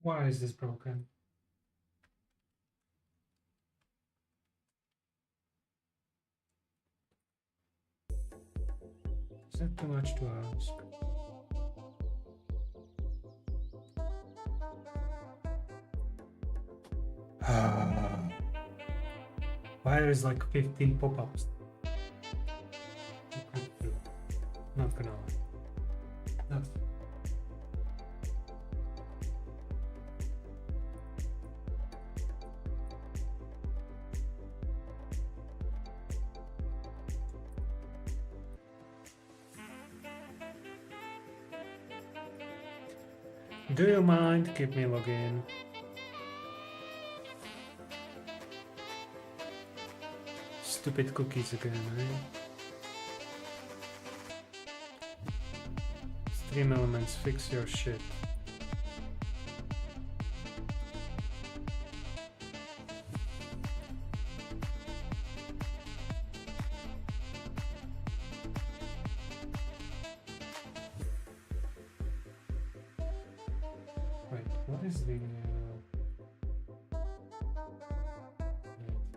Why is this broken? Is that too much to ask? Why there's like 15 pop-ups? Not gonna lie. No. Do you mind? Keep me login. Stupid cookies again, eh? Stream elements, fix your shit. Wait, what is the...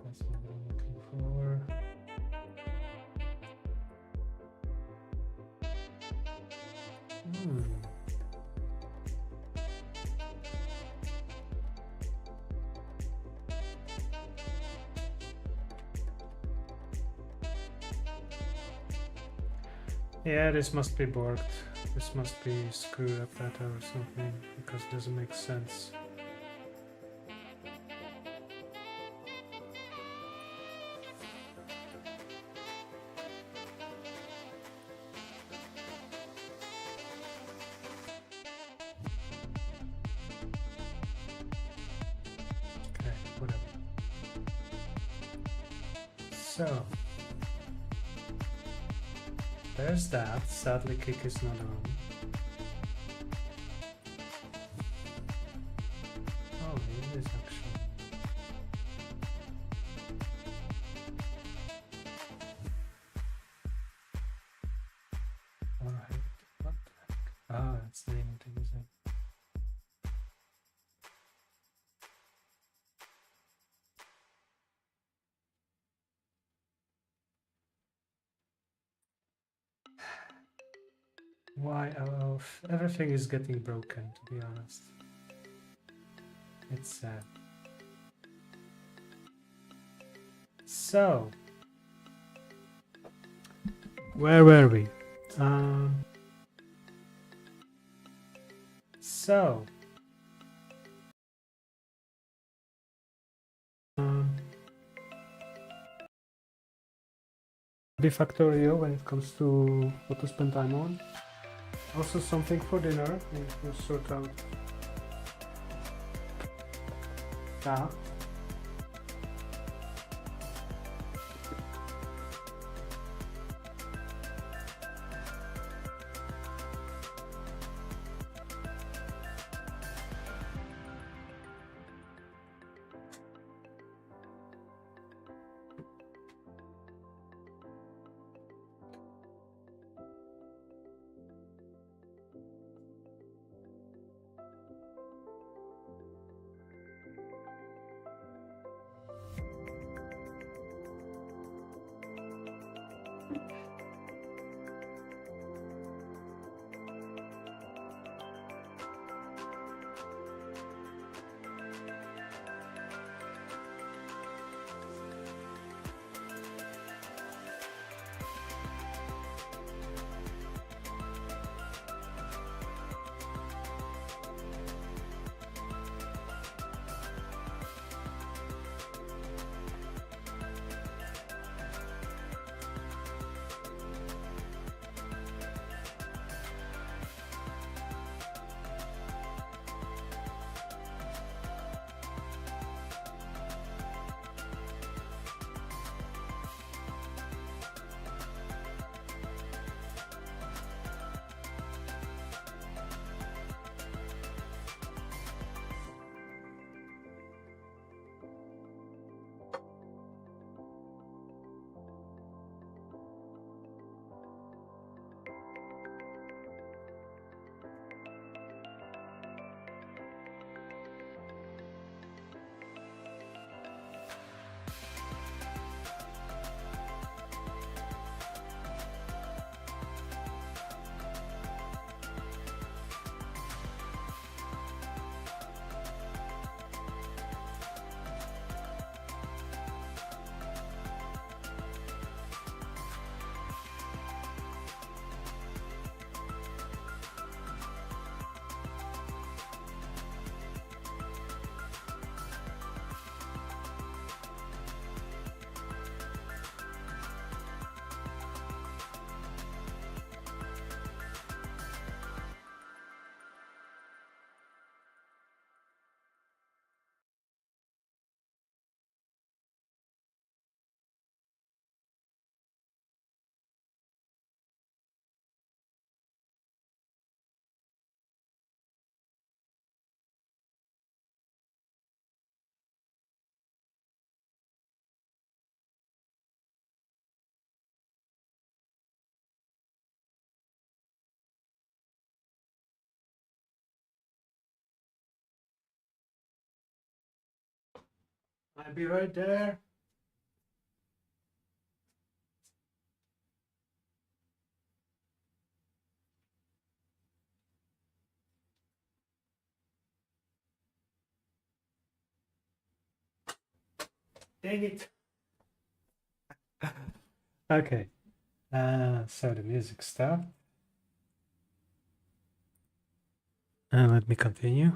that's not what I'm looking for. Yeah, this must be borked. This must be screwed up data or something, because it doesn't make sense. Okay, whatever. So, there's that. Sadly, kick is not on. Oh, it is actually. Alright, what the heck? Ah, it's named, is it? Why? Oh, everything is getting broken, to be honest. It's sad. So, where were we? So, de factorio when it comes to what to spend time on. Also something for dinner. We'll sort out. Yeah. I'll be right there. Dang it. Okay. So the music stopped. And let me continue.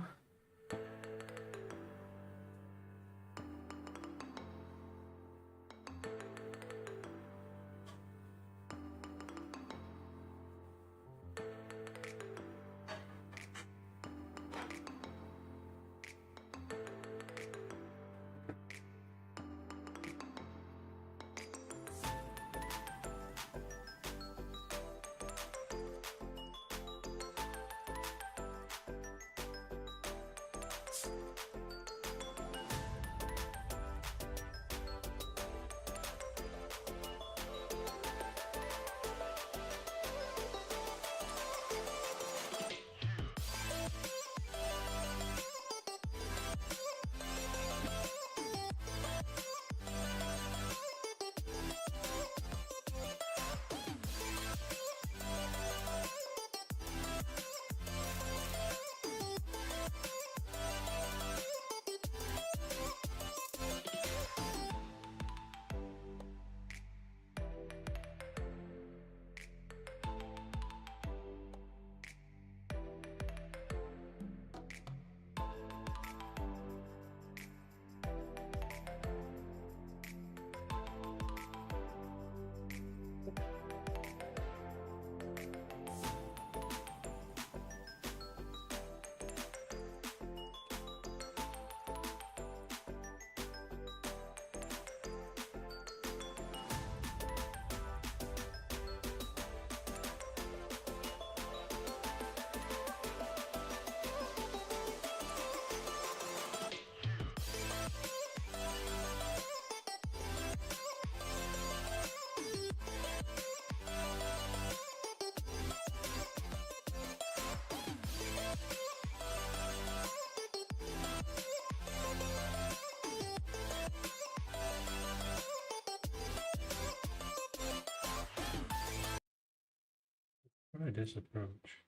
Try this approach.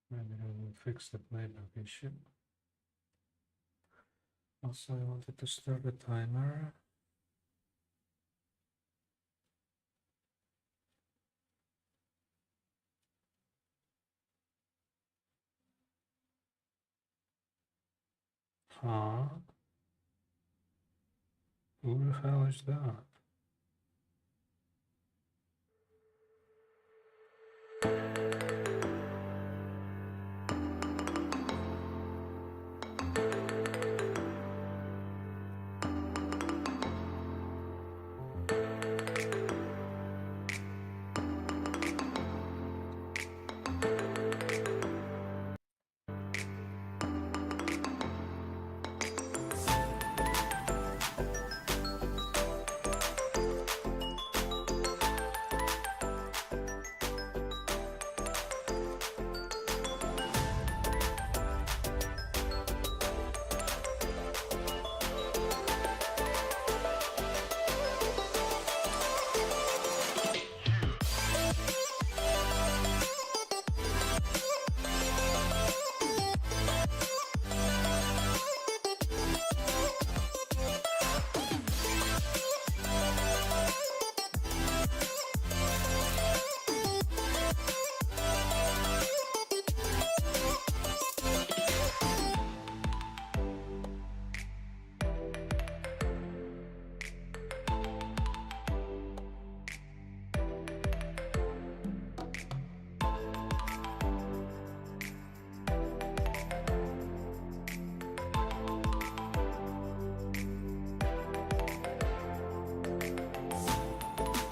Maybe I will fix the playback issue. Also, I wanted to start the timer. Huh? Who the hell is that?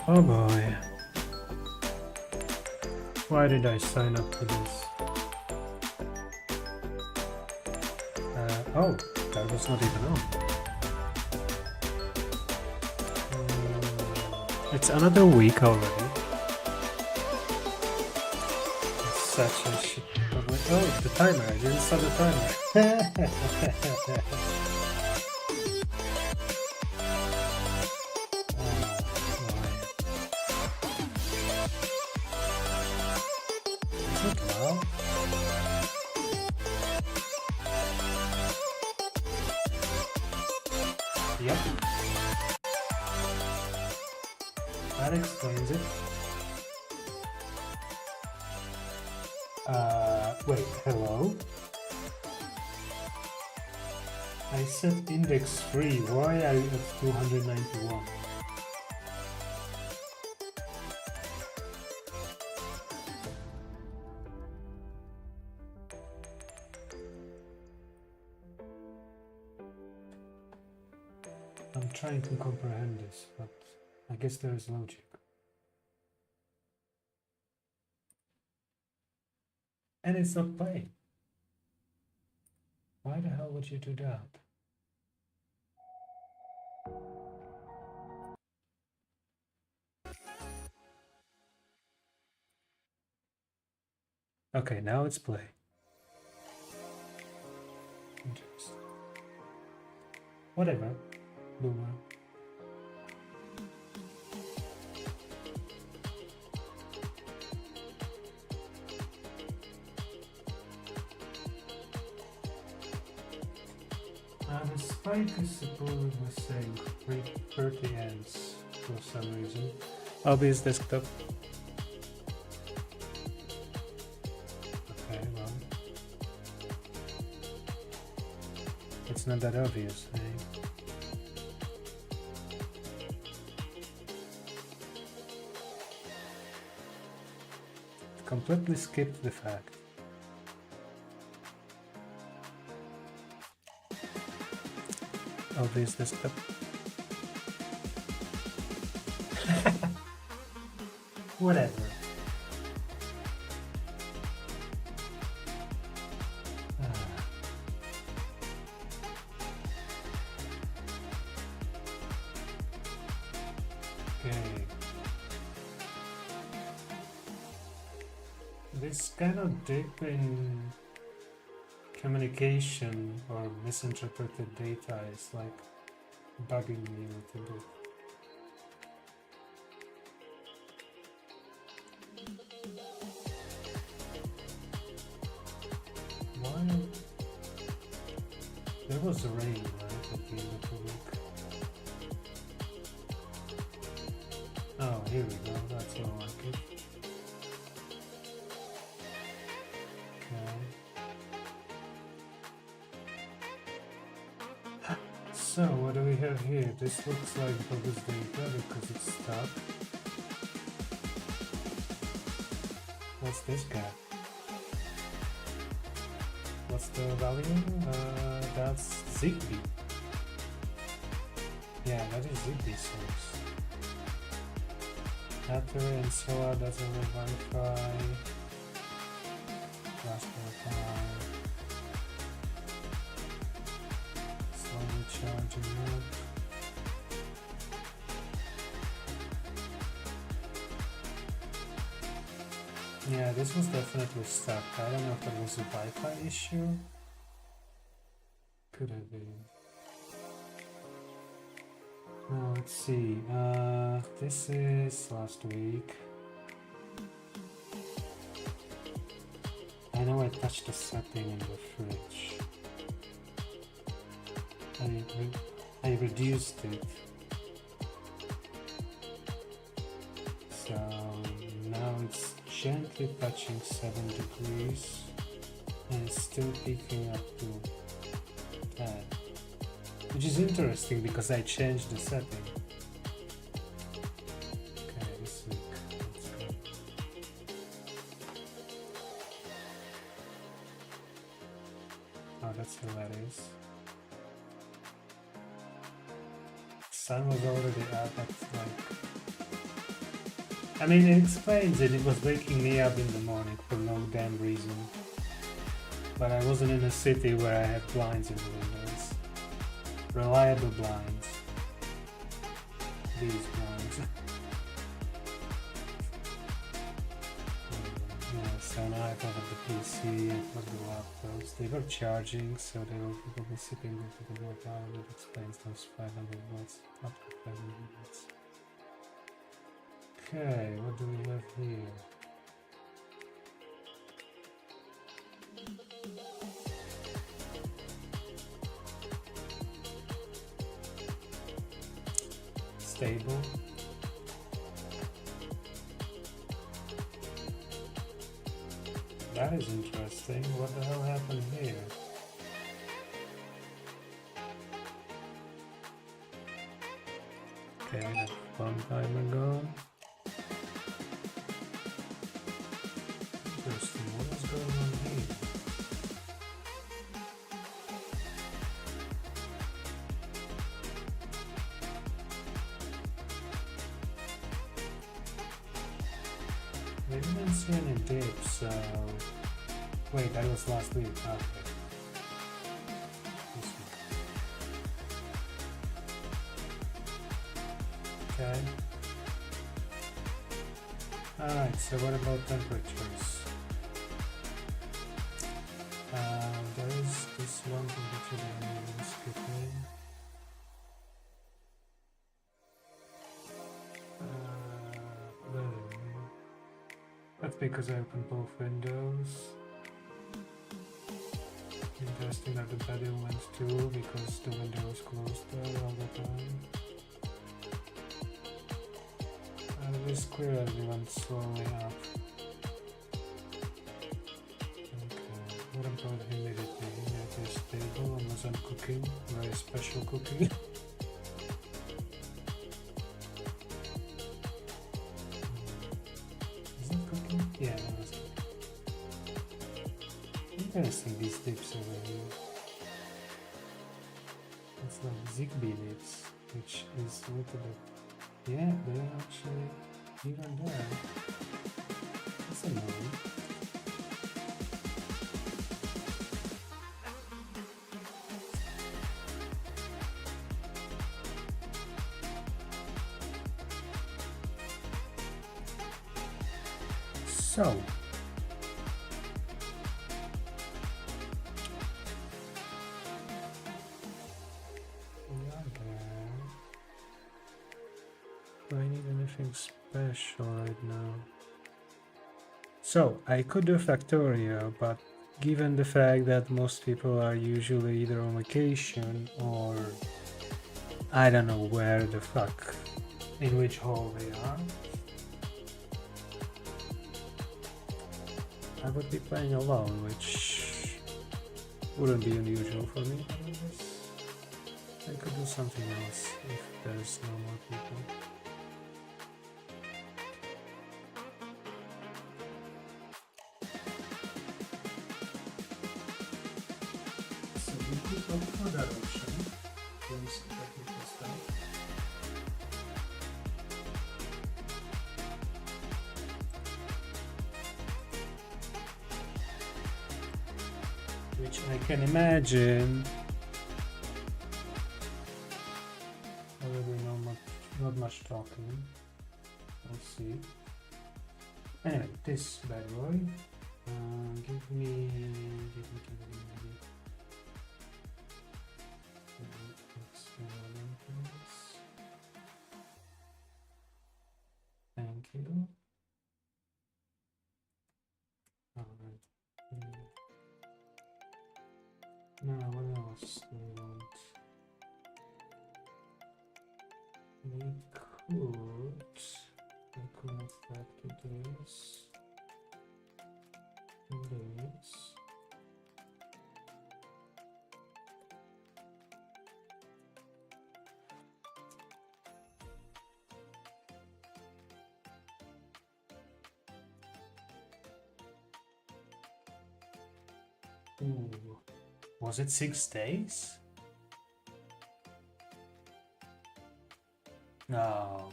Oh boy. Why did I sign up for this? Oh, that was not even on. It's another week already. It's such a shit. Oh, the timer. I didn't start the timer. That explains it. Wait, hello? I set index 3, why are you at 291? I'm trying to comprehend this, but I guess there is logic. And it's not playing. Why the hell would you do that? Okay, now it's play. Interesting. Whatever. Boomer. The spike is supposedly saying 30 ends for some reason. OBS desktop. Okay, well. It's not that obvious, eh? Completely skipped the fact. Obvious desktop. Whatever. Okay. This kind of dip in communication or misinterpreted data is like bugging me a little bit. Why? There was rain, right, at the end of the week. Oh, here we go, that's more like it. So, what do we have here? This looks like bogus data because it's stuck. What's this guy? What's the value? That's Zigbee. Yeah, that is Zigbee source. Battery and solar doesn't have Wi-Fi. Raspberry Pi. Slowly charging up. Yeah, this was definitely stuck. I don't know if it was a Wi-Fi issue. Could have been. Now let's see. This is last week. I know I touched a setting in the fridge. I reduced it. So now it's gently touching 7 degrees and it's still peaking up to 10. Which is interesting because I changed the setting. Okay, this week. Let's go. Oh, that's hilarious. Sun was already up at like... I mean, it explains it. It was waking me up in the morning for no damn reason. But I wasn't in a city where I had blinds in the windows. Reliable blinds. These blinds. Yeah, so now I covered the PC and for the laptops. They were charging, so they will probably sitting with the watt hour. That explains those 500 watts, up to 500 watts. Okay, what do we have here? Stable. That is interesting. What the hell happened here? Okay, that's one time ago. Interesting. What is going on here? We didn't see any dips, so... Wait, that was last week. Okay. This week. Okay. Alright, so what about temperatures? There is this one temperature that I'm going to skip in. That's because I opened both windows. Interesting that the bed went too, because the window was closed there all the time. And it is clear as we went slowly up. Okay, what about humidity? It is stable unless I'm cooking, very special cooking. Yeah, that was good. Interesting, these dips over here. It's like Zigbee dips, which is a little bit... Yeah, they're actually here and there. That's annoying. So, do I need anything special right now? So, I could do Factorio, but given the fact that most people are usually either on vacation or I don't know where the fuck, in which hole they are, I would be playing alone, which wouldn't be unusual for me. I could do something else if there's no more people. So we could go for that option, doing some technical stuff. Which I can imagine already not much talking. Let's see. Anyway, this bad boy. Give me. Thank you. Alright. Now what else do we want? We could connect that to this and this. Ooh. Was it 6 days? No.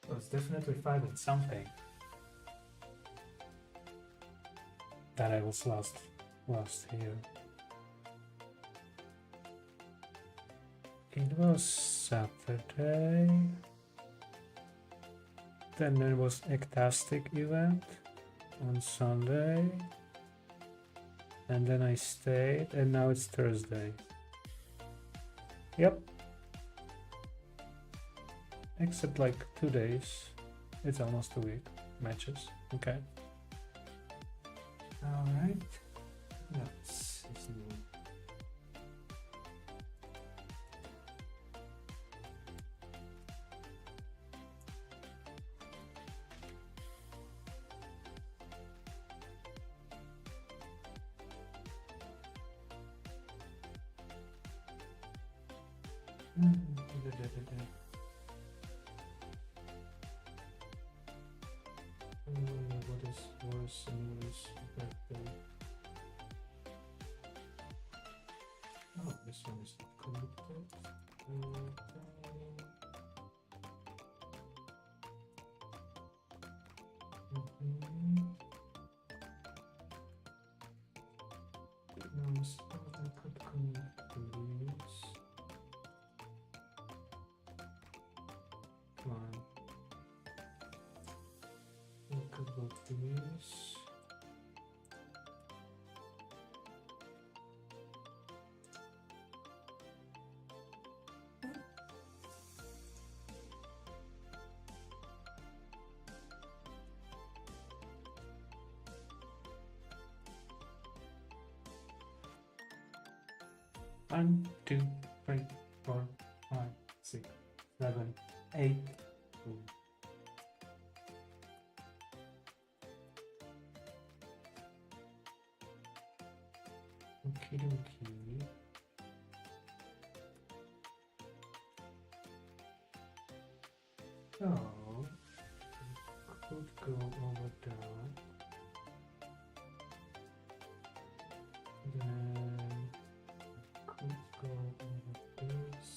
It was definitely 5 and something. That I was lost here. It was Saturday. Then there was Ectastic event on Sunday, and then I stayed, and now it's Thursday. Yep. Except like 2 days. It's almost a week. Matches. Okay. Alright. Let's see. What is worse and worse better? Oh, this one is not connected. No, so I could connect to this. Come on. I could go to this. One, two, three, 4, 5, 6, 7, 8. Okie dokie. So, could go over that. Then could go over this.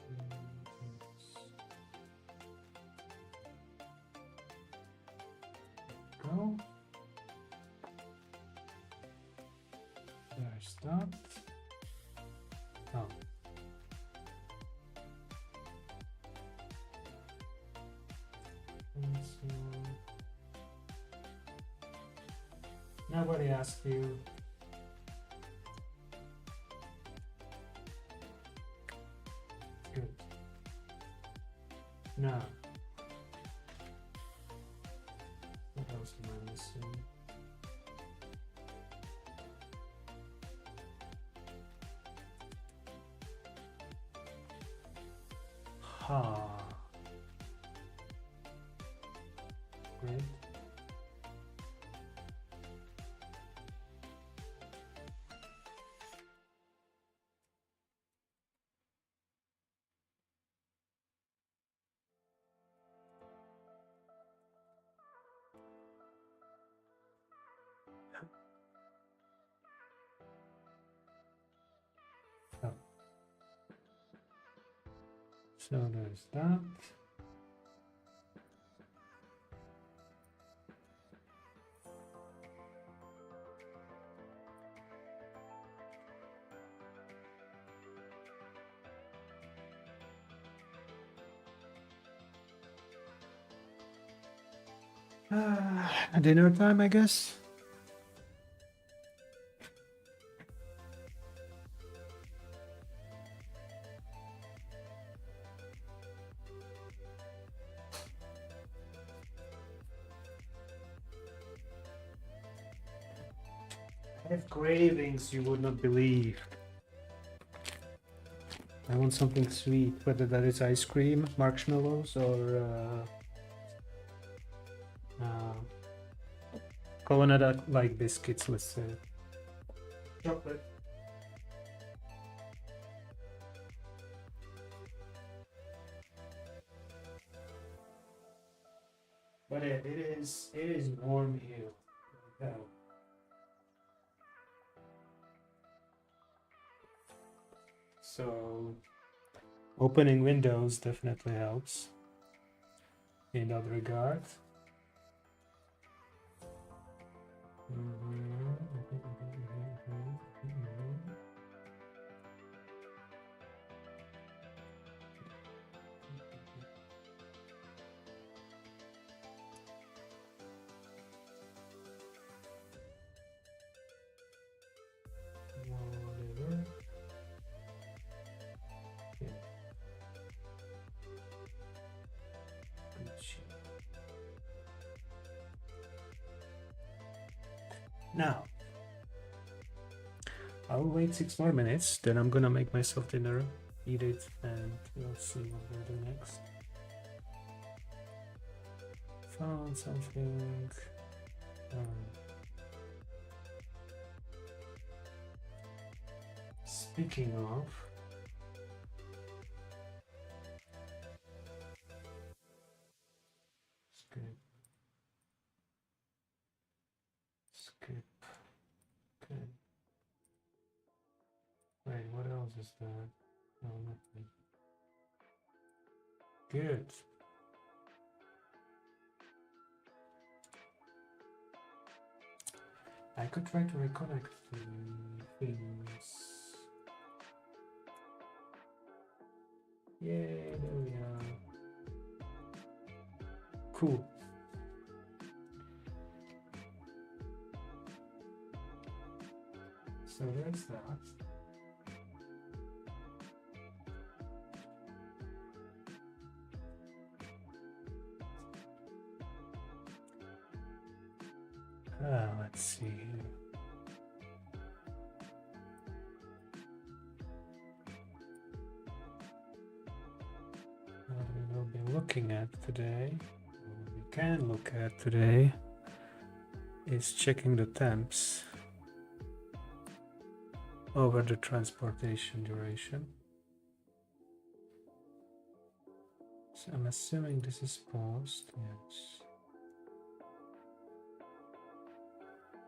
And this. Go. There's that. Oh. And so nobody asked you. Good. Now, what else am I missing? Ha. Great. Oh. So there's that. Dinner time, I guess. I have cravings you would not believe. I want something sweet, whether that is ice cream, marshmallows, or Colonnade-like biscuits, let's say. Chocolate. But it is warm here. Yeah. So opening windows definitely helps in that regard. Whatever. Yeah. Now, I'll wait 6 more minutes, then I'm gonna make myself dinner, eat it, and we'll see what we'll do next. Found something. Speaking of, skip. Okay. Wait, what else is that? No, nothing. Good. I could try to reconnect things. Yay, there we are. Cool. So there's that. Let's see here. What we will be looking at today, what we can look at today, is checking the temps over the transportation duration. So I'm assuming this is paused, yes.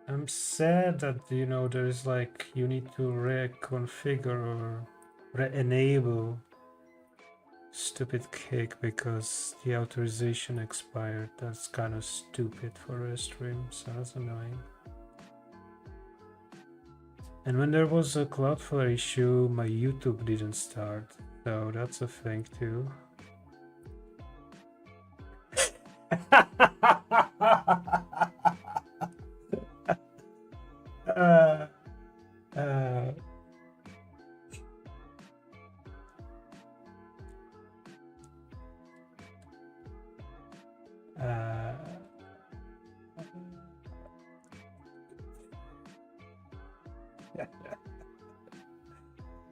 I'm sad that, you know, there's like, you need to reconfigure or re-enable stupid kick because the authorization expired. That's kind of stupid for a stream, so that's annoying. And when there was a Cloudflare issue, my YouTube didn't start, so that's a thing too.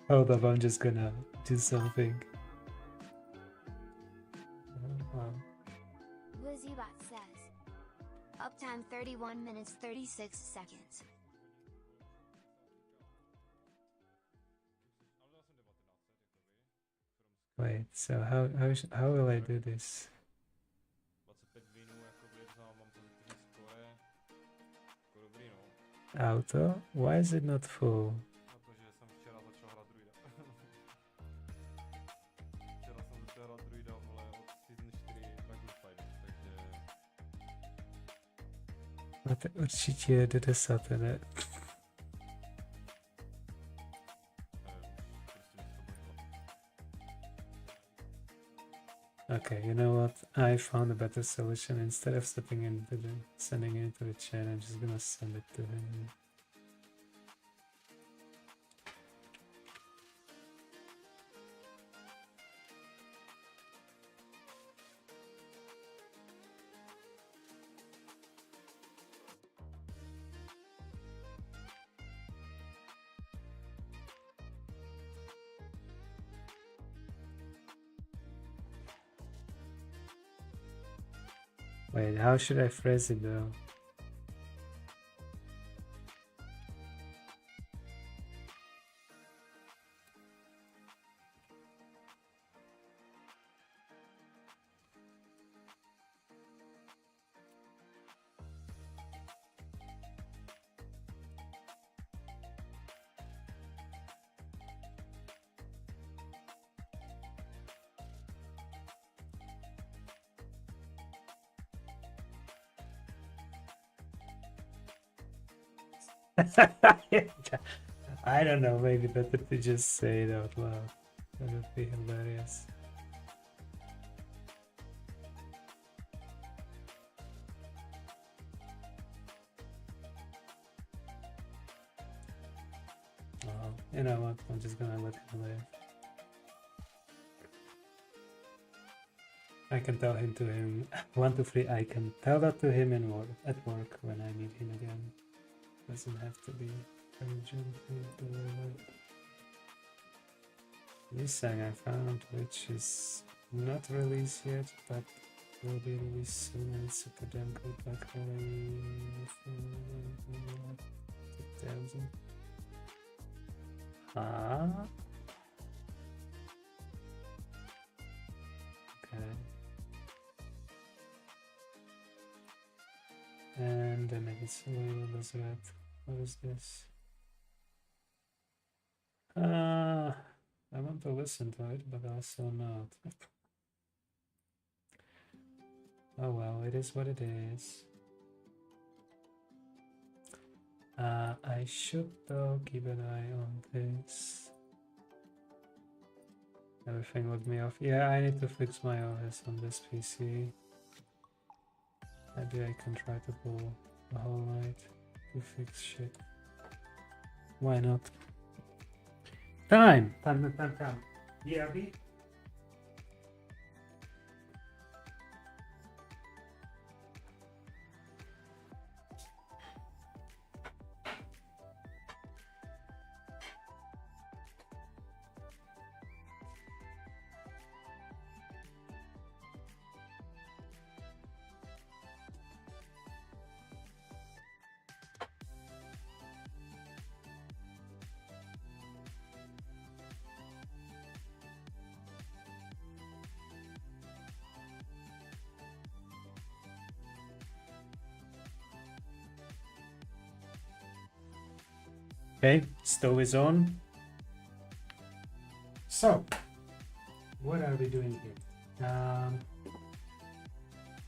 Hold up, I'm just gonna do something. WizzyBot says, uptime 31 minutes 36 seconds. Wait, so how will I do this? Auto? Why is it not full? Určitě jede 10, ne? Okay, you know what? I found a better solution. Instead of sending it into the chat, I'm just gonna send it to him. Wait, how should I phrase it though? I don't know, maybe better to just say it out loud. That would be hilarious. Oh, you know what? I'm just gonna let him live. I can tell him to him 1, 2, 3. I can tell that to him at work when I meet him again. Doesn't have to be urgent. This song I found, which is not released yet, but will be released soon, and it's a damn good back home. 2000. Huh? Okay. And then it's red. What is this? I want to listen to it, but also not. Oh well, it is what it is. I should though keep an eye on this. Everything logged me off. Yeah, I need to fix my OS on this PC. Maybe I can try to pull the whole night to fix shit. Why not? Time! BRB? Okay, stove is on. So, what are we doing here?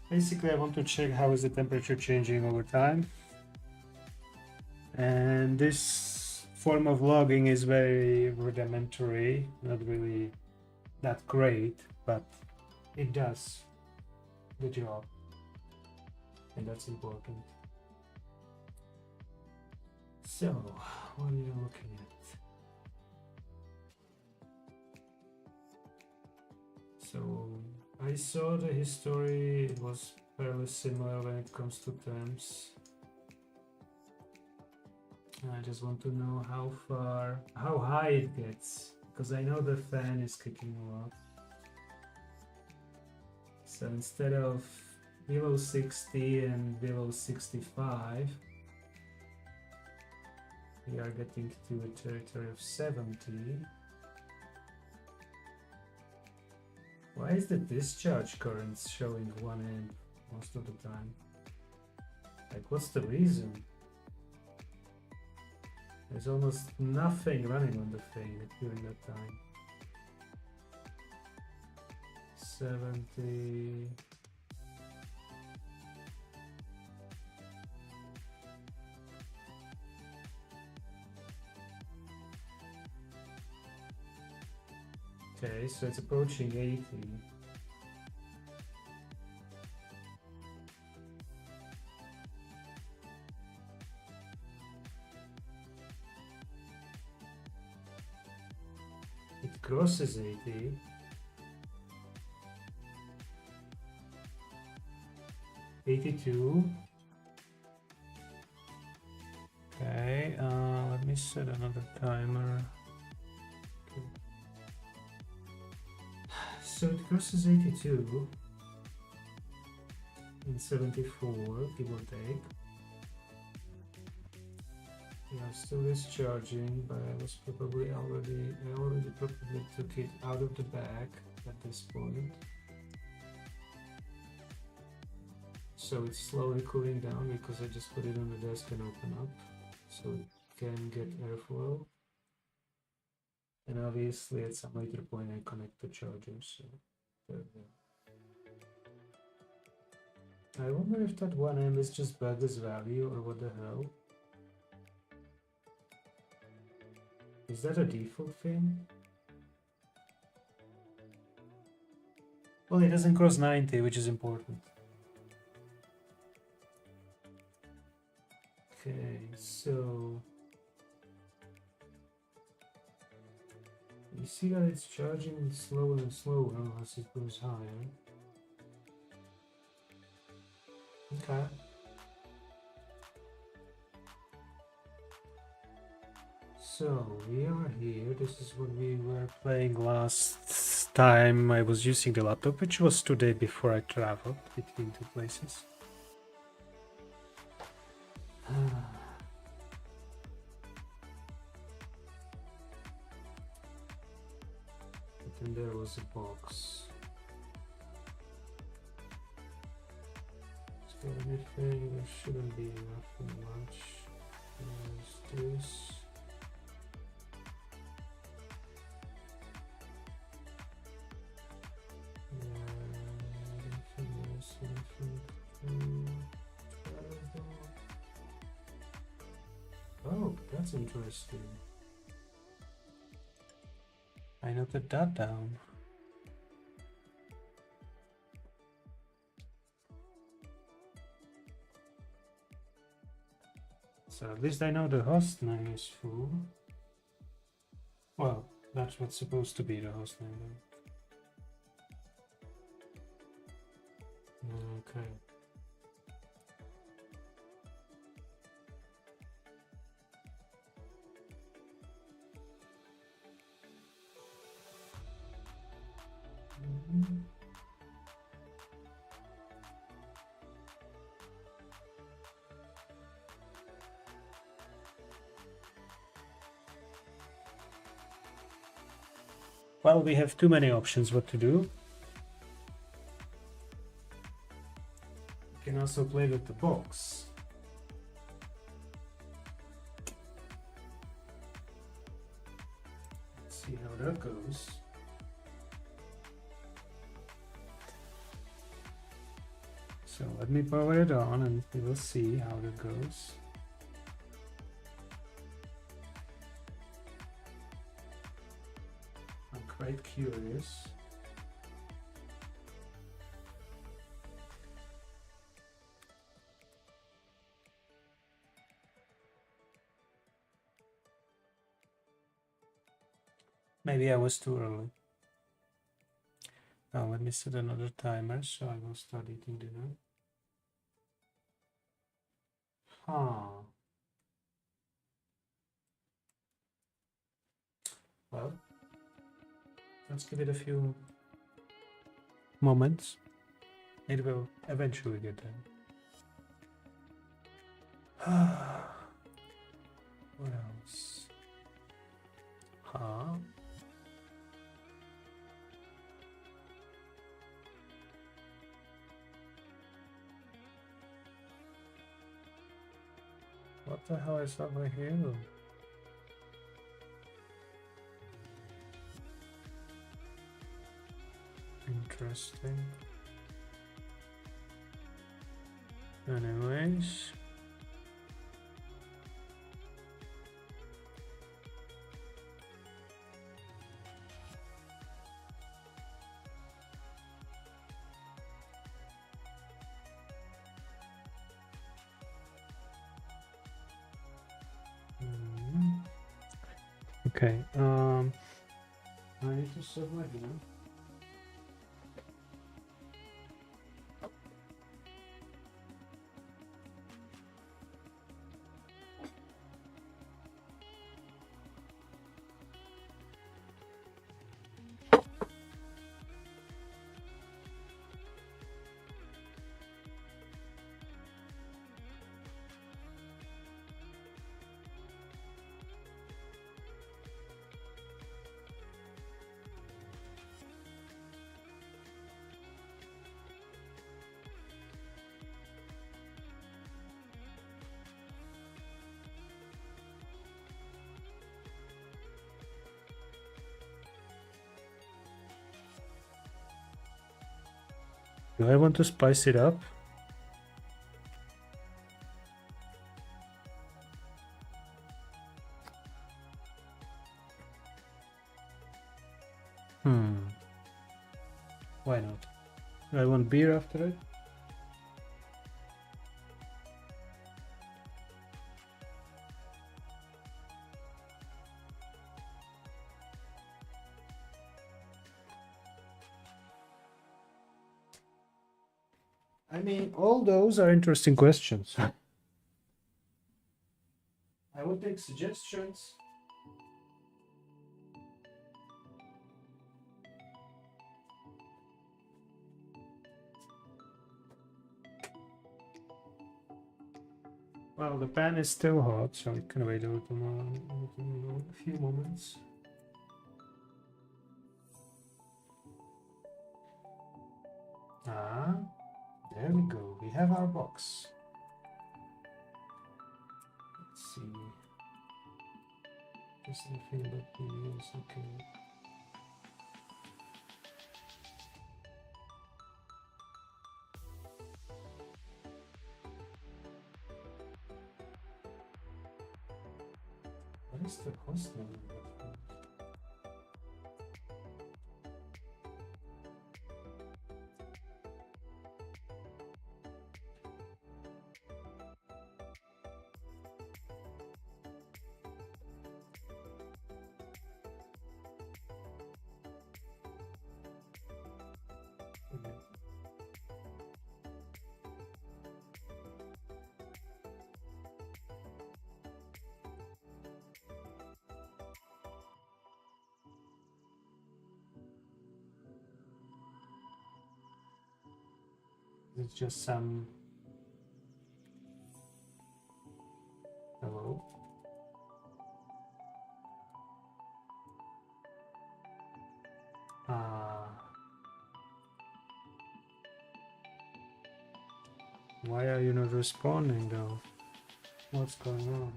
Basically, I want to check how is the temperature changing over time. And this form of logging is very rudimentary, not really that great, but it does the job, and that's important. So, what are you looking at? So, I saw the history, it was fairly similar when it comes to temps. I just want to know how high it gets, because I know the fan is kicking a lot. So instead of below 60 and below 65, we are getting to a territory of 70. Why is the discharge current showing 1 amp most of the time? Like, what's the reason? There's almost nothing running on the thing during that time. 70. Okay, so it's approaching 80. It crosses 80. $82. Okay, let me set another timer. Okay. So it crosses 82 and 74, give or take. Yeah, still discharging, but I already probably took it out of the bag at this point. So it's slowly cooling down because I just put it on the desk and open up, so it can get airflow. And obviously at some later point I connect the charger, so there we go. I wonder if that 1 amp is just Bugger's value or what the hell. Is that a default thing? Well, it doesn't cross 90, which is important. Okay, so you see that it's charging slower and slower as it goes higher. Okay. So we are here. This is what we were playing last time I was using the laptop, which was today before I traveled between two places. But then there was a box. So anything, there shouldn't be nothing much. There's this. Anything else? Anything? Oh, that's interesting. I noted that down. So at least I know the host name is full. Well, that's what's supposed to be the host name. Okay. Well, we have too many options what to do. We can also play with the box. Let's see how that goes. So let me power it on and we will see how that goes. I'm quite curious. Maybe I was too early. Now let me set another timer so I will start eating dinner. Huh. Well, let's give it a few moments. It will eventually get there. What else? Huh? What the hell is over here? Interesting. Anyways. Okay, I need to serve my dinner. Do I want to spice it up? Why not? Do I want beer after it? I mean, all those are interesting questions. I would take suggestions. Well, the pan is still hot, so it can wait a little more, a few moments. Ah, there we go. We have our box. Let's see. Just anything but videos, okay. What is the host name of that one? Okay. It's just some. Hello. Why are you not responding though? What's going on?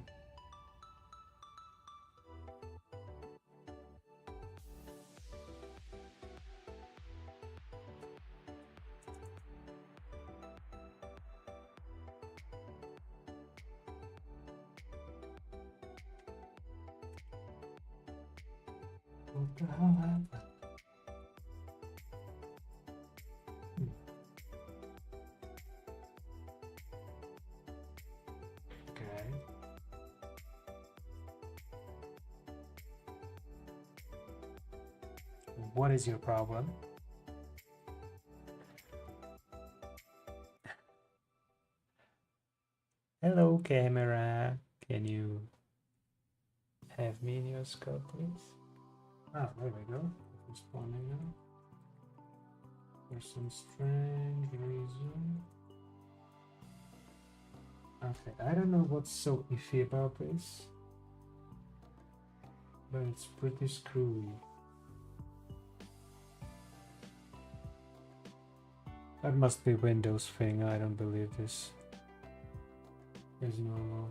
What the hell happened? Okay. What is your problem? Hello, camera. Can you have me in your scope, please? Ah, there we go. Responding now. For some strange reason. Okay, I don't know what's so iffy about this, but it's pretty screwy. That must be Windows thing. I don't believe this is normal.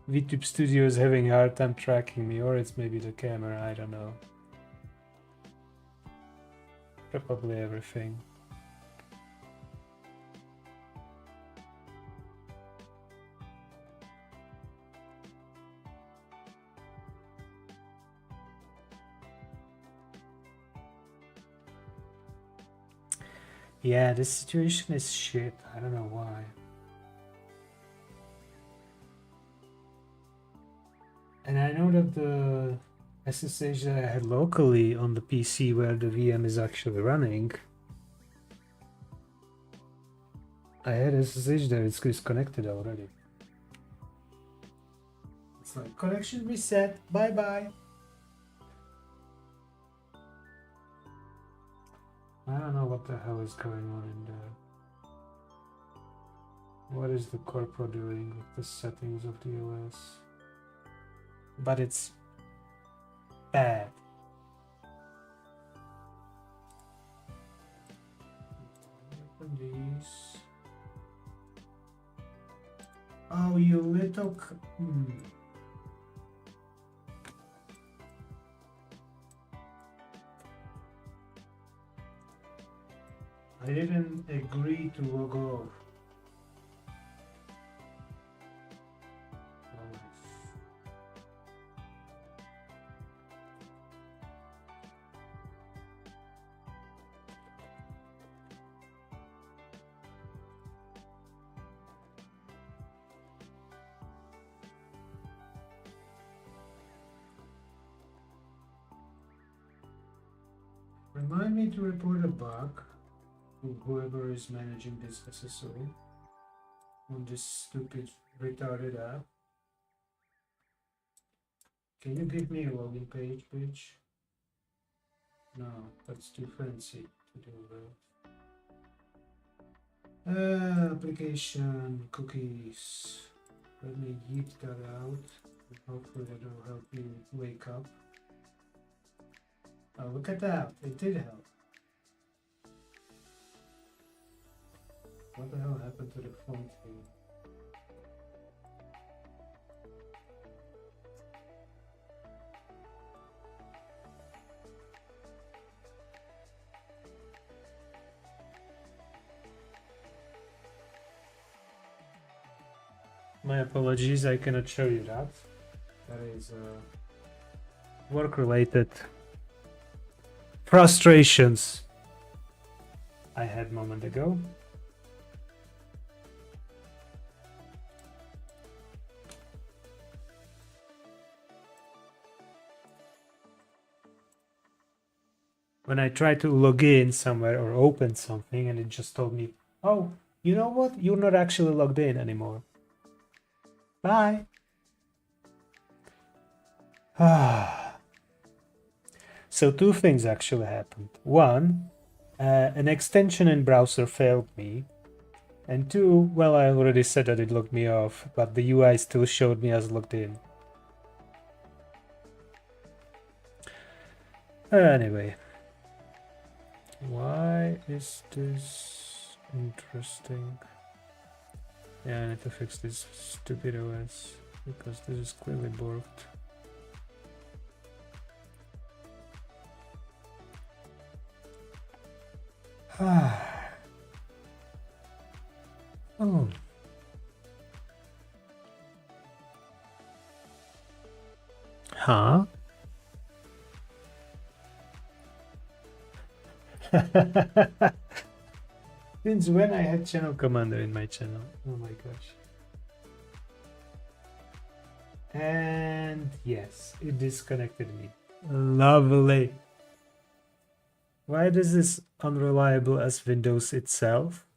VTube Studio is having a hard time tracking me, or it's maybe the camera, I don't know. Probably everything. Yeah, this situation is shit. I don't know why. And I know that the SSH that I had locally on the PC where the VM is actually running, I had SSH there, it's disconnected already. It's like connection reset, bye bye. I don't know what the hell is going on in there. What is the corpo doing with the settings of the OS? But it's bad. Open these. Oh, you little. I didn't agree to log off. Remind me to report a bug to whoever is managing this SSO on this stupid retarded app. Can you give me a login page, bitch? No, that's too fancy to do that. Application cookies. Let me yeet that out. Hopefully that will help you wake up. Oh, look at that. It did help. What the hell happened to the font here? My apologies, I cannot show you that. That is work-related frustrations I had a moment ago. When I tried to log in somewhere or open something and it just told me, oh, you know what? You're not actually logged in anymore. Bye. So two things actually happened. One, an extension in browser failed me. And two, well, I already said that it logged me off, but the UI still showed me as logged in. Anyway. Why is this interesting? Yeah, I need to fix this stupid OS because this is clearly borked. Oh. Huh? Since when I had channel commander in my channel? Oh my gosh. And yes, it disconnected me. Lovely. Why does this unreliable as Windows itself?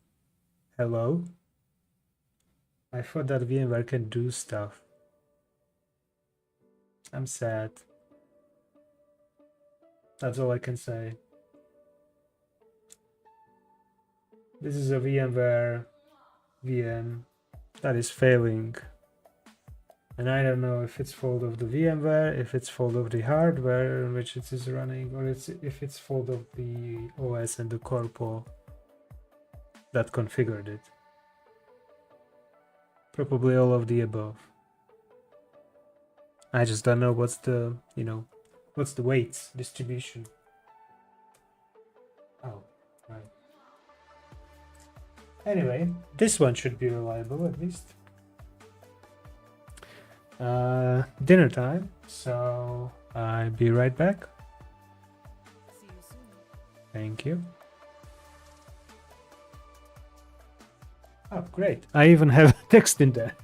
Hello? I thought that VMware can do stuff. I'm sad. That's all I can say. This is a VMware VM that is failing. And I don't know if it's fault of the VMware, if it's fault of the hardware in which it is running, or if it's fault of the OS and the corpo that configured it. Probably all of the above. I just don't know what's the, what's the weights distribution. Oh, right. Anyway, this one should be reliable at least. Dinner time, so I'll be right back. See you soon. Thank you. Oh, great. I even have text in there.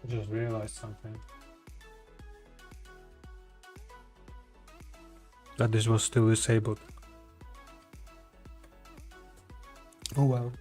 I just realized something. That this was still disabled. Oh well.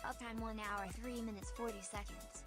Uptime 1 hour 3 minutes 40 seconds.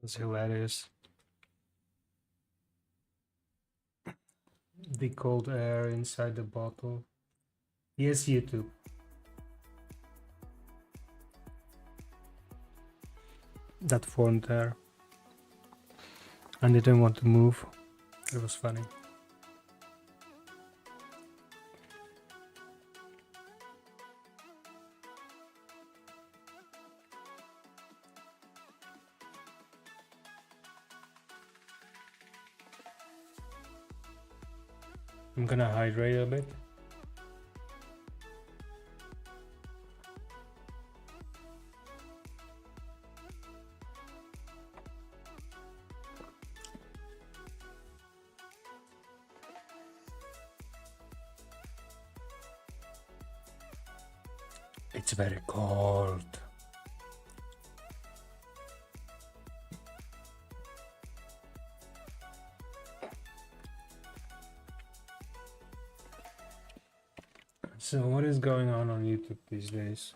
It's hilarious. The cold air inside the bottle. Yes, YouTube. That formed there. I didn't want to move. It was funny. I'm gonna hydrate a bit. It's very cold. So what is going on YouTube these days?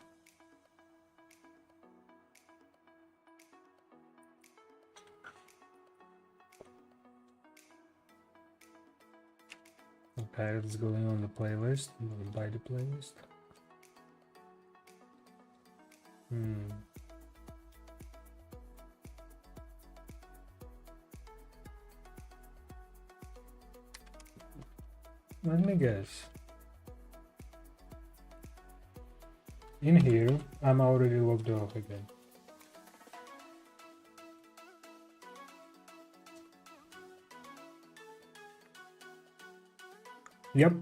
Okay, it's going on the playlist. I'm gonna buy the playlist. Let me guess. In here, I'm already logged off again. Yep.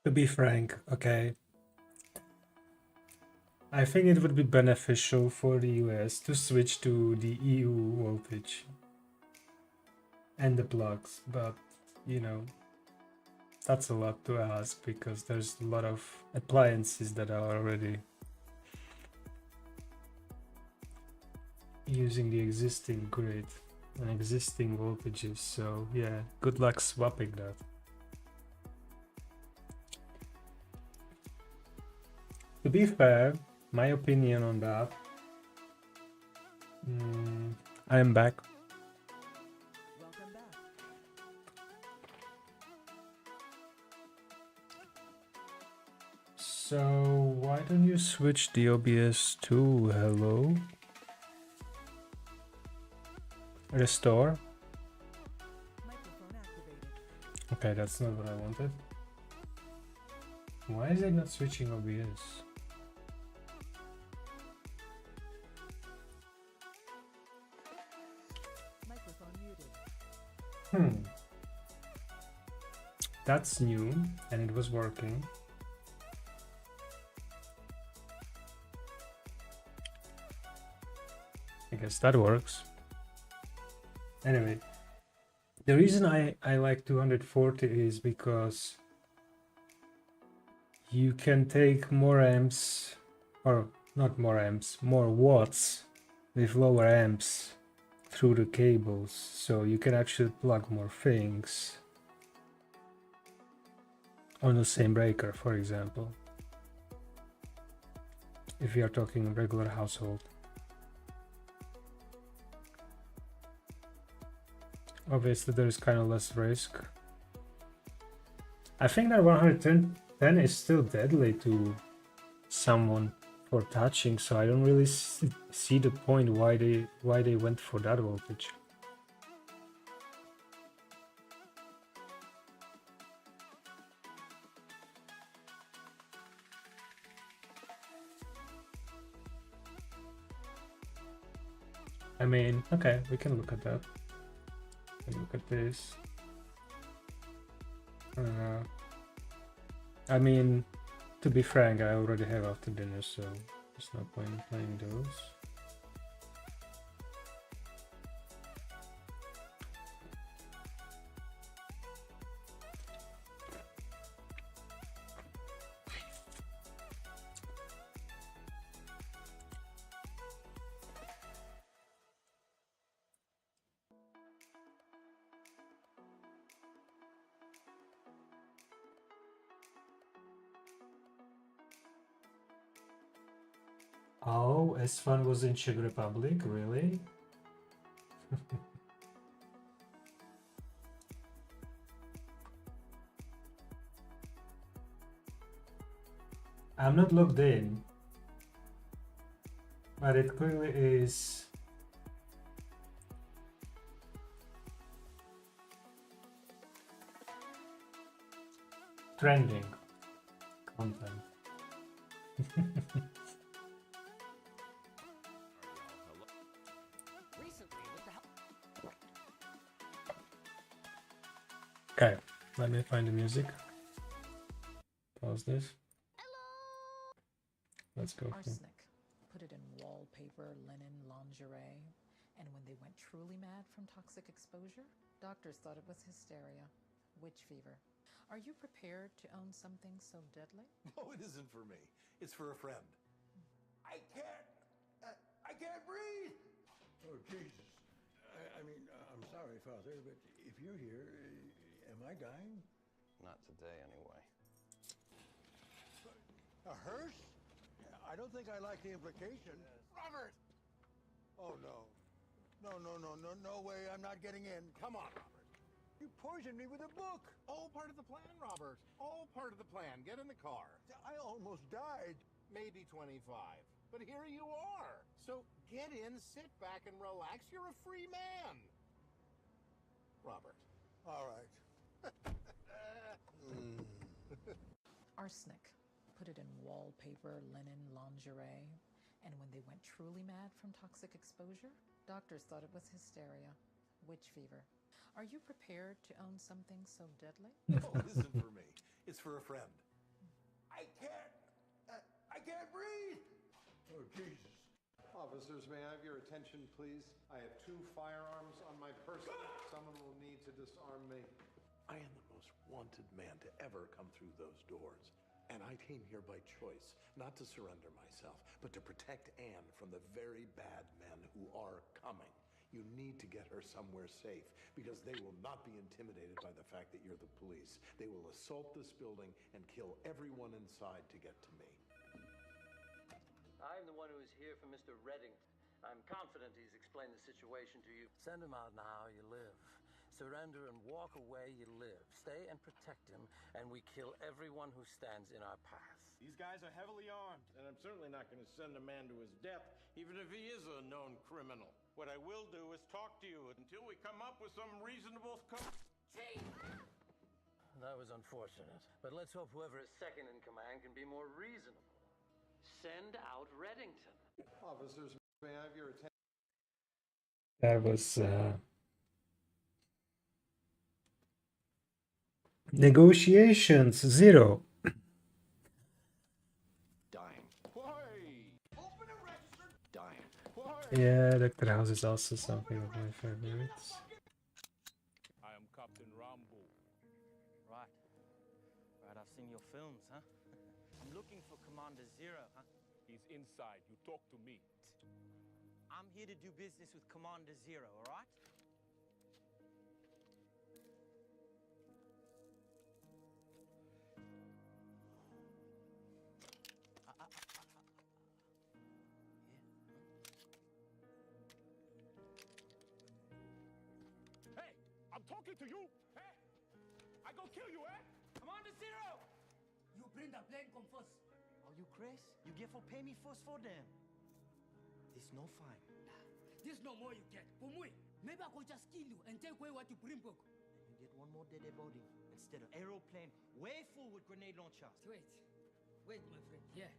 To be frank, okay, I think it would be beneficial for the US to switch to the EU voltage and the plugs, but you know, that's a lot to ask because there's a lot of appliances that are already using the existing grid and existing voltages, so yeah, good luck swapping that. To be fair, my opinion on that, I am back. Welcome back. So why don't you switch the OBS to hello? Restore. Microphone activated. Okay, that's not what I wanted. Why is it not switching OBS? Microphone muted. That's new and it was working. I guess that works. Anyway, the reason I like 240 is because you can take more amps, or not more amps, more watts with lower amps through the cables, so you can actually plug more things on the same breaker, for example, if you are talking a regular household. Obviously there is kind of less risk. I think that 110 is still deadly to someone for touching, so I don't really see the point why they went for that voltage. I mean, okay, we can look at that. look at this. I don't know. I mean, to be frank, I already have after dinner, so there's no point in playing those. Oh, S1 was in Czech Republic, really? I'm not logged in, but it clearly is trending content. Okay, let me find the music. Pause this. Let's go. Arsenic. Put it in wallpaper, linen, lingerie. And when they went truly mad from toxic exposure, doctors thought it was hysteria, witch fever. Are you prepared to own something so deadly? Oh, it isn't for me. It's for a friend. I can't breathe. Oh, Jesus. I mean, I'm sorry, Father, but if you're here, am I dying? Not today, anyway. A hearse? I don't think I like the implication. Robert! Oh, no. No way. I'm not getting in. Come on, Robert. You poisoned me with a book. All part of the plan, Robert. All part of the plan. Get in the car. I almost died. Maybe 25. But here you are. So get in, sit back, and relax. You're a free man. Robert. All right. Arsenic. Put it in wallpaper, linen, lingerie. And when they went truly mad from toxic exposure, doctors thought it was hysteria, witch fever. Are you prepared to own something so deadly? Oh, it isn't for me. It's for a friend. I can't breathe. Oh, Jesus. Officers, may I have your attention, please? I have 2 firearms on my person. Someone will need to disarm me. I am the most wanted man to ever come through those doors. And I came here by choice, not to surrender myself, but to protect Anne from the very bad men who are coming. You need to get her somewhere safe, because they will not be intimidated by the fact that you're the police. They will assault this building and kill everyone inside to get to me. I'm the one who is here for Mr. Reddington. I'm confident he's explained the situation to you. Send him out now, you live. Surrender and walk away, you live. Stay and protect him, and we kill everyone who stands in our path. These guys are heavily armed, and I'm certainly not going to send a man to his death, even if he is a known criminal. What I will do is talk to you until we come up with some reasonable... That was unfortunate, but let's hope whoever is second in command can be more reasonable. Send out Reddington. Officers, may I have your attention? That was negotiations 0. Dying. Open a register. Dying. Yeah, Dr. House is also something of my favorites. I am Captain Rambo. Right. I've seen your films, huh? I'm looking for Commander Zero, huh? He's inside. You talk to me. I'm here to do business with Commander Zero, all right? Hey, I'm talking to you. Hey, I go kill you, eh? Commander Zero! You bring the plane come first. Are you Chris? You get for pay me first for them. This no fine. This no more you get. For me, maybe I could just kill you and take away what you bring back. You get one more dead body instead of aeroplane way full with grenade launchers. Wait, my friend. Yeah.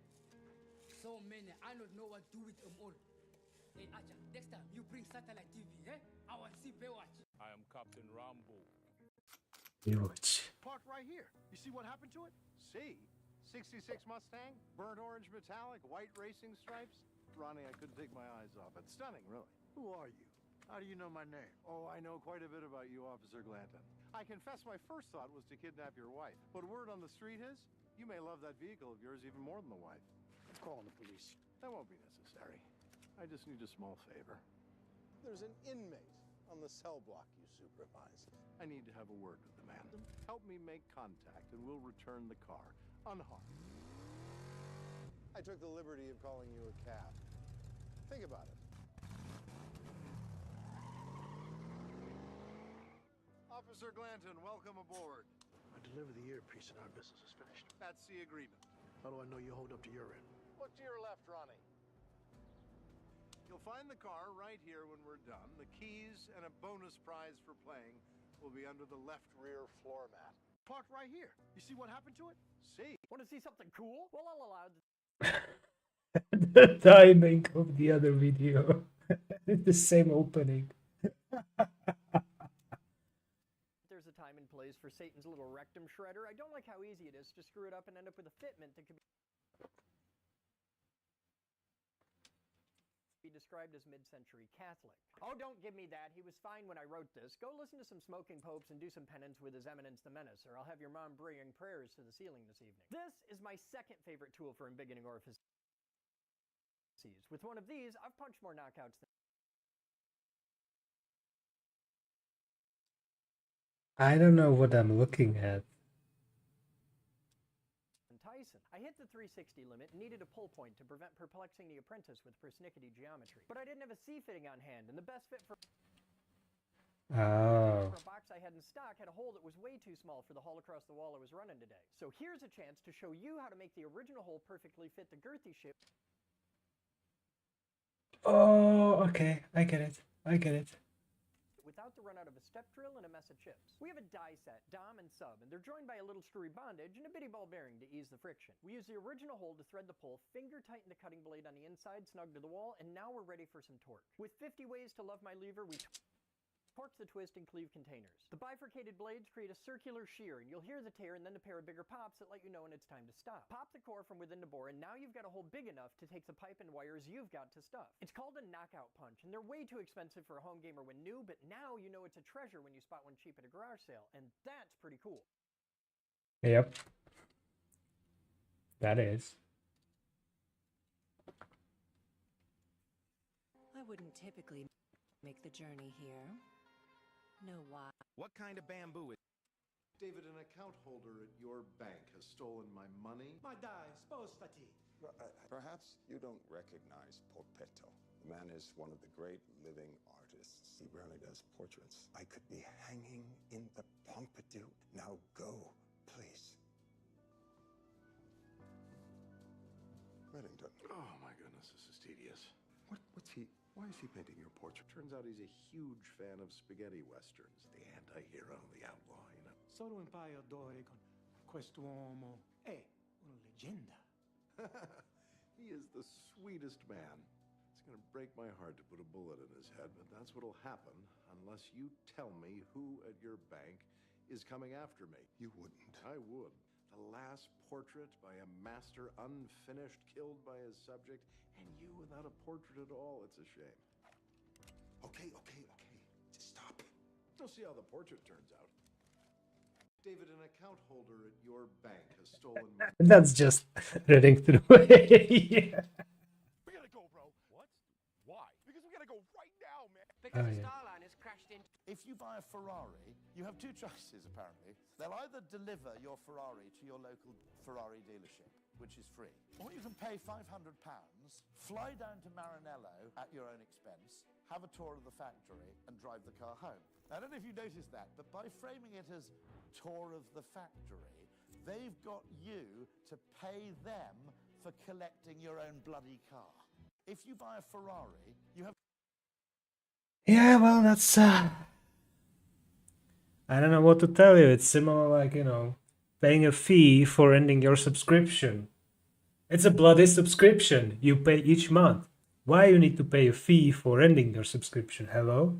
So many, I don't know what to do with them all. Hey, Aja, next time you bring satellite TV, eh? I want to see Baywatch. I am Captain Rambo. Huge. Parked right here. You see what happened to it? See? 66 Mustang, burnt orange metallic, white racing stripes. Ronnie, I couldn't take my eyes off it. Stunning, really. Who are you? How do you know my name? Oh, I know quite a bit about you, Officer Glanton. I confess my first thought was to kidnap your wife. But word on the street is, you may love that vehicle of yours even more than the wife. I'm calling the police. That won't be necessary. I just need a small favor. There's an inmate on the cell block you supervise. I need to have a word with the man. Help me make contact and we'll return the car, unharmed. I took the liberty of calling you a cab. Think about it. Officer Glanton, welcome aboard. I deliver the earpiece and our business is finished. That's the agreement. How do I know you hold up to your end? Look to your left, Ronnie. You'll find the car right here when we're done. The keys and a bonus prize for playing will be under the left rear floor mat. Parked right here. You see what happened to it? See? Want to see something cool? Well, I'll allow The timing of the other video. The same opening. There's a time and place for Satan's little rectum shredder. I don't like how easy it is to screw it up and end up with a fitment that could be described as mid-century Catholic. Oh, don't give me that. He was fine when I wrote this. Go listen to some smoking popes and do some penance with His Eminence the Menace, or I'll have your mom bringing prayers to the ceiling this evening. This is my second favorite tool for embiggening orifices. With one of these, I've punched more knockouts than I don't know what I'm looking at. Tyson. I hit the 360 limit and needed a pull point to prevent perplexing the apprentice with persnickety geometry. But I didn't have a C fitting on hand, and the best fit for a box I had in stock had a hole that was way too small for the hole across the wall I was running today. So here's a chance to show you how to make the original hole perfectly fit the girthy shape. Oh, okay. I get it. I get it. Without the run out of a step drill and a mess of chips. We have a die set, dom and sub, and they're joined by a little screwy bondage and a bitty ball bearing to ease the friction. We use the original hole to thread the pull, finger tighten the cutting blade on the inside, snug to the wall, and now we're ready for some torque. With 50 ways to love my lever, we torque the twist and cleave containers. The bifurcated blades create a circular shear, and you'll hear the tear and then a pair of bigger pops that let you know when it's time to stop. Pop the core from within the bore, and now you've got a hole big enough to take the pipe and wires you've got to stuff. It's called a knockout punch, and they're way too expensive for a home gamer when new, but now you know it's a treasure when you spot one cheap at a garage sale, and that's pretty cool. Yep. That is. I wouldn't typically make the journey here. No, why? What kind of bamboo is... David, an account holder at your bank has stolen my money. Ma dai, spostati. Perhaps you don't recognize Porpetto. The man is one of the great living artists. He rarely does portraits. I could be hanging in the Pompidou. Now go, please. Reddington. Oh my goodness, this is tedious. Why is he painting your portrait? Turns out he's a huge fan of spaghetti westerns. The anti-hero, the outlaw, you know. Solo un paio d'ore con quest'uomo è una leggenda. He is the sweetest man. It's gonna break my heart to put a bullet in his head, but that's what'll happen unless you tell me who at your bank is coming after me. You wouldn't. I would. The last portrait by a master unfinished, killed by his subject, and you without a portrait at all. It's a shame. Okay. Just stop. We'll see how the portrait turns out. David, an account holder at your bank has stolen my... That's just running through. Yeah. We gotta go, bro. What? Why? Because we gotta go right now, man. Because Oh, the yeah. Starline has crashed into... If you buy a Ferrari, you have two choices, apparently. They'll either deliver your Ferrari to your local Ferrari dealership, which is free, or you can pay £500, fly down to Maranello at your own expense, have a tour of the factory, and drive the car home. Now, I don't know if you noticed that, but by framing it as tour of the factory, they've got you to pay them for collecting your own bloody car. If you buy a Ferrari, you have... Yeah, well, that's I don't know what to tell you. It's similar, like, you know, paying a fee for ending your subscription. It's a bloody subscription you pay each month. Why you need to pay a fee for ending your subscription? Hello?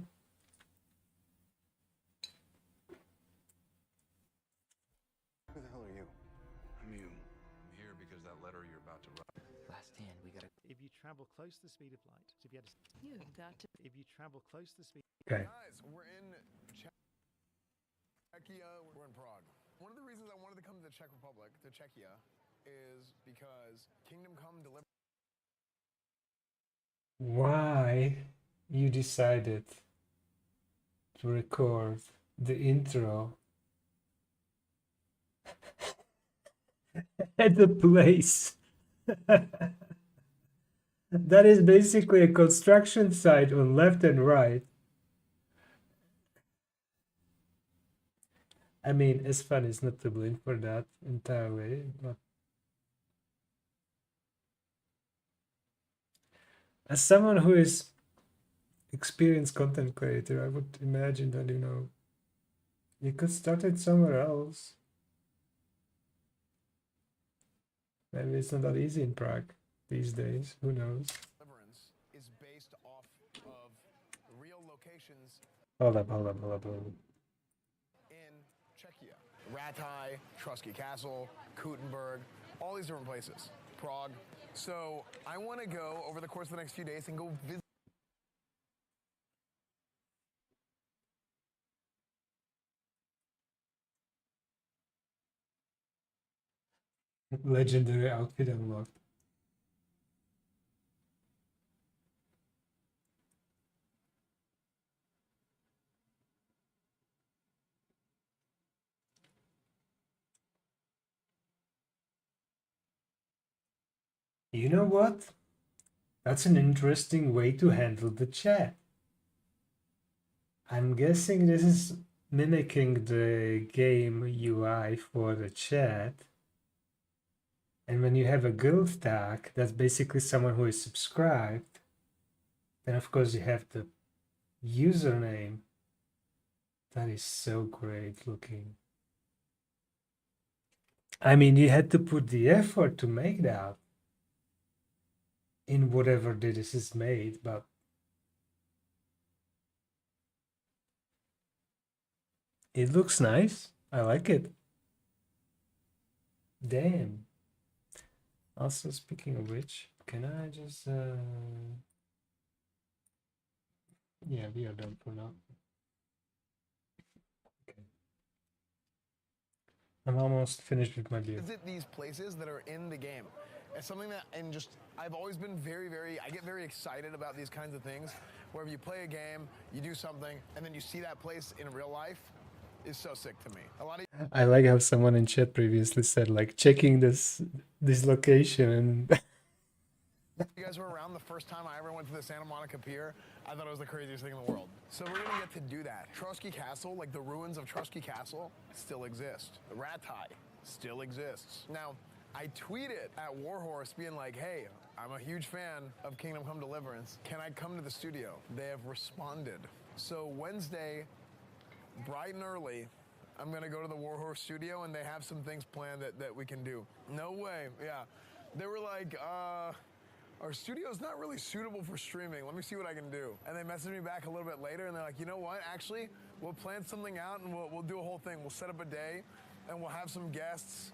I'm you. I'm here because that letter you're about to write. Last stand, we gotta. If you travel close to the speed of light, so if you had to, You've got to. if you travel close to the speed. Okay. Guys, we're in Czechia. We're in Prague. One of the reasons I wanted to come to the Czech Republic, to Czechia, is because Kingdom Come Deliverance. Why you decided to record the intro at the place that is basically a construction site on left and right? I mean, it's fun is not to blame for that entirely, but as someone who is experienced content creator, I would imagine that, you know, you could start it somewhere else. Maybe it's not that easy in Prague these days. Who knows? Deliverance is based off of real locations Hold up. in Czechia. Rataj, Trusky Castle, Kutenberg, all these different places. Prague. So I want to go over the course of the next few days and go visit. Legendary outfit unlocked. You know what? That's an interesting way to handle the chat. I'm guessing this is mimicking the game UI for the chat. And when you have a guild tag, that's basically someone who is subscribed. Then of course you have the username. That is so great looking. I mean, you had to put the effort to make that in whatever this is made, but it looks nice. I like it. Damn. Also, speaking of which, can I just yeah, we are done for now. Okay. I'm almost finished with my beer. Visit these places that are in the game. It's something that, and just, I've always been I get very excited about these kinds of things, where if you play a game, you do something, and then you see that place in real life, is so sick to me. A lot of I like how someone in chat previously said, like, checking this location and you guys were around the first time I ever went to the Santa Monica Pier. I thought it was the craziest thing in the world. So we're gonna get to do that. Trusky Castle, like the ruins of Trusky Castle, still exist. Rataj still exists. Now, I tweeted at Warhorse being like, hey, I'm a huge fan of Kingdom Come Deliverance. Can I come to the studio? They have responded. So Wednesday, bright and early, I'm gonna go to the Warhorse studio and they have some things planned that we can do. No way, yeah. They were like, our studio's not really suitable for streaming. Let me see what I can do. And they messaged me back a little bit later and they're like, you know what, actually, we'll plan something out and we'll do a whole thing. We'll set up a day and we'll have some guests.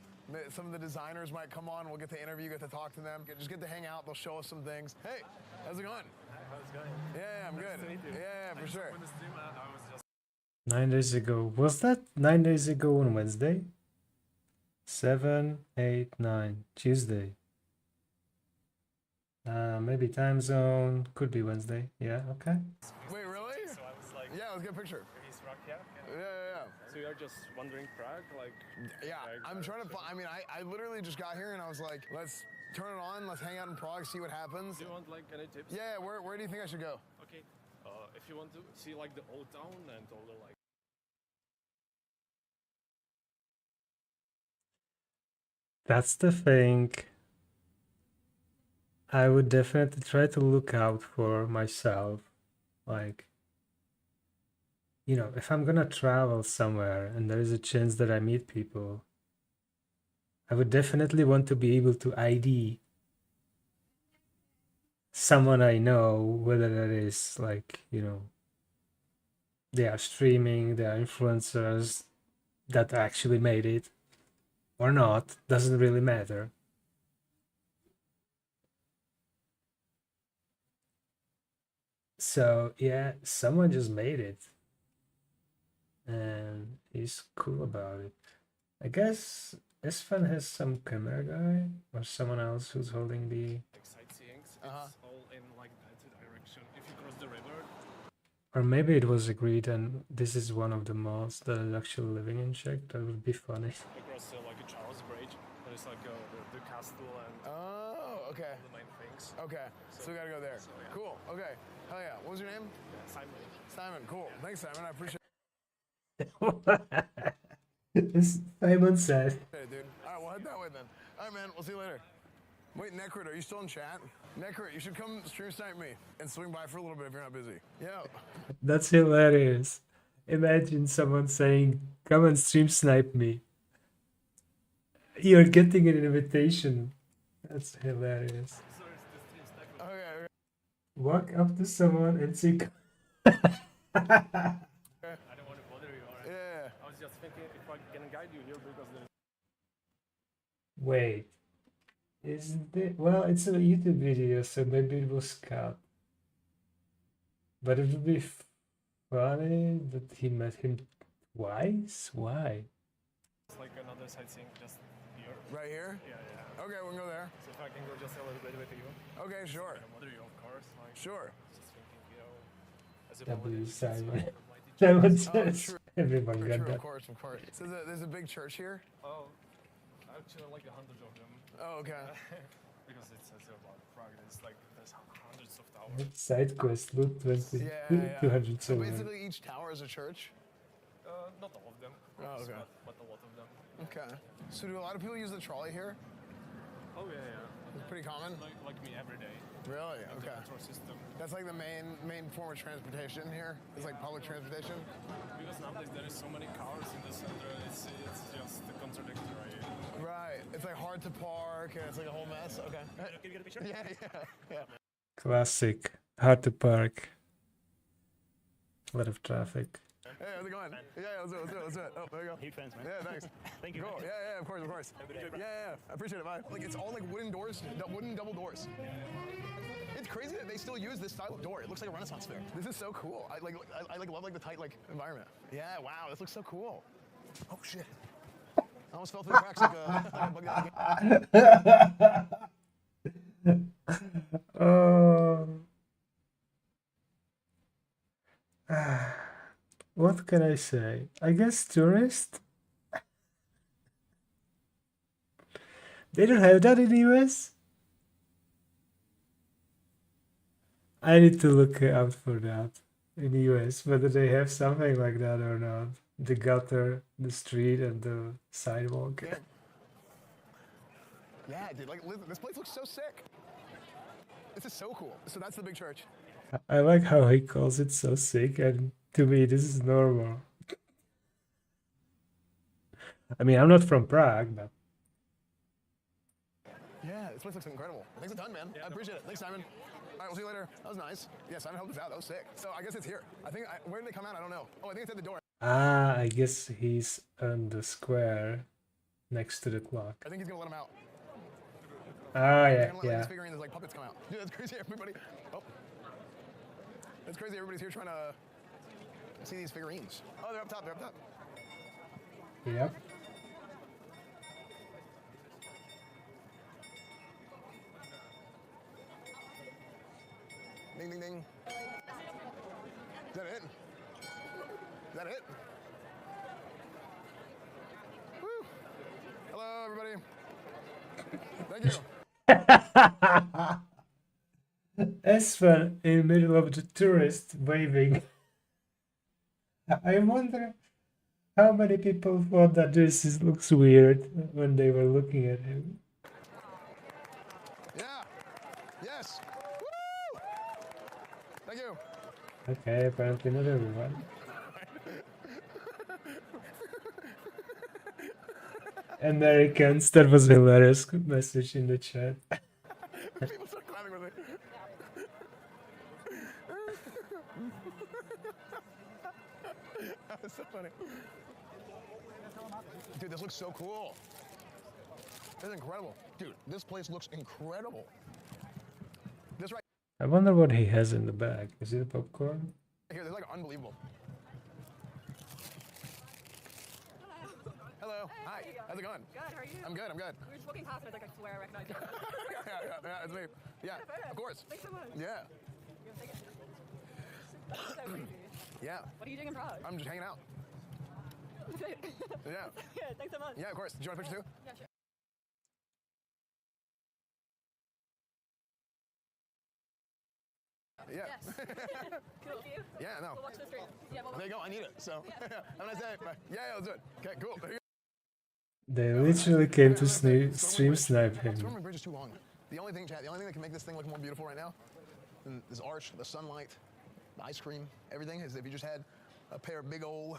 Some of the designers might come on. We'll get to interview, get to talk to them. Just get to hang out. They'll show us some things. Hey, how's it going? Hi, how's it going? Yeah, I'm nice good. To meet you. Yeah, for sure. For the stream, I was just 9 days ago. Was that 9 days ago on Wednesday? 7, 8, 9. Tuesday. Maybe time zone. Could be Wednesday. Yeah, okay. Wait, really? So I was like, yeah, let's get a picture. He's rock, yeah? Yeah. So you're just wandering Prague, like? Yeah, I'm trying to find. I mean, I literally just got here and I was like, let's turn it on. Let's hang out in Prague, see what happens. Do you want like any tips? Yeah, where do you think I should go? Okay. If you want to see like the old town and all the like. That's the thing. I would definitely try to look out for myself. Like, you know, if I'm gonna travel somewhere and there is a chance that I meet people, I would definitely want to be able to ID someone I know, whether that is like, you know, they are streaming, they are influencers that actually made it. Or not, doesn't really matter. So yeah, someone just made it. And he's cool about it. I guess Esfan has some camera guy or someone else who's holding the... Like sightseeing, it's all in like that direction. If you cross the river, Or maybe it was agreed and this is one of the mods that is actually living in Czech. That would be funny. across like a Charles Bridge, there is like the castle and Oh, okay. the main things. Okay, so we gotta go there. So, yeah. Cool, okay. Hell yeah. What was your name? Simon. Simon, cool. Thanks, Simon. I appreciate Simon said. it, dude. All right, we'll head that way then. All right, man. We'll see you later. Wait, Necrit, are you still in chat? Necrit, you should come stream snipe me and swing by for a little bit if you're not busy. Yo. That's hilarious. Imagine someone saying, come and stream snipe me. You're getting an invitation. That's hilarious. Okay. Walk up to someone and say, I don't want to bother you, alright? Yeah. I was just thinking if I can guide you here because there's... wait. Isn't it? Well, it's a YouTube video, so maybe it was cut. But it would be funny that he met him twice? Why? It's like another sightseeing just here. Right here? Yeah, yeah. Okay, we can go there. So if I can go just a little bit with you. Okay, sure. I don't bother you, of course. Like, Sure. just thinking, you know, as a W politician, Simon. so mighty Simon chance. says. true. Everyone True, got true, that. of course, of course. So there's a big church here? Oh, actually like hundreds of them. Oh, okay. Because it says about Prague, it's like there's hundreds of towers. Side quest, loot 20, Yeah. 200 So silver. basically each tower is a church? Not all of them, Oh, okay. but a lot of them. Okay. So do a lot of people use the trolley here? Oh yeah, yeah. It's pretty common? Like me every day. Really? The Okay. metro system. That's like the main form of transportation here? It's like public transportation? Because nowadays there is so many cars in the center, it's just contradictory. Right. It's like hard to park and it's like a whole mess. Okay. Can you get a picture? Yeah. Classic. Hard to park. A lot of traffic. Hey, how's it going? Yeah, let's do it. Oh, there you go. Huge fans, man. Yeah, thanks. Thank you. Cool. Yeah, of course. Yeah, I appreciate it, bye. Like, it's all like wooden doors, wooden double doors. It's crazy that they still use this style of door. It looks like a Renaissance fair. This is so cool. I love like the tight like environment. Yeah, wow, this looks so cool. Oh shit. I almost fell through the cracks like a bug that Oh. What can I say? I guess tourist? They don't have that in the US? I need to look out for that in the US, whether they have something like that or not. The gutter, the street, and the sidewalk. Yeah, dude, like this place looks so sick. This is so cool. So that's the big church. I like how he calls it so sick, and to me, this is normal. I mean, I'm not from Prague, but... Yeah, this place looks incredible. Thanks a ton, man. I appreciate it. Thanks, Simon. All right, we'll see you later. That was nice. Yeah, Simon helped us out. That was sick. So I guess it's here. Where did they come out? I don't know. Oh, I think it's at the door. Ah, I guess he's on the square next to the clock. I think he's gonna let him out. Ah, He's yeah, gonna let yeah. these figurines like puppets come out. Dude, that's crazy. Everybody. Oh. That's crazy. Everybody's here trying to see these figurines. Oh, they're up top. Yep. Ding, ding, ding. Is that it? Is that it? Woo. Hello, everybody. Thank you. Esfan in the middle of the tourist waving. I wonder how many people thought that looks weird when they were looking at him. Yeah. Yes. Woo. Thank you. Okay, apparently not everyone. Americans, that was a hilarious message in the chat. People start clapping with me. That was so funny. Dude, this looks so cool. It's incredible. Dude, this place looks incredible. This right I wonder what he has in the bag. Is it popcorn? here, this is like unbelievable. Hello. Hi. How's it going? Good, how are you? I'm good, I'm good. We were just walking past and I was like, I swear I recognize you. yeah, it's me. Yeah, of course. Thanks so much. Yeah. That's so crazy. Yeah. What are you doing in Prague? I'm just hanging out. Yeah. Yeah, thanks so much. Yeah, of course. Do you want a picture too? Yeah, sure. Yeah. Yes. Cool. Thank you. Yeah, no. We'll watch the stream. Yeah, we'll There you go. I need it. So, have a nice day. Bye. Yeah, let's do it. Okay, cool. There you go. They literally came to stream snipe him. Stormwind Bridge is too long. The only thing, chat, the only thing that can make this thing look more beautiful right now, than this arch, the sunlight, the ice cream, everything, is if you just had a pair of big old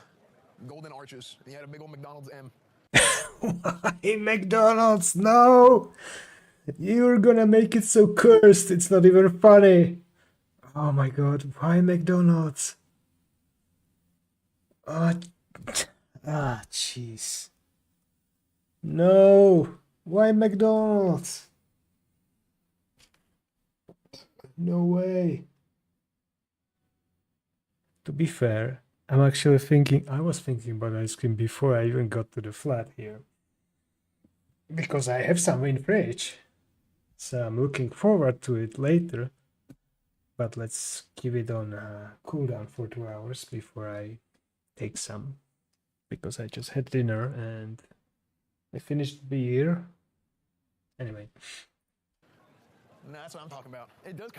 golden arches and you had a big old McDonald's M. Why McDonald's? No! You're gonna make it so cursed, it's not even funny. Oh my god, why McDonald's? Ah, jeez. No! Why McDonald's? No way. To be fair, I was thinking about ice cream before I even got to the flat here. Because I have some in fridge. So I'm looking forward to it later. But let's keep it on cooldown for 2 hours before I take some. Because I just had dinner and I finished beer. Anyway. No, that's what I'm talking about. It does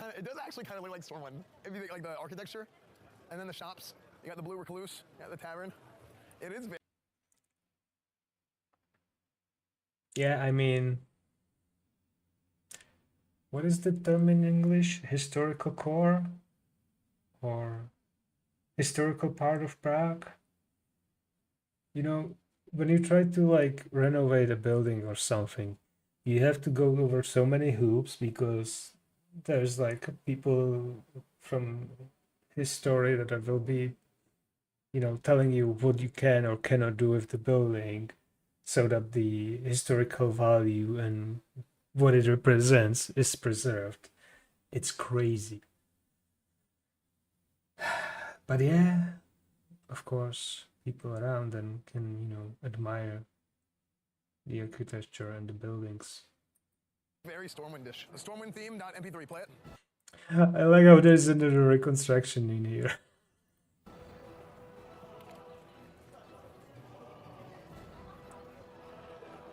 actually kind of look like Stormwind. If you think like the architecture, and then the shops. You got the Blue Recluse, you got the tavern. It is big. Yeah, I mean, what is the term in English? Historical core? Or historical part of Prague? You know, when you try to like renovate a building or something, you have to go over so many hoops because there's like people from history that will be, you know, telling you what you can or cannot do with the building so that the historical value and what it represents is preserved. It's crazy. But yeah, of course, people around them can, you know, admire the architecture and the buildings. Very Stormwind-ish. The Stormwind theme.mp3, play it. I like how there's another reconstruction in here.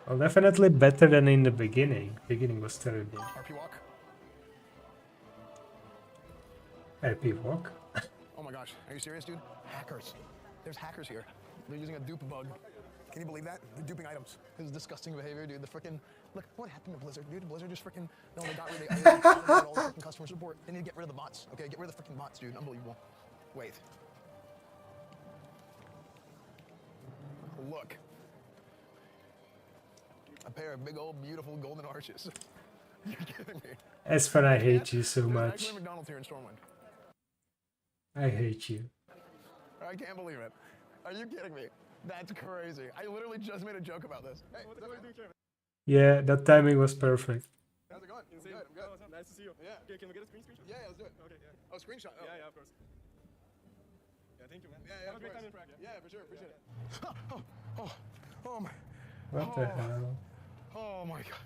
Well, definitely better than in the beginning. Beginning was terrible. RP walk. RP walk? Oh my gosh, are you serious, dude? Hackers. There's hackers here. They're using a dupe bug. Can you believe that? They're duping items. This is disgusting behavior, dude. The frickin' look, what happened to Blizzard, dude? Blizzard just frickin' no, they got rid of all the frickin' customer support. They need to get rid of the bots. Okay, get rid of the frickin' bots, dude. Unbelievable. Wait. Look. A pair of big old beautiful golden arches. You're kidding me. Espen, I hate you so There's much. actually McDonald's here in Stormwind. I hate you. I can't believe it. Are you kidding me? That's crazy. I literally just made a joke about this. Hey, Yeah, that timing was perfect. how's it going? Insane. I'm good. Oh, nice to see you. Yeah. Okay, can we get a screenshot? Yeah, let's do it. Okay, yeah. Oh, screenshot. Oh. Yeah, of course. Yeah, thank you, man. Yeah, Have a great time in Prague. Yeah, for sure. Appreciate it. Oh my. What the hell? Oh my god.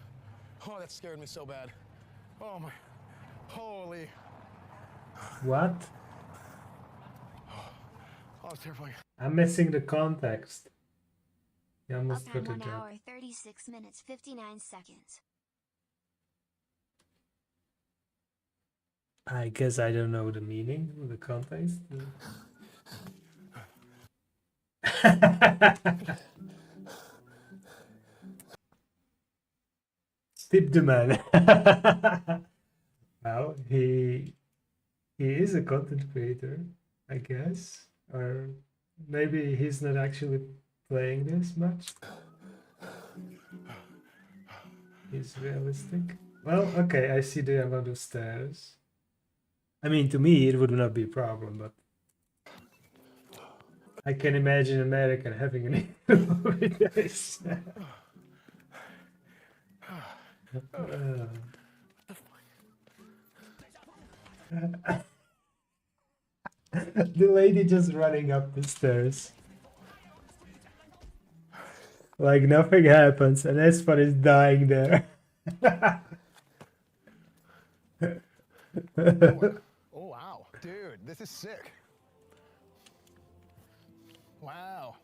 Oh, that scared me so bad. Oh my. Holy. What? Oh, it's terrifying. I'm missing the context. You almost Uptime got 1 it there. hour 36 minutes 59 seconds. I guess I don't know the meaning, the context. Tip the man. Well, he is a content creator, I guess. Or maybe he's not actually playing this much. He's realistic. Well, okay, I see the amount of stairs. I mean, to me, it would not be a problem, but I can imagine American having an issue with this. The lady just running up the stairs. Like nothing happens, and Espan is dying there. Oh wow, dude, this is sick. Wow.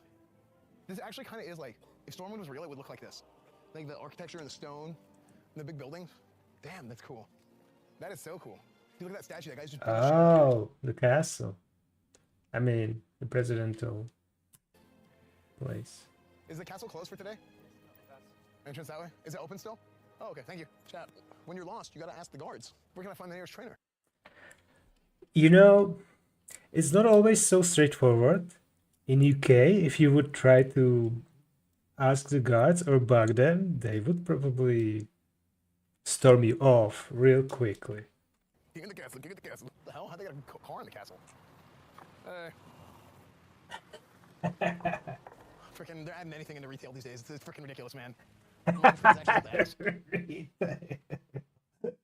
This actually kind of is like, if Stormwind was real, it would look like this. Like the architecture and the stone, and the big buildings. Damn, that's cool. That is so cool. You look at that statue, that guy's just built a ship. Oh, the castle. I mean, the presidential place. Is the castle closed for today? Entrance that way? Is it open still? Oh, okay, thank you. Chat. When you're lost, you gotta ask the guards. Where can I find the nearest trainer? You know, it's not always so straightforward. In UK, if you would try to ask the guards or bug them, they would probably storm you off real quickly. King of the castle, king of the castle. What the hell? How'd they get a car in the castle? Freaking, they're adding anything into retail these days. It's freaking ridiculous, man.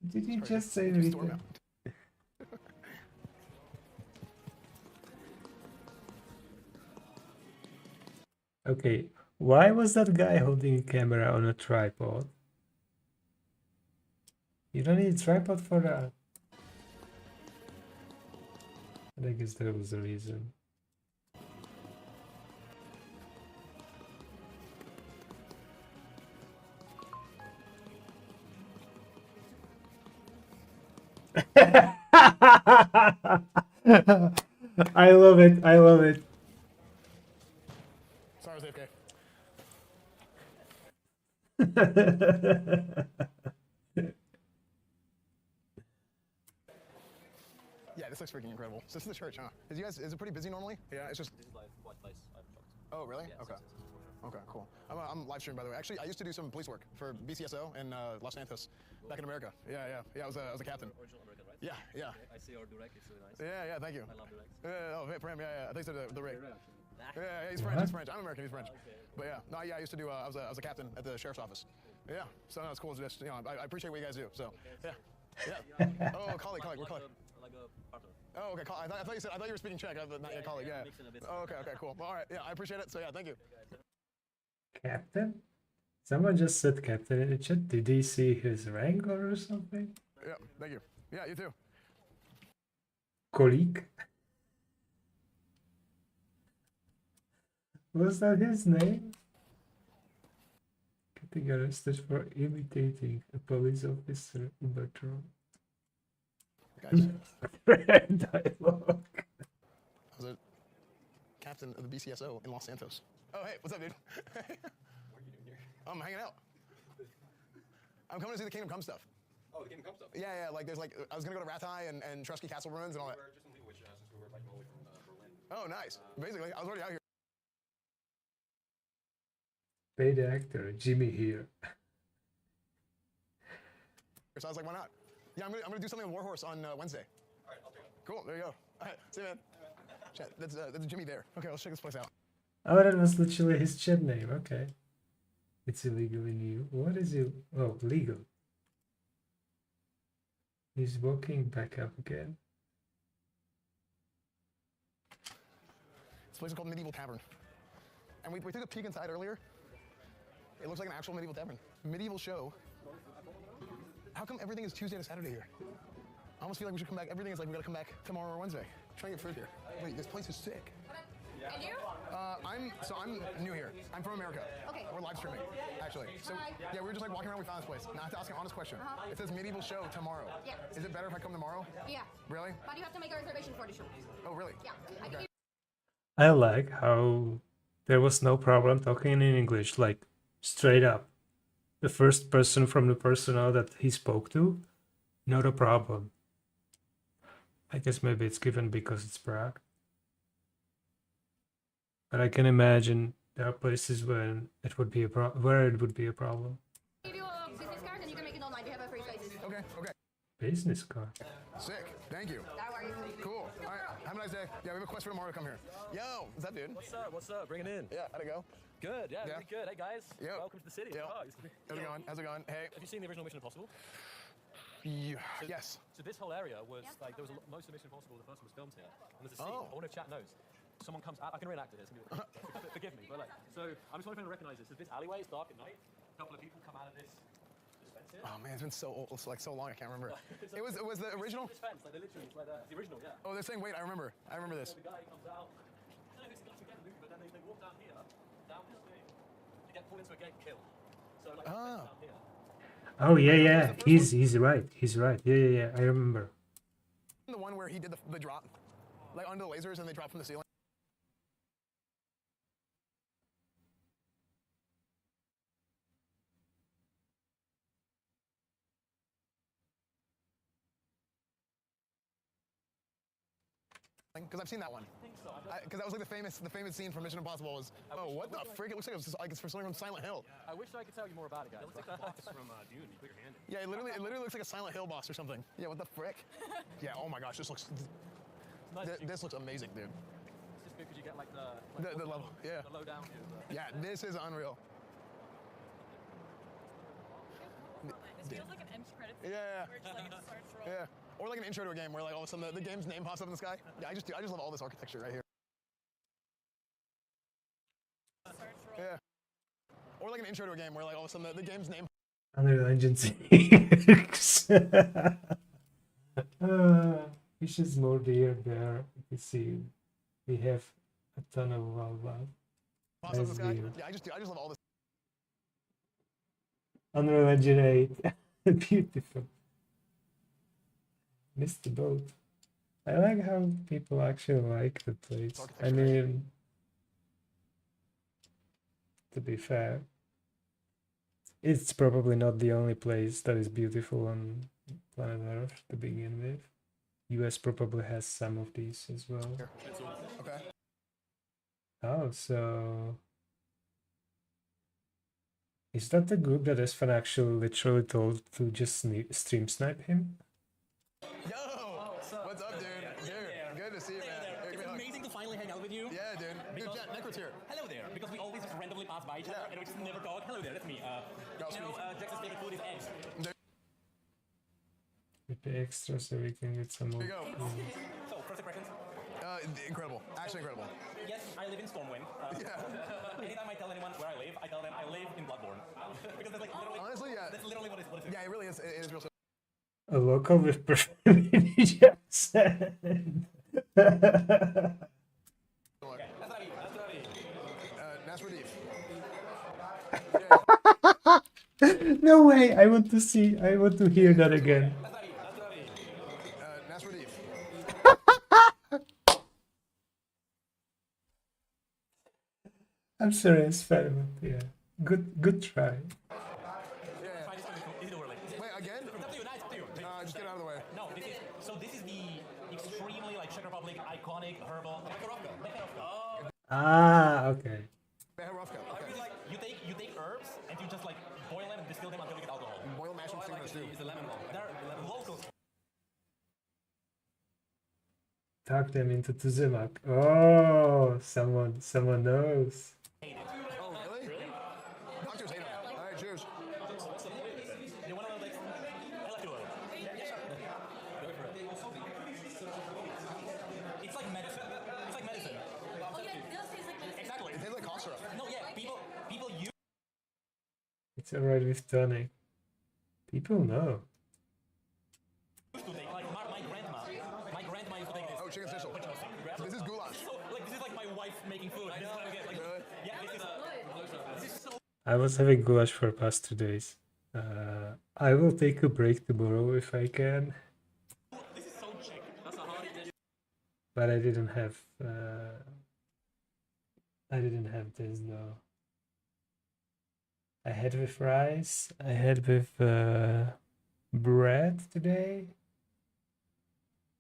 Did you just say retail? Okay, why was that guy holding a camera on a tripod? You don't need a tripod for that. I guess there was a reason. I love it. I love it. Sorry, I was AFK. Yeah, this looks freaking incredible. So this is the church, huh? Is it pretty busy normally? Yeah, it's just. This is like what place I've talked to. Oh, really? Yeah, okay. yes. Okay, cool. I'm live streaming, by the way. Actually, I used to do some police work for BCSO in Los Santos, back in America. Yeah. I was a captain. Original American, right? Yeah. I see your direct. It's really nice. Yeah, thank you. I love direct. Oh, for him, yeah. I think so. The rig. Yeah, he's What? French. He's French. I'm American. He's French. Okay. But yeah, no, yeah. I used to do. I was a captain at the sheriff's office. Yeah. So no, it's cool. Just I appreciate what you guys do. So yeah. Oh, colleague, we're colleague. Like a partner. Oh, okay. I thought you were speaking Czech. Not yet colleague. Yeah. Oh, okay. Cool. Well, all right. Yeah, I appreciate it. So yeah, thank you. Captain? Someone just said captain in the chat. Did he see his rank or something? Yeah, thank you. Yeah, you too. Colleague? Was that his name? Getting arrested for imitating a police officer in patrol. Dialogue. I was a captain of the BCSO in Los Santos. Oh, hey, what's up, dude? What are you doing here? I'm hanging out. I'm coming to see the Kingdom Come stuff. Oh, the Kingdom Come stuff? Yeah, like there's like, I was gonna go to Rathai and Trusky Castle ruins and all that. We're just in Leawood, since we were like all the way from Berlin. Oh, nice. Basically, I was already out here. Paid actor, Jimmy here. So I was like, why not? Yeah, I'm gonna do something with Warhorse on Wednesday. All right, I'll do it. Cool, there you go. All right, see you, man. Chat, that's Jimmy there. Okay, let's check this place out. Oh, that was literally his chat name. Okay. It's illegally new. What is it? Oh, legal. He's walking back up again. This place is called Medieval Tavern. And we took a peek inside earlier. It looks like an actual medieval tavern. Medieval show. How come everything is Tuesday to Saturday here? I almost feel like we should come back. Everything is like we gotta come back tomorrow or Wednesday. Try to get food here. Wait, this place is sick. And you? I'm new here. I'm from America. Okay. We're live streaming, actually. So yeah, we were just like walking around. We found this place. Now I have to ask an honest question. It says medieval show tomorrow. Yeah. Is it better if I come tomorrow? Yeah. Really? But you have to make a reservation for the show. Oh, really? Yeah. Okay. I like how there was no problem talking in English, like straight up. The first person from the personnel that he spoke to, not a problem. I guess maybe it's given because it's Prague. But I can imagine there are places where it would be a problem. You do a business card and you can make it online. You have a free space. Okay. Business card. Sick. Thank you. That works. Cool. All right. Have a nice day. Yeah, we have a quest for tomorrow to come here. Yo, what's up, dude? What's up? Bring it in. Yeah, how'd it go? Good, yeah, Yeah. really good. Hey guys, Yep. welcome to the city. Yep. Oh, How's it going? How's it going? Hey. Have you seen the original Mission Impossible? Yes. So this whole area was like there was most of Mission Impossible. The first one was filmed here, and there's a scene. I wonder if chat knows. Someone comes out. I can reenact it here. Forgive me, but like, so I'm just wondering if anyone recognises this. This alleyway is dark at night. A couple of people come out of this fence here. Oh man, it's been so old, it's like so long. I can't remember. It was the original. This fence, like literally, it's like the original, yeah. Oh, they're saying, wait, I remember this. So the guy comes out. I don't know if it's actually get the movie, but then they walk down here, down this thing, to get pulled into a gate, killed. So like down here. Oh yeah. He's right. He's right. Yeah. I remember. The one where he did the drop, like under the lasers, and they drop from the ceiling. Because I've seen that one. Because that was like the famous scene from Mission Impossible was, oh, what the frick? It looks like it's for something from Silent Hill. I wish I could tell you more about it, guys. It looks like a boss from Dune. You put your hand in. Yeah, it literally looks like a Silent Hill boss or something. Yeah, what the frick? Yeah, oh my gosh, this looks amazing, dude. It's just good because you get like the level, yeah. The low down view. Yeah, this is unreal. This feels like an end credits. Yeah. Where just, like, it starts rolling. Yeah. Or like an intro to a game where like all of a sudden the game's name pops up in the sky. Yeah, I just love all this architecture right here. Yeah. Or like an intro to a game where like all of a sudden the game's name. Unreal Engine 6. Which is more dear there. You can see we have a ton of Pops up in the sky. Yeah, I just love all this. Unreal Engine 8. Beautiful. Missed the boat. I like how people actually like the place. I mean, to be fair, it's probably not the only place that is beautiful on planet Earth to begin with. US probably has some of these as well. Okay. Oh, so is that the group that Esfan actually literally told to just stream snipe him? Yo! What's up, dude? Here. Good to see you, man. It's amazing to finally hang out with you. Yeah, dude. Dude, Necro's here. Hello there. Because we always just randomly pass by each other and we just never talk. Hello there, that's me. Jackson's favorite food is eggs. With the extra so we can get some more. Here you go. So, first impressions? Incredible. Actually incredible. Yes, I live in Stormwind. Anytime I tell anyone where I live them I live in Bloodborne. Because that's like literally... Honestly, yeah. That's literally what it is. Yeah, it really is. It is real simple. A local with perfect accent. No way! I want to hear that again. I'm sorry, it's fair, but yeah. Good try. Wait, again? Just get out of the way. No, this is the extremely like Czech Republic iconic herbal Becherovka. Ah, okay. Becherovka. Okay. Like you take herbs and you just like boil them and distill them until you get alcohol. Boil, mash, and steam. It's the lemon balm. They're locals. Tuck them into Tuzimak. Oh, someone knows. Oh, really? Doctors hate them. All right, cheers. You want to like electro oil? Yeah, sure. It's like medicine. It's like medicine. Oh yeah, it does taste like medicine. Exactly. It tastes like cough syrup. No, yeah, people use. It's alright with tonic. People know. Used to take like my grandma used to take this. Oh, chicken schnitzel. This is goulash. So, like this is like my wife making food. This is what I get. Like, yeah, this is so. I was having goulash for the past 2 days. I will take a break tomorrow if I can. This is so Czech. That's a hard dish. But I didn't have this though. I had with rice. I had with bread today.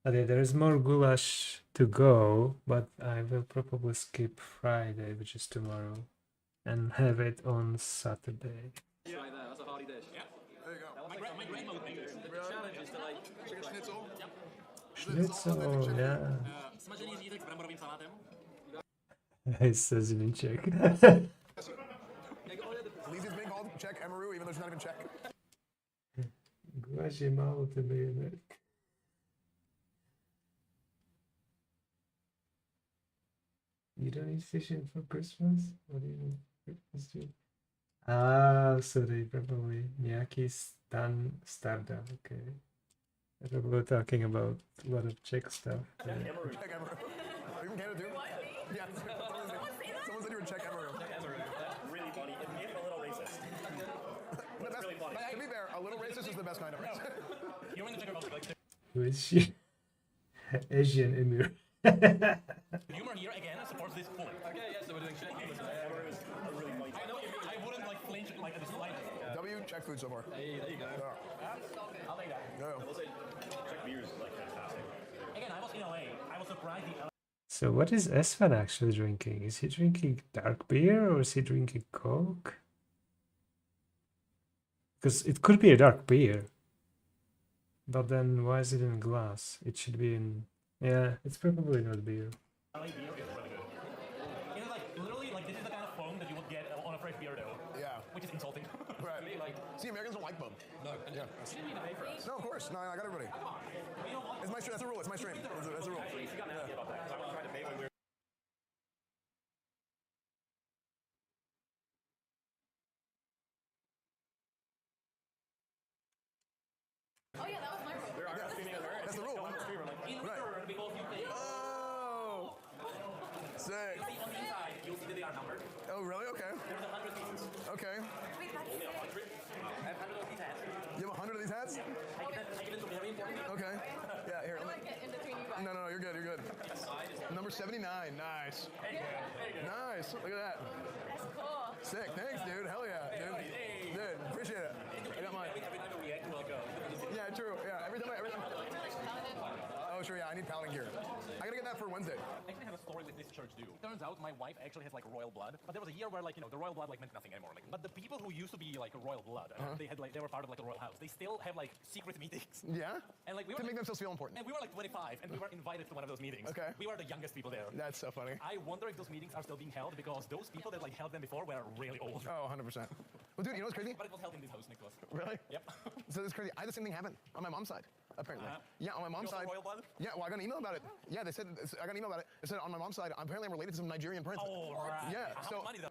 Okay, there is more goulash to go, but I will probably skip Friday, which is tomorrow, and have it on Saturday. Yeah. Right there, that's a hearty dish. Yeah. There you go. My grandma would make this. The challenge is to like chicken schnitzel. Yep. Schnitzel, yeah. Smažený řízek s bramborovým salátem. It says it in Czech. check Emaru even though she's not even Czech? Guatemala. You don't eat fish for Christmas? What do you mean? Christmas do? Ah, so they probably Miyaki Starda. Okay. I thought we were talking about a lot of Czech stuff. Czech Emaru. Are you from Canada too? Yeah. Someone said you were Czech Emaru. Really funny. It made it a little racist. It's really funny. To be fair, a little racist is the best kind of racist. You're in the Czech Republic, like, Who is she? Asian Emir. humor here again supports this point. Okay, yeah, so we're doing Czech humor. Emaru is a really funny. I know, I wouldn't like flinch like at the slightest. W Czech food so far. Hey, there you go. I'll take that. Yeah. I will say Czech beer is like fantastic. Again, I was in LA. I was surprised the So what is Esvan actually drinking? Is he drinking dark beer or is he drinking Coke? Because it could be a dark beer. But then why is it in a glass? It should be in... Yeah, it's probably not beer. LA beer is really good. You know, like, literally, like, this is the kind of foam that you would get on a fresh beer dough. Yeah. Which is insulting. Right. To me, like, see, Americans don't like foam. no. Yeah. You didn't need to pay for us. No, of course. No, I got everybody. You know what? It's my stream. That's a rule. It's my stream. That's a rule. Actually, she got nasty about that. So I was trying to pay when we were... Oh yeah, that was my rule. There are streaming on her. That's the rule. On the streamer, like, in Right. return, because you pay. Oh! Sick. You see on the inside, you'll see that they are numbered. Oh, really? Okay. There's 100 pieces. Okay. Only 100. I have 100 of these hats. You have 100 of these hats? I get into very important. Okay. Yeah, here. I Let like me... get in between you guys. No, you're good. You're good. Number 79. Nice. Nice. Look at that. That's cool. Sick. Thanks, dude. Hell yeah, dude. Dude, appreciate it. I got mine. Every time I react to like a... Yeah, true. Yeah, every time. Oh, sure. Yeah, I need paladin gear. I gotta get that for Wednesday. I actually have a story with this church too. Turns out my wife actually has like royal blood, but there was a year where like, you know, the royal blood like meant nothing anymore. Like, but the people who used to be like royal blood, they had like they were part of like the royal house. They still have like secret meetings. Yeah? And like we were To make themselves feel important. And we were like 25, and we were invited to one of those meetings. Okay. We were the youngest people there. That's so funny. I wonder if those meetings are still being held because those people that like held them before were really old. Oh, 100%. Well, dude, you know what's crazy? But it was held in this house, Nicholas. Really? Yep. So this is crazy. I had the same thing happen on my mom's side, apparently. Yeah, on my mom's You also side. royal blood? Yeah, well, I got an email about it. Yeah, they said, I got an email about it. It said on my mom's side, apparently I'm related to some Nigerian prince. Oh, right. Yeah, How so. much money does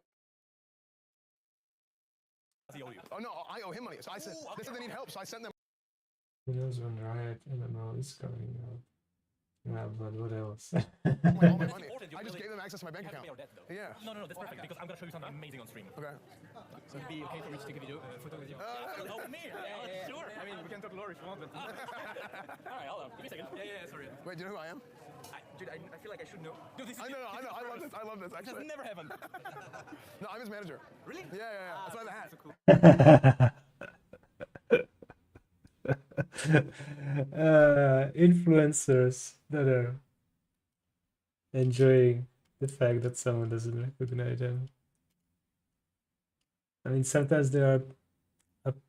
he owe you? Oh, no, I owe him money. So I said, they said they need help, so I sent them. Who knows when Riot MMO is coming out? Yeah, but what else? All my money. I just gave them access to my bank account. Yeah. No, that's perfect because I'm gonna show you something amazing on stream. Okay. So it'd be okay for me to take a video, photo with you? Oh, me? Yeah, sure. I mean, we can talk lore if you want, but... Alright, hold on. Give me a second. Yeah, sorry. Wait, do you know who I am? Dude, I feel like I should know. Dude, this is I know. I love this. Actually. This never happened. No, I'm his manager. Really? Yeah. That's why I have the hat. Influencers that are enjoying the fact that someone doesn't recognize them. I mean, sometimes they are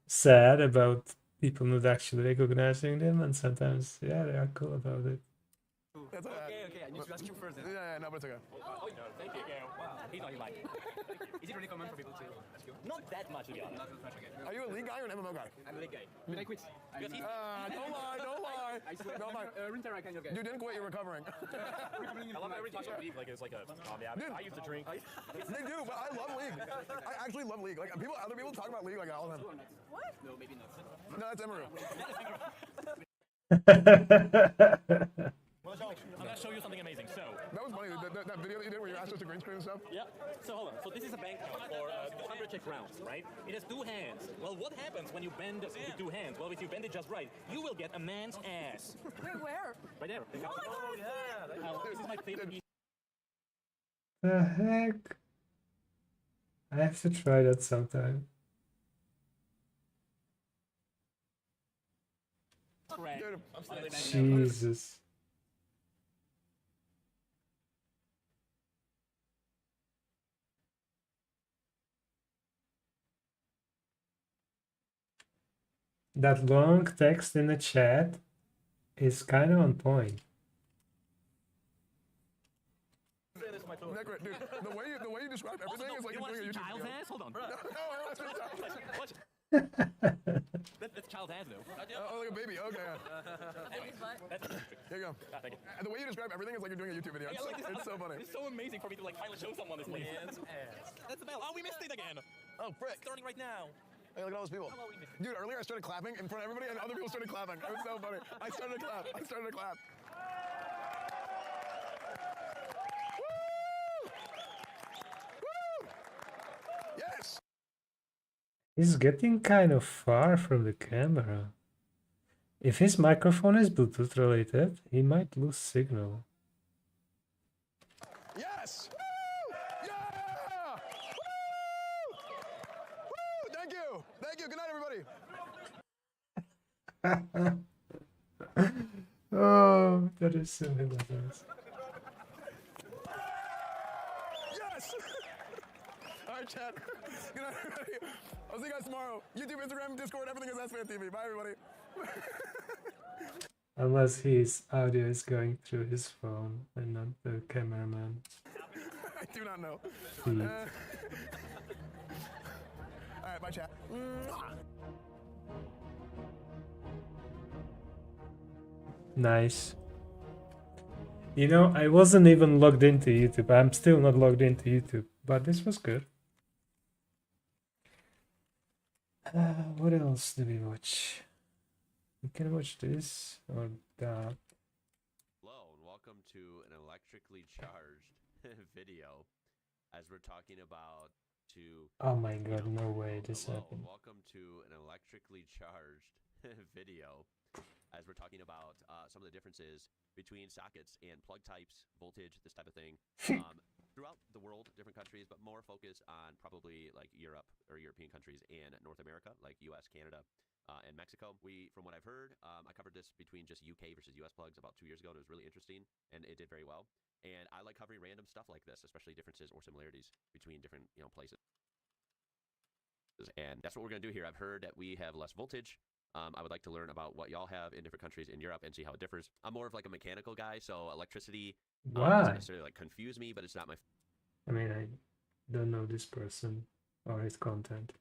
sad about people not actually recognizing them, and sometimes, yeah, they are cool about it. That's okay. I need to ask you first then. Yeah, no, but it's okay. Oh, no, thank you. Yeah, wow. He's not like. Is it really common for people to ask you? Not that much, to be honest. Not that much, okay. Are you a league guy or an MMO guy? I'm a league guy. Did I quit? Don't lie. I swear. Don't lie. Winter, I kind of get. You didn't quit, you're recovering. I love every time I leave, like, it's like a... I used to drink. They do, but I love League. I actually love League. Like, other people talk about League like all the time. What? No, maybe not. No, that's Emaru. Well, I'm gonna show you something amazing. So that was funny. That video that you did where you asked us to green screen and stuff. Yeah. So hold on. So this is a bank count for 100 Czech crowns, right? It has two hands. Well, what happens when you bend with two hands? Well, if you bend it just right, you will get a man's ass. Where? Right there. Oh yeah. This is my favorite piece. The heck? I have to try that sometime. Jesus. That long text in the chat is kind of on point. That is my Dude, the way you describe everything is like you you're want to doing a see YouTube child's video. ass? Hold on. No, I want to see child's ass. Watch. That's child's ass, though. Oh, like a baby. Okay. Anyway, Here you go. thank you. And the way you describe everything is like you're doing a YouTube video. Yeah, like this- It's so funny. It's so amazing for me to like finally show someone this place. That's the bell. Oh, we missed it again. Oh, frick. Starting right now. Hey, look at all those people. Dude, earlier I started clapping in front of everybody and other people started clapping. It was so funny. I started to clap. Woo! Yes! He's getting kind of far from the camera. If his microphone is Bluetooth related, he might lose signal. Yes! Woo! Yeah! Woo! Woo! Thank you! Thank you! Good night, everybody! Oh, that is so hilarious. Yes! Alright, chat. Good night, everybody. I'll see you guys tomorrow. YouTube, Instagram, Discord, everything is SFan TV. Bye, everybody. Unless his audio is going through his phone and not the cameraman. I do not know. Feed. Alright, bye, chat. Nice. You know, I wasn't even logged into YouTube. I'm still not logged into YouTube, but this was good. What else do we watch? We can watch this or that. Hello and welcome to an electrically charged video as we're talking about Oh my god, no way this happened. welcome to an electrically charged video as we're talking about some of the differences between sockets and plug types, voltage, this type of thing. Throughout the world, different countries, but more focus on probably like Europe or European countries and North America, like US, Canada, and Mexico. From what I've heard, I covered this between just UK versus US plugs about 2 years ago, and it was really interesting, and it did very well. And I like covering random stuff like this, especially differences or similarities between different places. And that's what we're going to do here. I've heard that we have less voltage. I would like to learn about what y'all have in different countries in Europe and see how it differs. I'm more of like a mechanical guy, so electricity doesn't necessarily like confuse me, but it's not my. I mean, I don't know this person or his content.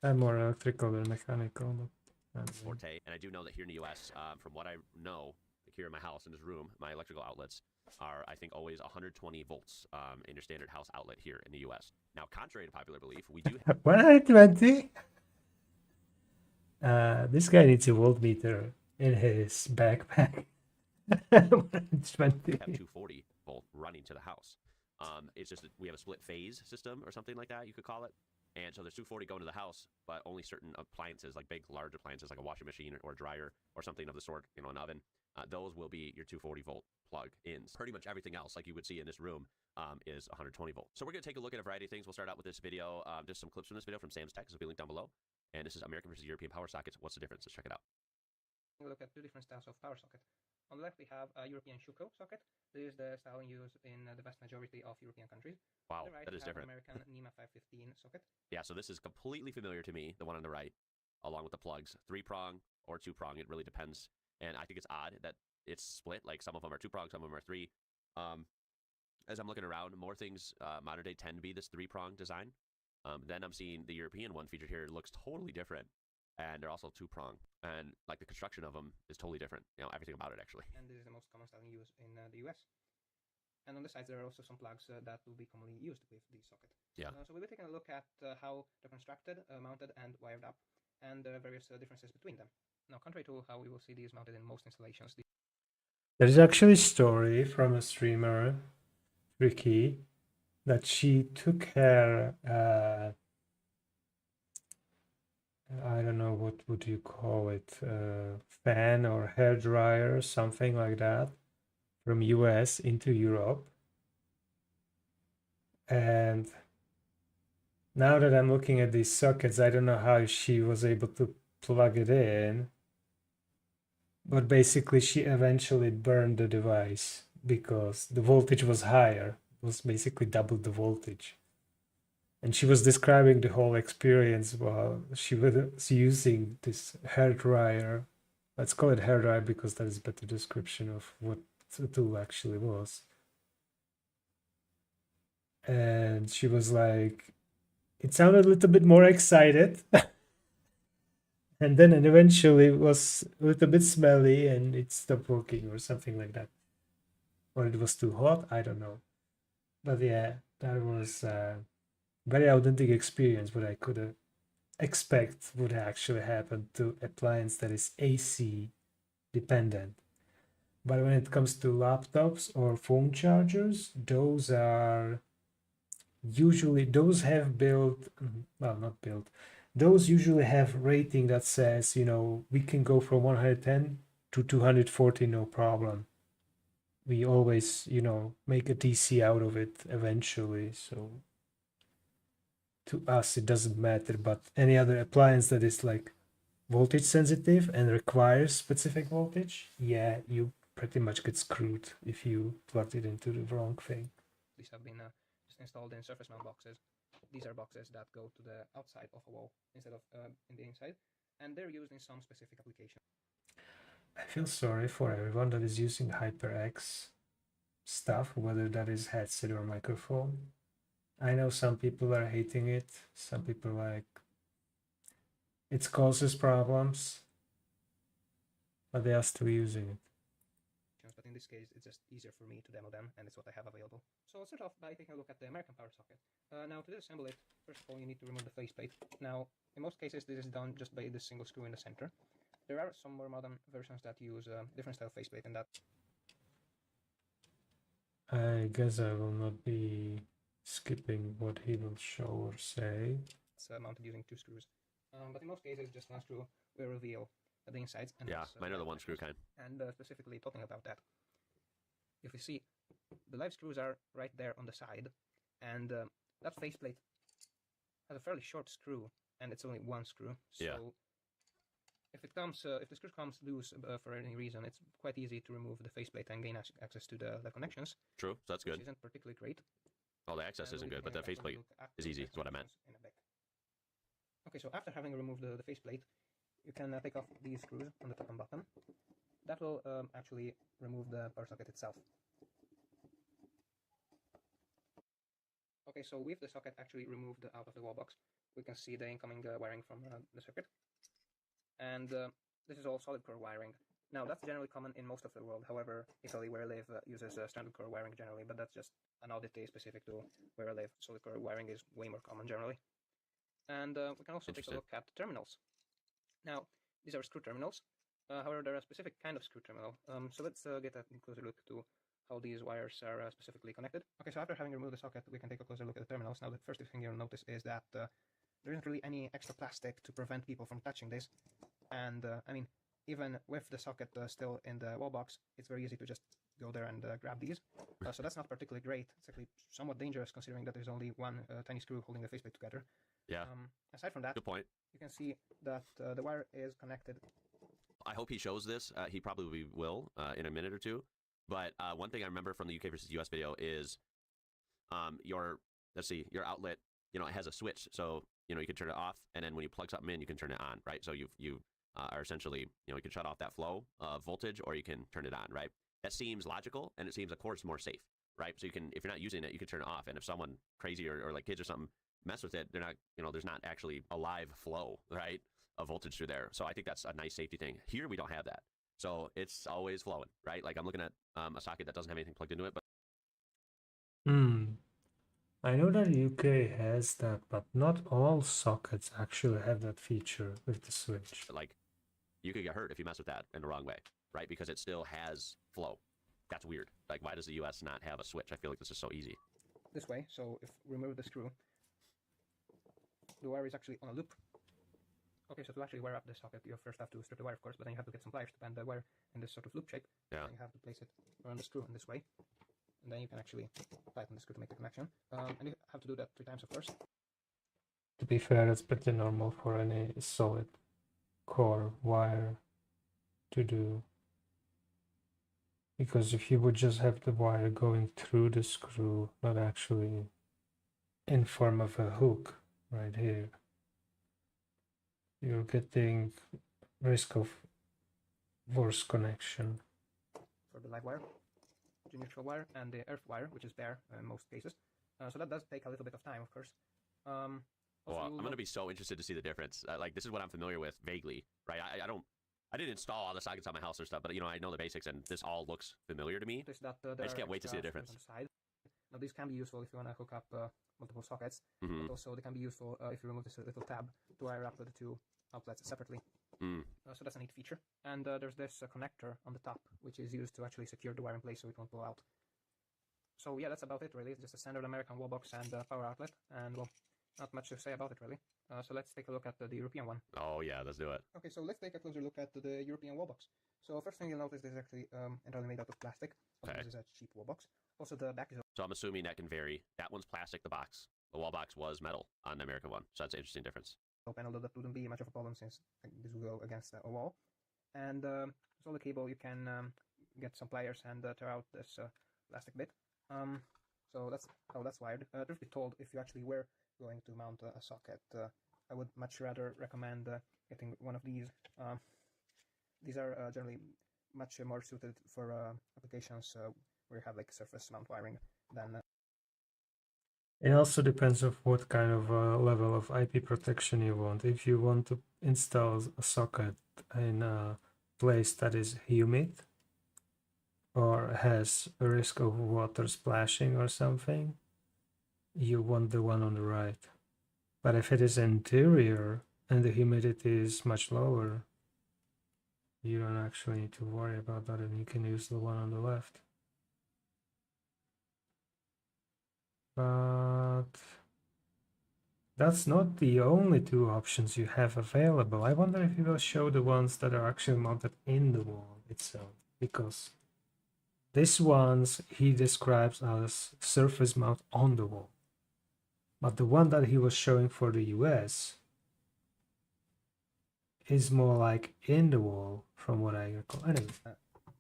I'm more electrical than mechanical, but forte. And I do know that here in the US, from what I know, like here in my house, in this room, my electrical outlets are, I think, always 120 volts in your standard house outlet here in the US. Now, contrary to popular belief, we do have 120? This guy needs a voltmeter in his backpack. 120. We have 240 volt running to the house. It's just that we have a split phase system or something like that, you could call it. And so there's 240 going to the house, but only certain appliances, like big, large appliances, like a washing machine or a dryer or something of the sort, an oven, those will be your 240 volt plug-ins. Pretty much everything else, like you would see in this room, is 120 volt. So we're going to take a look at a variety of things. We'll start out with this video, just some clips from this video from Sam's Tech. This will be linked down below. And this is American versus European power sockets. What's the difference? Let's check it out. Look at two different styles of power socket. On the left, we have a European Shuko socket. This is the style used in the vast majority of European countries. Wow, on the right, that is we have different. American NEMA 515 socket. Yeah, so this is completely familiar to me, the one on the right, along with the plugs. 3-prong or 2-prong, it really depends. And I think it's odd that it's split, like some of them are 2-prong, some of them are 3. As I'm looking around, more things modern day tend to be this 3-prong design. Then I'm seeing the European one featured here. It looks totally different. And they're also 2-prong. And like the construction of them is totally different. Everything about it actually. And this is the most common style used in the US. And on the sides, there are also some plugs that will be commonly used with the socket. Yeah. So we'll be taking a look at how they're constructed, mounted, and wired up, and the various differences between them. Now, contrary to how we will see these mounted in most installations, there's actually a story from a streamer, Ricky, that she took her, I don't know, what would you call it, fan or hair dryer or something like that, from US into Europe. And now that I'm looking at these sockets, I don't know how she was able to plug it in, but basically she eventually burned the device because the voltage was higher. It was basically double the voltage. And she was describing the whole experience while she was using this hair dryer. Let's call it hair dryer because that is a better description of what tool actually was. And she was like, it sounded a little bit more excited. And then it eventually was a little bit smelly and it stopped working or something like that. Or it was too hot, I don't know. But yeah, that was a very authentic experience, what I could expect would actually happen to appliance that is AC dependent. But when it comes to laptops or phone chargers, those are usually, those have built, well, not built, those usually have rating that says, you know, we can go from 110 to 240, no problem. We always, you know, make a DC out of it eventually. So to us, it doesn't matter. But any other appliance that is like voltage sensitive and requires specific voltage, yeah, you pretty much get screwed if you plug it into the wrong thing. These have been just installed in surface mount boxes. These are boxes that go to the outside of a wall instead of in the inside, and they're used in some specific application. I feel sorry for everyone that is using HyperX stuff, whether that is headset or microphone. I know some people are hating it, some people like it causes problems, but they are still using it. But in this case, it's just easier for me to demo them, and it's what I have available. So let's start off by taking a look at the American power socket. Now, to disassemble it, first of all, you need to remove the faceplate. Now, in most cases, this is done just by this single screw in the center. There are some more modern versions that use a different style faceplate, and that... I guess I will not be skipping what he will show or say. It's mounted using 2 screws. But in most cases, just 1 screw will reveal the insides. And yeah, mine are the 1 screw kind. And specifically talking about that, if you see, the live screws are right there on the side, and that faceplate has a fairly short screw, and it's only 1 screw. So yeah. If the screw comes loose for any reason, it's quite easy to remove the faceplate and gain access to the connections. True, so that's good. Which isn't particularly great. Oh, the access isn't good, but the faceplate is easy, is what I meant. Okay, so after having removed the faceplate, you can take off these screws on the top and bottom. That will actually remove the power socket itself. Okay, so with the socket actually removed out of the wall box, we can see the incoming wiring from the circuit. And this is all solid core wiring. Now, that's generally common in most of the world. However, Italy, where I live, uses standard core wiring generally, but that's just an oddity specific to where I live. Solid core wiring is way more common generally. And we can also take a look at terminals. Now, these are screw terminals. However, they're a specific kind of screw terminal. So let's get a closer look to how these wires are specifically connected. Okay, so after having removed the socket, we can take a closer look at the terminals. Now, the first thing you'll notice is that there isn't really any extra plastic to prevent people from touching this. And I mean, even with the socket still in the wall box, it's very easy to just go there and grab these. So that's not particularly great. It's actually somewhat dangerous considering that there's only 1 tiny screw holding the faceplate together. Yeah. Aside from that, good point. You can see that the wire is connected. I hope he shows this. He probably will in a minute or two. But one thing I remember from the UK versus US video is your outlet, you know, it has a switch. So, you know, you can turn it off, and then when you plug something in, you can turn it on, right? So you are essentially, you know, you can shut off that flow of voltage, or you can turn it on, right? That seems logical, and it seems, of course, more safe, right? So you can, if you're not using it, you can turn it off, and if someone crazy or like kids or something mess with it, they're not, you know, there's not actually a live flow, right, of voltage through there. So I think that's a nice safety thing. Here we don't have that, so it's always flowing, right? Like I'm looking at a socket that doesn't have anything plugged into it, but I know that UK has that, but not all sockets actually have that feature with the switch. Like, you could get hurt if you mess with that in the wrong way, right? Because it still has flow. That's weird. Like, why does the US not have a switch? I feel like this is so easy. This way, so if we remove the screw, the wire is actually on a loop. Okay, so to actually wire up the socket, you first have to strip the wire, of course, but then you have to get some pliers to bend the wire in this sort of loop shape. Yeah. And you have to place it around the screw in this way. And then you can actually tighten the screw to make the connection. And you have to do that 3 times, of course. To be fair, that's pretty normal for any solid core wire to do. Because if you would just have the wire going through the screw, not actually in form of a hook right here, you're getting risk of worse connection. For the live wire. neutral wire, and the earth wire, which is bare in most cases. So that does take a little bit of time, of course. Well, I'm going to be so interested to see the difference. Like, this is what I'm familiar with vaguely, right? I didn't install all the sockets on my house or stuff, but, you know, I know the basics, and this all looks familiar to me. I just can't wait to see the difference. Now, these can be useful if you want to hook up multiple sockets, Mm-hmm. but also they can be useful if you remove this little tab to wire up the two outlets separately. Mm. So that's a neat feature. And there's this connector on the top, which is used to actually secure the wire in place so it won't blow out. So yeah, that's about it really. It's just a standard American wall box and power outlet, and well, not much to say about it really. So let's take a look at the European one. Oh yeah, let's do it. Okay, so let's take a closer look at the European wall box. So first thing you'll notice this is actually entirely made out of plastic. Okay. This is a cheap wall box. Also the back is... So I'm assuming that can vary. That one's plastic, the box. The wall box was metal on the American one, so that's an interesting difference. Open, although that wouldn't be much of a problem since this will go against a wall. And so the cable, you can get some pliers and tear out this plastic bit. So that's how that's wired. Truth be told, if you actually were going to mount a socket, I would much rather recommend getting one of these. These are generally much more suited for applications where you have like surface mount wiring than... It also depends on what kind of level of IP protection you want. If you want to install a socket in a place that is humid or has a risk of water splashing or something, you want the one on the right. But if it is interior and the humidity is much lower, you don't actually need to worry about that, and you can use the one on the left. But that's not the only two options you have available. I wonder if you will show the ones that are actually mounted in the wall itself, because these ones he describes as surface mount on the wall. But the one that he was showing for the US is more like in the wall, from what I recall. Anyway.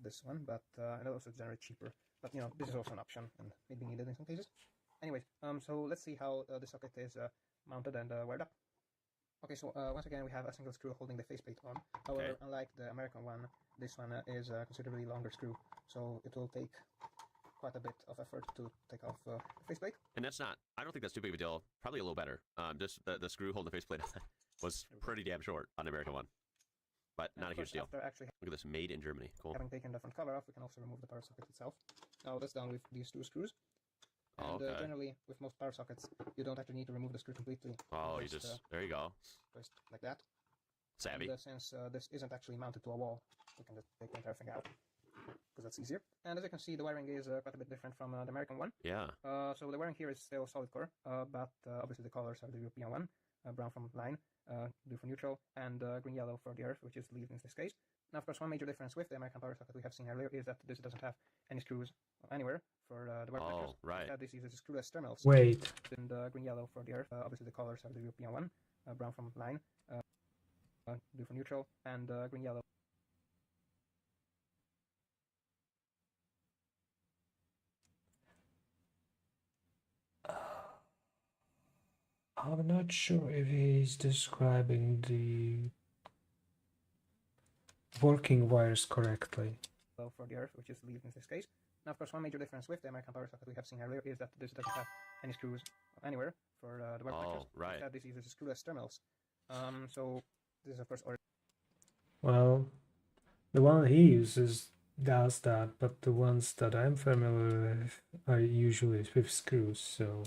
This one, but I know also generally cheaper. But you know, this is also an option and maybe needed in some cases. Anyways, so let's see how the socket is mounted and wired up. Okay, so once again we have a single screw holding the faceplate on. However, unlike the American one, this one is a considerably longer screw, so it will take quite a bit of effort to take off the faceplate. And that's not, I don't think that's too big of a deal. Probably a little better. Just the screw holding the faceplate was pretty damn short on the American one. But not a huge deal. Look at this, made in Germany. Cool. Having taken the front cover off, we can also remove the power socket itself. Now that's done with these two screws. And generally, with most power sockets, you don't actually need to remove the screw completely. Oh, you just, there you go. Just like that. Savvy. And since this isn't actually mounted to a wall, we can just take the entire thing out, because that's easier. And as you can see, the wiring is quite a bit different from the American one. Yeah. So the wiring here is still solid core, but obviously the colors are the European one. Brown from line, blue for neutral, and green-yellow for the earth, which is lead in this case. Now, of course, one major difference with the American power socket we have seen earlier is that this doesn't have any screws anywhere for the wire connectors. Right. Instead, this uses screwless terminals. Wait. And green-yellow for the earth. Obviously, the colors are the European one. Brown from line, blue for neutral, and green-yellow. I'm not sure if he's describing the working wires correctly. For the earth, which is lead in this case. Now, of course, one major difference with the American power socket we have seen earlier is that this doesn't have any screws anywhere for the wire connectors. Right. Instead, this uses screwless terminals. So this is, of course, Well, the one he uses does that, but the ones that I'm familiar with are usually with screws, so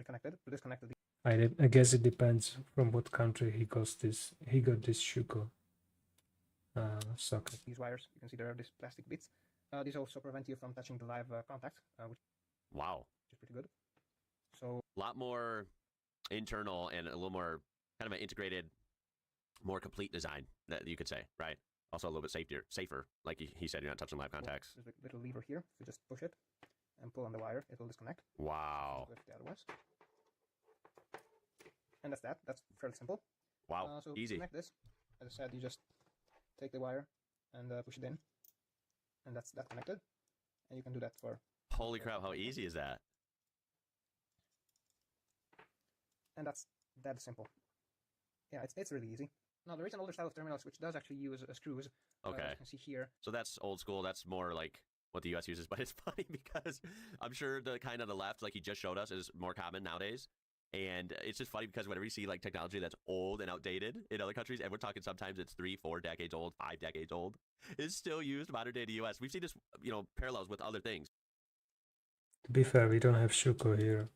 connected to disconnected. I guess it depends from what country he got this Shuko socket. These wires, you can see there are these plastic bits. These also prevent you from touching the live contact, which is pretty good. So a lot more internal and a little more kind of an integrated, more complete design that you could say, right? Also a little bit safer. Like he said, you're not touching live contacts. There's a little lever here. So just push it and pull on the wire. It will disconnect. Wow. With the other ones. And that's that. That's fairly simple. Wow. So easy. To connect this, as I said, you just take the wire and push it in, and that's that connected. And you can do that for... Holy crap, how easy is that? And that's that simple. Yeah, it's really easy. Now, there is an older style of terminals which does actually use screws. Okay. As you can see here. So that's old school. That's more like what the US uses, but it's funny because I'm sure the kind on the left, like he just showed us, is more common nowadays. And it's just funny because whenever you see like technology that's old and outdated in other countries, and we're talking sometimes it's 3, 4 decades old, 5 decades old, is still used modern day in the US. We've seen this, parallels with other things. To be fair, we don't have Shuko here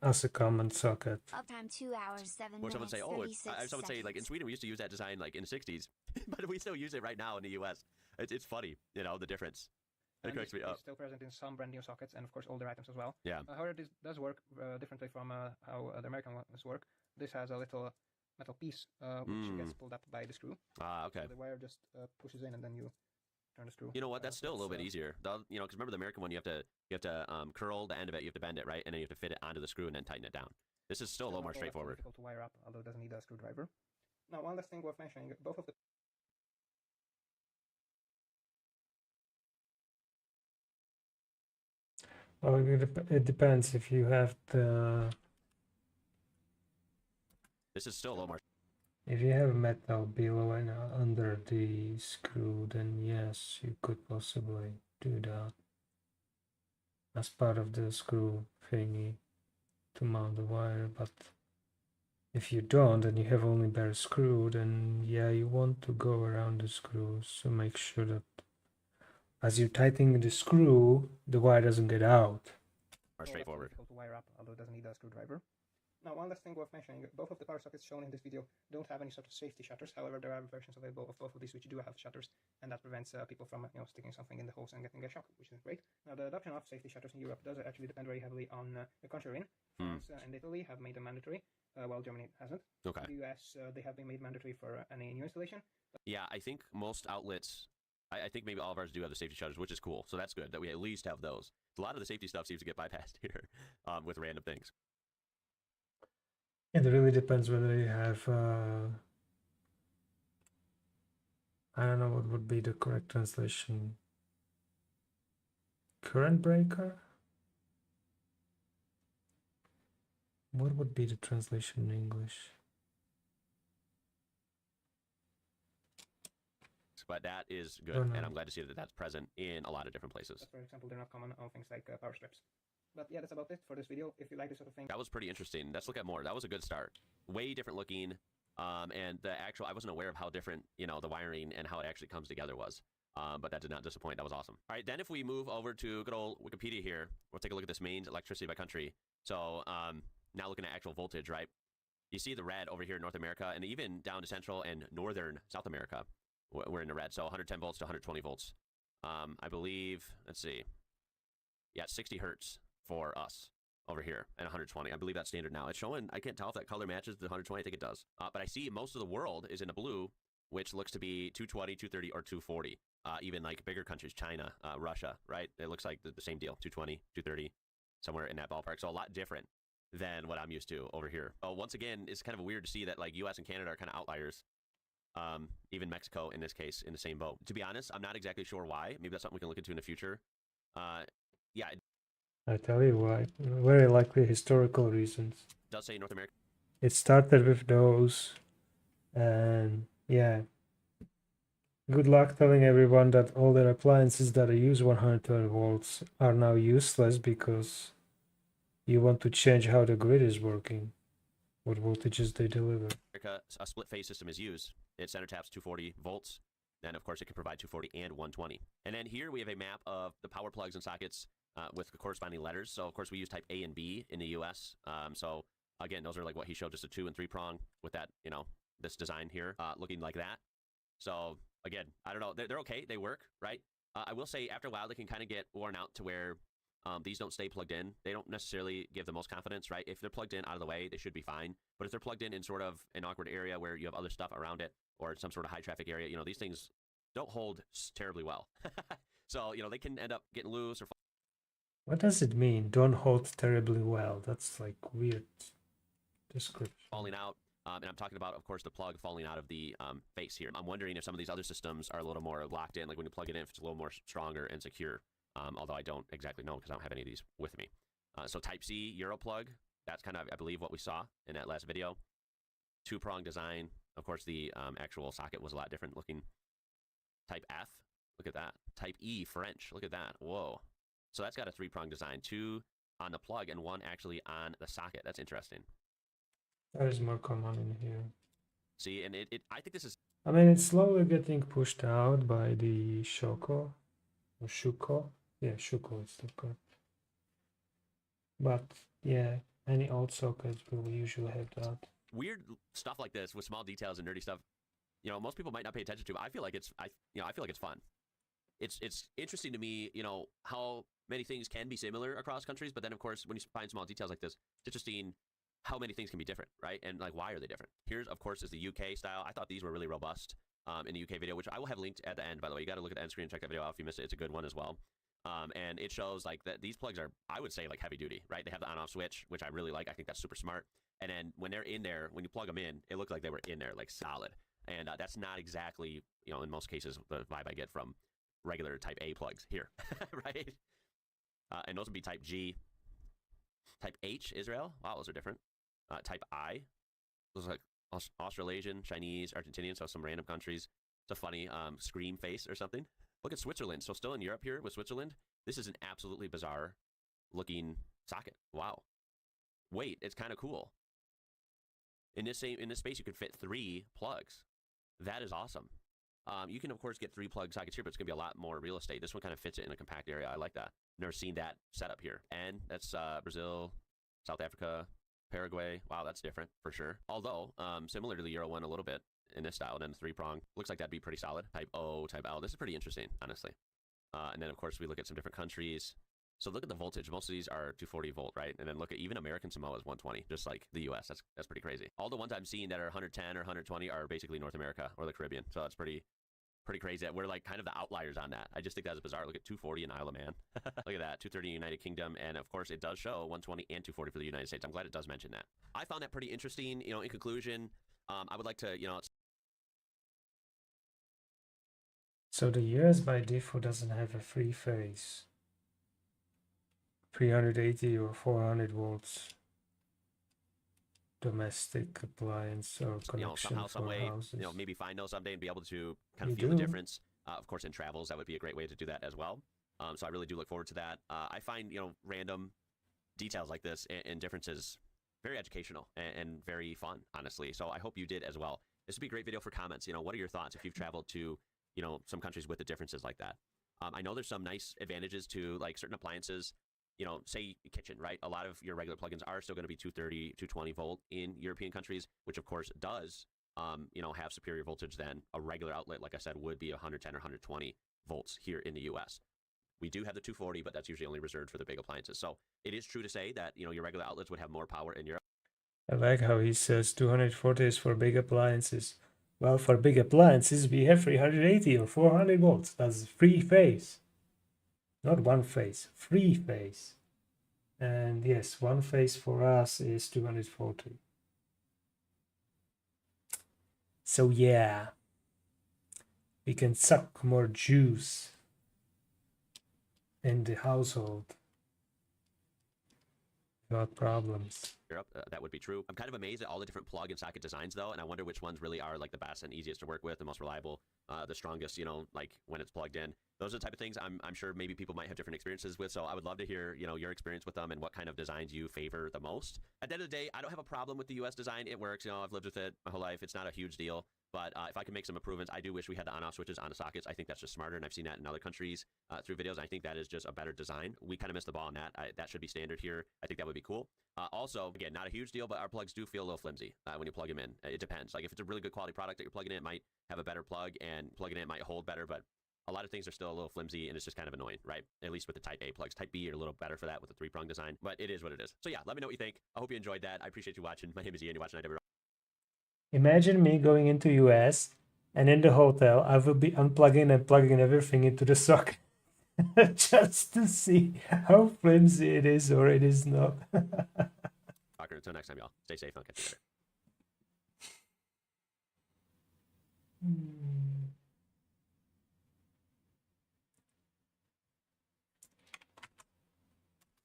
as a common socket. Uptime 2 hours, 7 Where minutes, someone say, oh, 36 someone say like in seconds. Sweden we used to use that design like in the 60s, but we still use it right now in the US. It's funny, the difference. And it's still present in some brand new sockets and of course older items as well. Yeah. However, this does work differently from how the American ones work. This has a little metal piece which gets pulled up by the screw. Ah, okay. So the wire just pushes in and then you turn the screw. You know what? That's still a little bit easier. Because remember the American one, you have to curl the end of it, you have to bend it, right, and then you have to fit it onto the screw and then tighten it down. This is still a little more straightforward. Difficult to wire up, although it doesn't need a screwdriver. Now, one last thing worth mentioning: both of the Well, it depends if you have the. This is still a little more. If you have metal below and under the screw, then yes, you could possibly do that as part of the screw thingy to mount the wire. But if you don't and you have only bare screw, then yeah, you want to go around the screws, so make sure that as you're tightening the screw, the wire doesn't get out. More straightforward. Difficult to wire up, although it doesn't need a screwdriver. Now, one last thing worth mentioning: both of the power sockets shown in this video don't have any sort of safety shutters. However, there are versions available of both of these which do have shutters, and that prevents people from sticking something in the holes and getting a shock, which is great. Now, the adoption of safety shutters in Europe does actually depend very heavily on the country you're in. France and Italy have made them mandatory, while Germany hasn't. Okay. In the US, they have been made mandatory for any new installation. Yeah, I think most outlets, I think maybe all of ours do have the safety shutters, which is cool. So that's good that we at least have those. A lot of the safety stuff seems to get bypassed here with random things. It really depends whether you have, I don't know what would be the correct translation. Current breaker? What would be the translation in English? But that is good, and I'm glad to see that that's present in a lot of different places. For example, they're not common on things like power strips. But yeah, that's about it for this video. If you like this sort of thing, that was pretty interesting. Let's look at more. That was a good start. Way different looking, and the actual, I wasn't aware of how different, the wiring and how it actually comes together was. But that did not disappoint. That was awesome. All right, then if we move over to good old Wikipedia here, we'll take a look at this mains electricity by country. So now looking at actual voltage, right? You see the red over here in North America, and even down to Central and Northern South America, we're in the red. So 110 volts to 120 volts. I believe, let's see. Yeah, 60 hertz for us over here and 120. I believe that's standard now. It's showing, I can't tell if that color matches the 120. I think it does. But I see most of the world is in the blue, which looks to be 220, 230, or 240. Even like bigger countries, China, Russia, right? It looks like the same deal, 220, 230, somewhere in that ballpark. So a lot different than what I'm used to over here. Once again, it's kind of weird to see that like US and Canada are kind of outliers. Even Mexico in this case in the same boat. To be honest, I'm not exactly sure why. Maybe that's something we can look into in the future. Yeah. I tell you why. Very likely historical reasons. It does say North America. It started with those, and yeah. Good luck telling everyone that all their appliances that use 120 volts are now useless because you want to change how the grid is working, what voltages they deliver. A split phase system is used. It center taps 240 volts. Then, of course, it can provide 240 and 120. And then here we have a map of the power plugs and sockets with the corresponding letters. So, of course, we use type A and B in the US. So, again, those are like what he showed, just a 2 and 3 prong with that, this design here looking like that. So, again, I don't know. They're okay. They work, right? I will say after a while, they can kind of get worn out to where these don't stay plugged in. They don't necessarily give the most confidence, right? If they're plugged in out of the way, they should be fine. But if they're plugged in sort of an awkward area where you have other stuff around it or some sort of high traffic area, these things don't hold terribly well. So, they can end up getting loose or... What does it mean? Don't hold terribly well. That's like weird description. Falling out. And I'm talking about, of course, the plug falling out of the face here. I'm wondering if some of these other systems are a little more locked in, like when you plug it in, if it's a little more stronger and secure. Although I don't exactly know because I don't have any of these with me. So type C Euro plug, that's kind of, I believe, what we saw in that last video. 2-prong design. Of course, the actual socket was a lot different looking. Type F, Look at that. Type E French. Look at that. Whoa. So that's got a 3-prong design. 2 on the plug and 1 actually on the socket. That's interesting. That is more common in here. See, and I think this is... I mean, it's slowly getting pushed out by the Shoko. Or Shuko. Yeah, Shuko is the correct. But, yeah, any old sockets will usually have that. Weird stuff like this with small details and nerdy stuff, you know, most people might not pay attention to. I feel like it's, I feel like it's fun. It's interesting to me, you know, how many things can be similar across countries, but then of course, when you find small details like this, it's interesting how many things can be different, right? And like, why are they different? Here's, of course, is the UK style. I thought these were really robust in the UK video, which I will have linked at the end, by the way. You got to look at the end screen and check that video out if you missed it. It's a good one as well. And it shows like that these plugs are, I would say, like heavy duty, right? They have the on-off switch, which I really like. I think that's super smart. And then when they're in there, when you plug them in, it looked like they were in there, like solid. And that's not exactly, you know, in most cases, the vibe I get from regular type A plugs here, right? And those would be type G. Type H, Israel. Wow, those are different. Type I, those are like Australasian, Chinese, Argentinian, so some random countries. It's a funny scream face or something. Look at Switzerland. So still in Europe here with Switzerland. This is an absolutely bizarre looking socket. Wow. Wait, it's kind of cool. In this space, you could fit 3 plugs. That is awesome. You can, of course, get 3 plug sockets here, but it's going to be a lot more real estate. This one kind of fits it in a compact area. I like that. Never seen that setup here. And that's Brazil, South Africa, Paraguay. Wow, that's different for sure. Although, similar to the Euro one a little bit in this style, and then the 3-prong. Looks like that'd be pretty solid. Type O, type L. This is pretty interesting, honestly. And then, of course, we look at some different countries. So look at the voltage. Most of these are 240 volt, right? And then look at even American Samoa is 120, just like the US. That's pretty crazy. All the ones I'm seeing that are 110 or 120 are basically North America or the Caribbean. So that's pretty crazy. We're like kind of the outliers on that. I just think that's bizarre. Look at 240 in Isle of Man. Look at that, 230 in United Kingdom. And of course, it does show 120 and 240 for the United States. I'm glad it does mention that. I found that pretty interesting. You know, in conclusion, I would like to, you know... So the US by default doesn't have a 3-phase. 380 or 400 volts domestic appliance or connection, you know, somehow, some way, houses. you know, maybe find those someday and be able to kind of feel the difference. Of course, in travels, that would be a great way to do that as well. So I really do look forward to that. I find, you know, random details like this and differences very educational and very fun, honestly. So I hope you did as well. This would be a great video for comments. You know, what are your thoughts if you've traveled to, you know, some countries with the differences like that? I know there's some nice advantages to like certain appliances. You know, say kitchen, right? A lot of your regular plugins are still going to be 230, 220 volt in European countries, which of course does, you know, have superior voltage than a regular outlet, like I said, would be 110 or 120 volts here in the US. We do have the 240, but that's usually only reserved for the big appliances. So it is true to say that, you know, your regular outlets would have more power in Europe. I like how he says 240 is for big appliances. Well, for big appliances, we have 380 or 400 volts. That's 3-phase. Not 1-phase, 3-phase. And yes, 1-phase for us is 240. So yeah, we can suck more juice in the household without problems. Europe, that would be true. I'm kind of amazed at all the different plug and socket designs though, and I wonder which ones really are like the best and easiest to work with, the most reliable, the strongest, you know, like when it's plugged in. Those are the type of things I'm sure maybe people might have different experiences with, so I would love to hear, you know, your experience with them and what kind of designs you favor the most. At the end of the day, I don't have a problem with the US design. It works, you know, I've lived with it my whole life. It's not a huge deal. But if I can make some improvements, I do wish we had the on-off switches on the sockets. I think that's just smarter, and I've seen that in other countries through videos. I think that is just a better design. We kind of missed the ball on that. That should be standard here. I think that would be cool. Also, again, not a huge deal, but our plugs do feel a little flimsy when you plug them in. It depends. Like if it's a really good quality product that you're plugging in, it might have a better plug, and plugging in it might hold better, but a lot of things are still a little flimsy, and it's just kind of annoying, right? At least with the Type A plugs. Type B are a little better for that with the 3-prong design, but it is what it is. So yeah, let me know what you think. I hope you enjoyed that. I appreciate you watching. My name is Ian. You're watching IW. Imagine me going into US, and in the hotel, I will be unplugging and plugging everything into the socket just to see how flimsy it is or it is not. Until next time, y'all. Stay safe. I'll catch you later.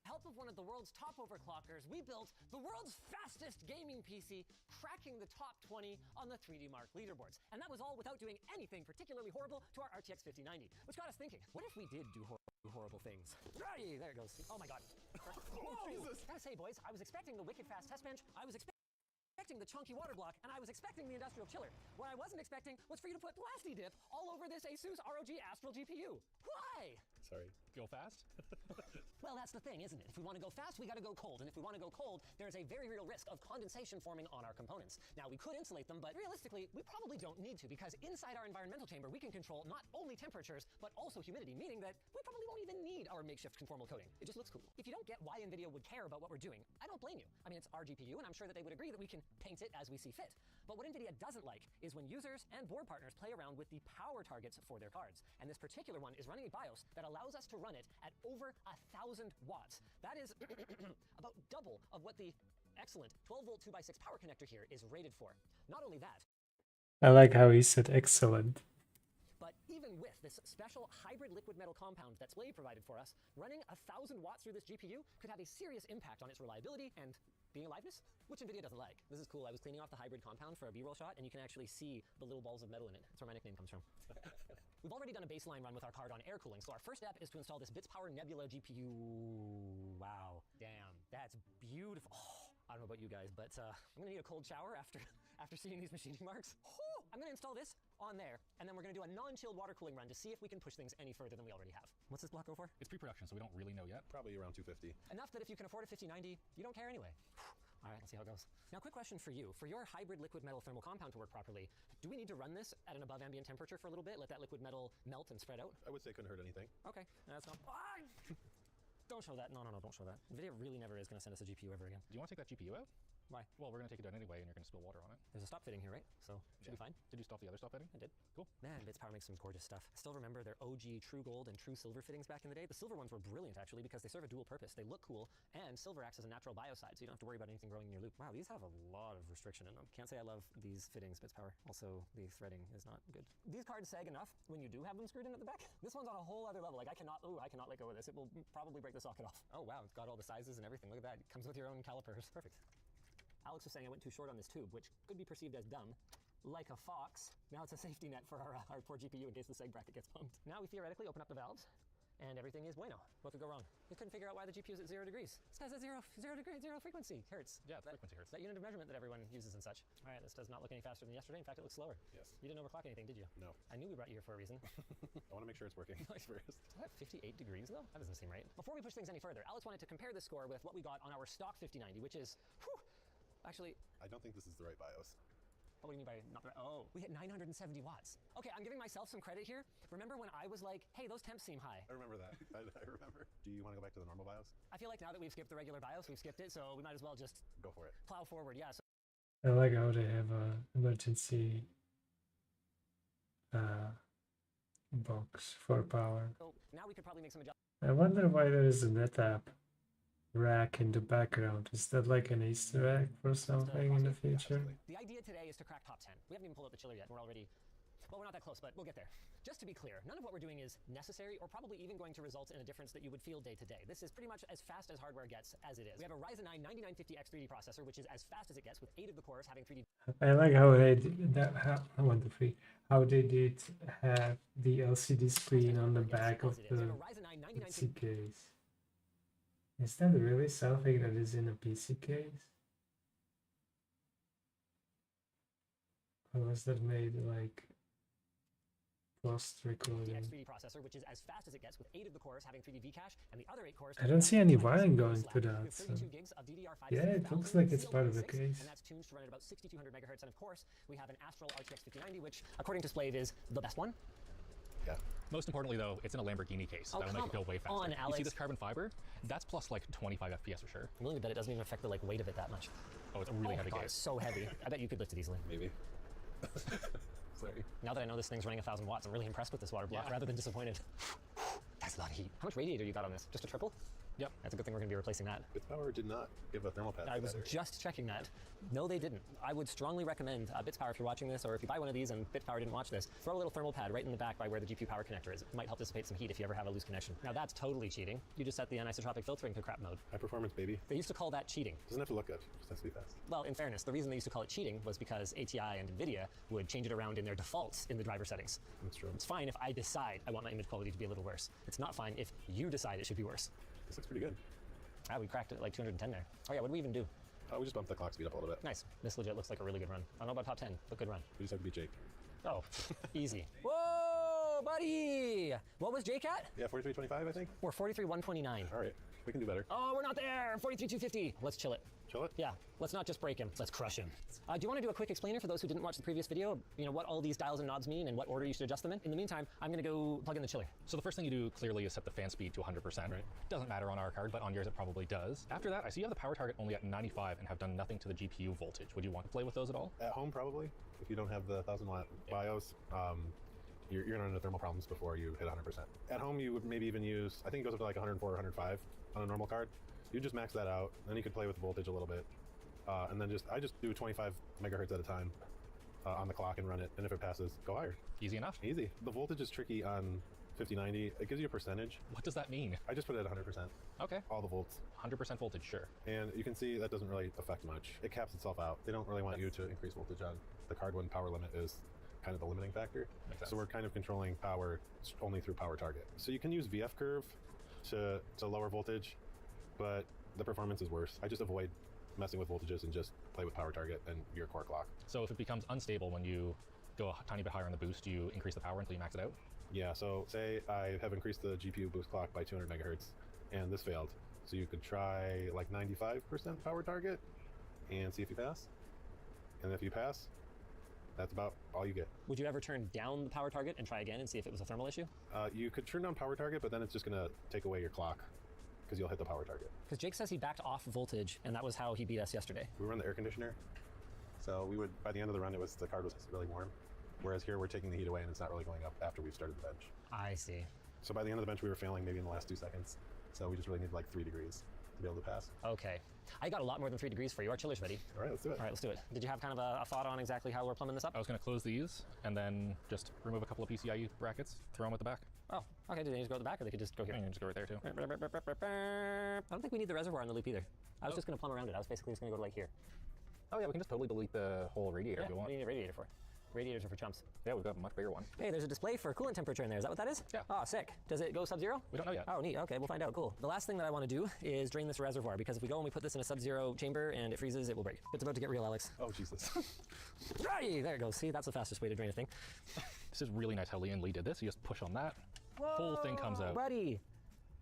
Helpful of one of the world's top overclockers, we built the world's fastest gaming PC, cracking the top 20 on the 3D Mark leaderboards. And that was all without doing anything particularly horrible to our RTX 5090, which got us thinking, what if we did do horrible things? Right, there it goes. Oh my god. Jesus. Gotta say, boys, I was expecting the wicked fast test bench. I was expecting the chunky water block, and I was expecting the industrial chiller. What I wasn't expecting was for you to put lastecy dip all over this ASUS ROG Astral GPU. Why? Sorry, go fast? Well, that's the thing, isn't it? If we want to go fast, we got to go cold. And if we want to go cold, there's a very real risk of condensation forming on our components. Now, we could insulate them, but realistically, we probably don't need to, because inside our environmental chamber, we can control not only temperatures, but also humidity, meaning that we probably won't even need our makeshift conformal coating. It just looks cool. If you don't get why NVIDIA would care about what we're doing, I don't blame you. I mean, it's our GPU, and I'm sure that they would agree that we can paint it as we see fit. But what NVIDIA doesn't like is when users and board partners play around with the power targets for their cards. And this particular one is running a BIOS that allows us to run it at over 1,000 watts. That is about double of what the excellent 12-volt 2x6 power connector here is rated for. Not only that, I like how he said excellent. but even with this special hybrid liquid metal compound that Splay provided for us, running 1,000 watts through this GPU could have a serious impact on its reliability and being aliveness, which NVIDIA doesn't like. This is cool. I was cleaning off the hybrid compound for a B-roll shot, and you can actually see the little balls of metal in it. That's where my nickname comes from. We've already done a baseline run with our card on air cooling, so our first step is to install this Bits Power Nebula GPU. Wow. Damn. That's beautiful. Oh, I don't know about you guys, but I'm gonna need a cold shower after seeing these machining marks. Oh, I'm gonna install this on there, and then we're gonna do a non-chilled water cooling run to see if we can push things any further than we already have. What's this block go for? It's pre-production, so we don't really know yet. Probably around 250. Enough that if you can afford a 5090, you don't care anyway. All right, let's see how it goes. Now, quick question for you. For your hybrid liquid metal thermal compound to work properly, do we need to run this at an above ambient temperature for a little bit? Let that liquid metal melt and spread out? I would say it couldn't hurt anything. Okay, that's not... Don't show that. No, don't show that. NVIDIA really never is going to send us a GPU ever again. Do you want to take that GPU out? Why? Well, we're going to take it down anyway, and you're going to spill water on it. There's a stop fitting here, right? So, should be fine. Did you stop the other stop fitting? I did. Cool. Man, Bits Power makes some gorgeous stuff. I still remember their OG true gold and true silver fittings back in the day. The silver ones were brilliant, actually, because they serve a dual purpose. They look cool, and silver acts as a natural biocide, so you don't have to worry about anything growing in your loop. Wow, these have a lot of restriction in them. Can't say I love these fittings, Bits Power. Also, the threading is not good. These cards sag enough when you do have them screwed in at the back. This one's on a whole other level. Like, I cannot let go of this. It will probably break the socket off. Oh, wow, it's got all the sizes and everything. Look at that. It comes with your own calipers. Perfect. Alex was saying I went too short on this tube, which could be perceived as dumb. Like a fox. Now it's a safety net for our poor GPU in case the seg bracket gets pumped. Now we theoretically open up the valves, and everything is bueno. What could go wrong? We couldn't figure out why the GPU is at 0 degrees. This guy's at zero frequency, hertz. Yeah, frequency hertz. That unit of measurement that everyone uses and such. All right, this does not look any faster than yesterday. In fact, it looks slower. Yes. You didn't overclock anything, did you? No. I knew we brought you here for a reason. I want to make sure it's working first. Is that 58 degrees though? That doesn't seem right. Before we push things any further, Alex wanted to compare this score with what we got on our stock 5090, which is, actually, I don't think this is the right BIOS. What do you mean by not the right? Oh, we hit 970 watts. Okay, I'm giving myself some credit here. Remember when I was like, hey, those temps seem high? I remember that. I remember. Do you want to go back to the normal BIOS? I feel like now that we've skipped the regular BIOS, we've skipped it, so we might as well just go for it. Plow forward, yeah. So I like how they have a emergency box for power. now we could probably make some adjustments. I wonder why there is a NetApp rack in the background. Is that like an Easter egg for something in the future? The idea today is to crack top 10. We haven't even pulled up the chiller yet. We're already, well, we're not that close, but we'll get there. Just to be clear, none of what we're doing is necessary or probably even going to result in a difference that you would feel day to day. This is pretty much as fast as hardware gets as it is. We have a Ryzen 9 9950X 3D processor, which is as fast as it gets with 8 of the cores having 3D. I like how they did that. How they did have the LCD screen on the back of the PC case. Is that really something that is in a PC case? Or was that made like post-recording? 3D processor, which is as fast as it gets with 8 of the cores having 3D V-cache and the other 8 cores. I don't see any wiring going to that. So. Yeah, it looks like it's part of the case. And that's tuned to run at about 6200 megahertz. And of course, we have an Astral RTX 5090, which, according to Splave, is the best one. Yeah. Most importantly, though, it's in a Lamborghini case. That'll make it go way faster. You see this carbon fiber? That's plus like 25 FPS for sure. I'm willing to bet it doesn't even affect the weight of it that much. Oh, it's a really heavy case. It's so heavy. I bet you could lift it easily. Maybe. Sorry. Now that I know this thing's running 1,000 watts, I'm really impressed with this water block rather than disappointed. That's a lot of heat. How much radiator you got on this? Just a triple? Yep. That's a good thing we're going to be replacing that. BitsPower did not give a thermal pad. I was just checking that. No, they didn't. I would strongly recommend BitsPower, if you're watching this, or if you buy one of these and BitsPower didn't watch this, throw a little thermal pad right in the back by where the GPU power connector is. It might help dissipate some heat if you ever have a loose connection. Now that's totally cheating. You just set the anisotropic filtering to crap mode. High performance, baby. They used to call that cheating. Doesn't have to look good. Just has to be fast. Well, in fairness, the reason they used to call it cheating was because ATI and NVIDIA would change it around in their defaults in the driver settings. That's true. It's fine if I decide I want my image quality to be a little worse. It's not fine if you decide it should be worse. This looks pretty good. Ah, we cracked it at like 210 there. Oh yeah, what did we even do? We just bumped the clock speed up a little bit. Nice. This legit looks like a really good run. I don't know about top 10, but good run. We just have to beat Jake. Oh, easy. Whoa, buddy! What was Jake at? Yeah, 43.25, I think. We're 43.129. All right, we can do better. Oh, we're not there. 43.250. Let's chill it. Chill it? Yeah, let's not just break him. Let's crush him. Do you want to do a quick explainer for those who didn't watch the previous video? You know, what all these dials and knobs mean and what order you should adjust them in? In the meantime, I'm going to go plug in the chiller. So the first thing you do clearly is set the fan speed to 100%. Right. Doesn't matter on our card, but on yours it probably does. After that, I see you have the power target only at 95 and have done nothing to the GPU voltage. Would you want to play with those at all? At home, probably. If you don't have the 1000 watt BIOS, you're going to run into thermal problems before you hit 100%. At home, you would maybe even use, I think it goes up to like 104 or 105 on a normal card. You just max that out, then you could play with the voltage a little bit. And then I just do 25 megahertz at a time on the clock and run it. And if it passes, go higher. Easy enough. Easy. The voltage is tricky on 5090. It gives you a percentage. What does that mean? I just put it at 100%. Okay. All the volts. 100% voltage, sure. And you can see that doesn't really affect much. It caps itself out. They don't really want you to increase voltage on the card when power limit is kind of the limiting factor. So we're kind of controlling power only through power target. So you can use VF curve to lower voltage, but the performance is worse. I just avoid messing with voltages and just play with power target and your core clock. So if it becomes unstable when you go a tiny bit higher on the boost, you increase the power until you max it out? Yeah, so say I have increased the GPU boost clock by 200 megahertz and this failed. So you could try like 95% power target and see if you pass. And if you pass, that's about all you get. Would you ever turn down the power target and try again and see if it was a thermal issue? You could turn down power target, but then it's just gonna take away your clock because you'll hit the power target. Because Jake says he backed off voltage, and that was how he beat us yesterday. We run the air conditioner, so we would, by the end of the run, the card was really warm. Whereas here, we're taking the heat away, and it's not really going up after we've started the bench. I see. So by the end of the bench, we were failing maybe in the last 2 seconds. So we just really needed like 3 degrees to be able to pass. Okay. I got a lot more than 3 degrees for you. Our chiller's ready. All right, let's do it. All right, let's do it. Did you have kind of a thought on exactly how we're plumbing this up? I was going to close these and then just remove a couple of PCIe brackets, throw them at the back. Oh, okay. Did they just go to the back, or they could just go here? You can just go right there, too. I don't think we need the reservoir in the loop either. I was just going to plumb around it. I was basically just going to go to like here. Oh, yeah, we can just totally delete the whole radiator if you want. What do you need a radiator for? Radiators are for chumps. Yeah, we've got a much bigger one. Hey, there's a display for coolant temperature in there. Is that what that is? Yeah. Oh, sick. Does it go sub-zero? We don't know yet. Oh, neat. Okay, we'll find out. Cool. The last thing that I want to do is drain this reservoir, because if we go and we put this in a sub-zero chamber and it freezes, it will break. It's about to get real, Alex. Oh, Jesus. Right, there it goes. See, that's the fastest way to drain a thing. This is really nice how Lee and Lee did this. You just push on that. Whoa, whole thing comes out. Buddy.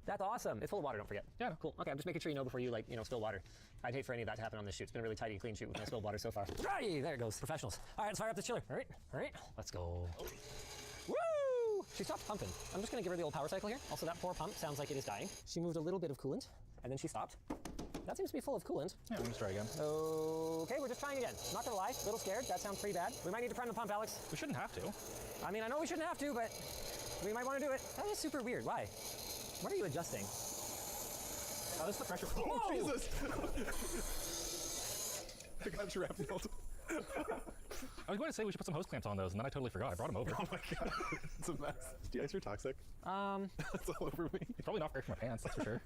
That's awesome. It's full of water, don't forget. Yeah. Cool. Okay, I'm just making sure you know before you, like, spill water. I'd hate for any of that to happen on this shoot. It's been a really tidy, clean shoot with no spilled water so far. Right, there it goes. Professionals. All right, let's fire up the chiller. All right. Let's go. Woo! She stopped pumping. I'm just going to give her the old power cycle here. Also, that poor pump sounds like it is dying. She moved a little bit of coolant, and then she stopped. That seems to be full of coolant. Yeah, we'll just try again. Okay, we're just trying again. Not gonna lie, a little scared. That sounds pretty bad. We might need to prime the pump, Alex. We shouldn't have to. I mean, I know we shouldn't have to, but we might want to do it. That is super weird. Why? What are you adjusting? Oh, this is the pressure. Oh, Jesus! I got shrapnelled. I was going to say we should put some hose clamps on those, and then I totally forgot. I brought them over. Oh my God, it's a mess. Is de-icer toxic? It's all over me. It's probably not fair for my pants, that's for sure.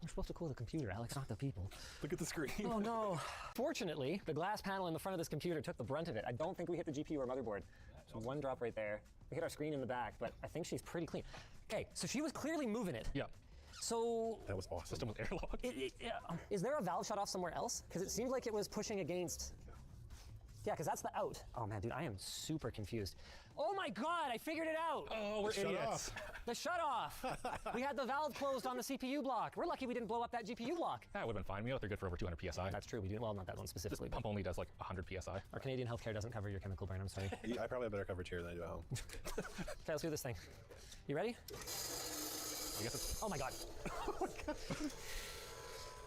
We're supposed to cool the computer, Alex, not the people. Look at the screen. Oh no. Fortunately, the glass panel in the front of this computer took the brunt of it. I don't think we hit the GPU or motherboard. So one drop right there. We hit our screen in the back, but I think she's pretty clean. Okay, so she was clearly moving it. Yeah. So that was awesome. System was airlocked. Is there a valve shut off somewhere else? Because it seemed like it was pushing against. Yeah, because that's the out. Oh man, dude, I am super confused. Oh my God, I figured it out. Oh, we're idiots. The shut off. We had the valve closed on the CPU block. We're lucky we didn't blow up that GPU block. That would have been fine. We know they're good for over 200 PSI. That's true. We do. Well, not that one specifically. This pump only does like 100 PSI. Our Canadian healthcare doesn't cover your chemical burn. I'm sorry. I probably have better coverage here than I do at home. Okay, let's do this thing. You ready? I guess it's... Oh my God. Oh my God.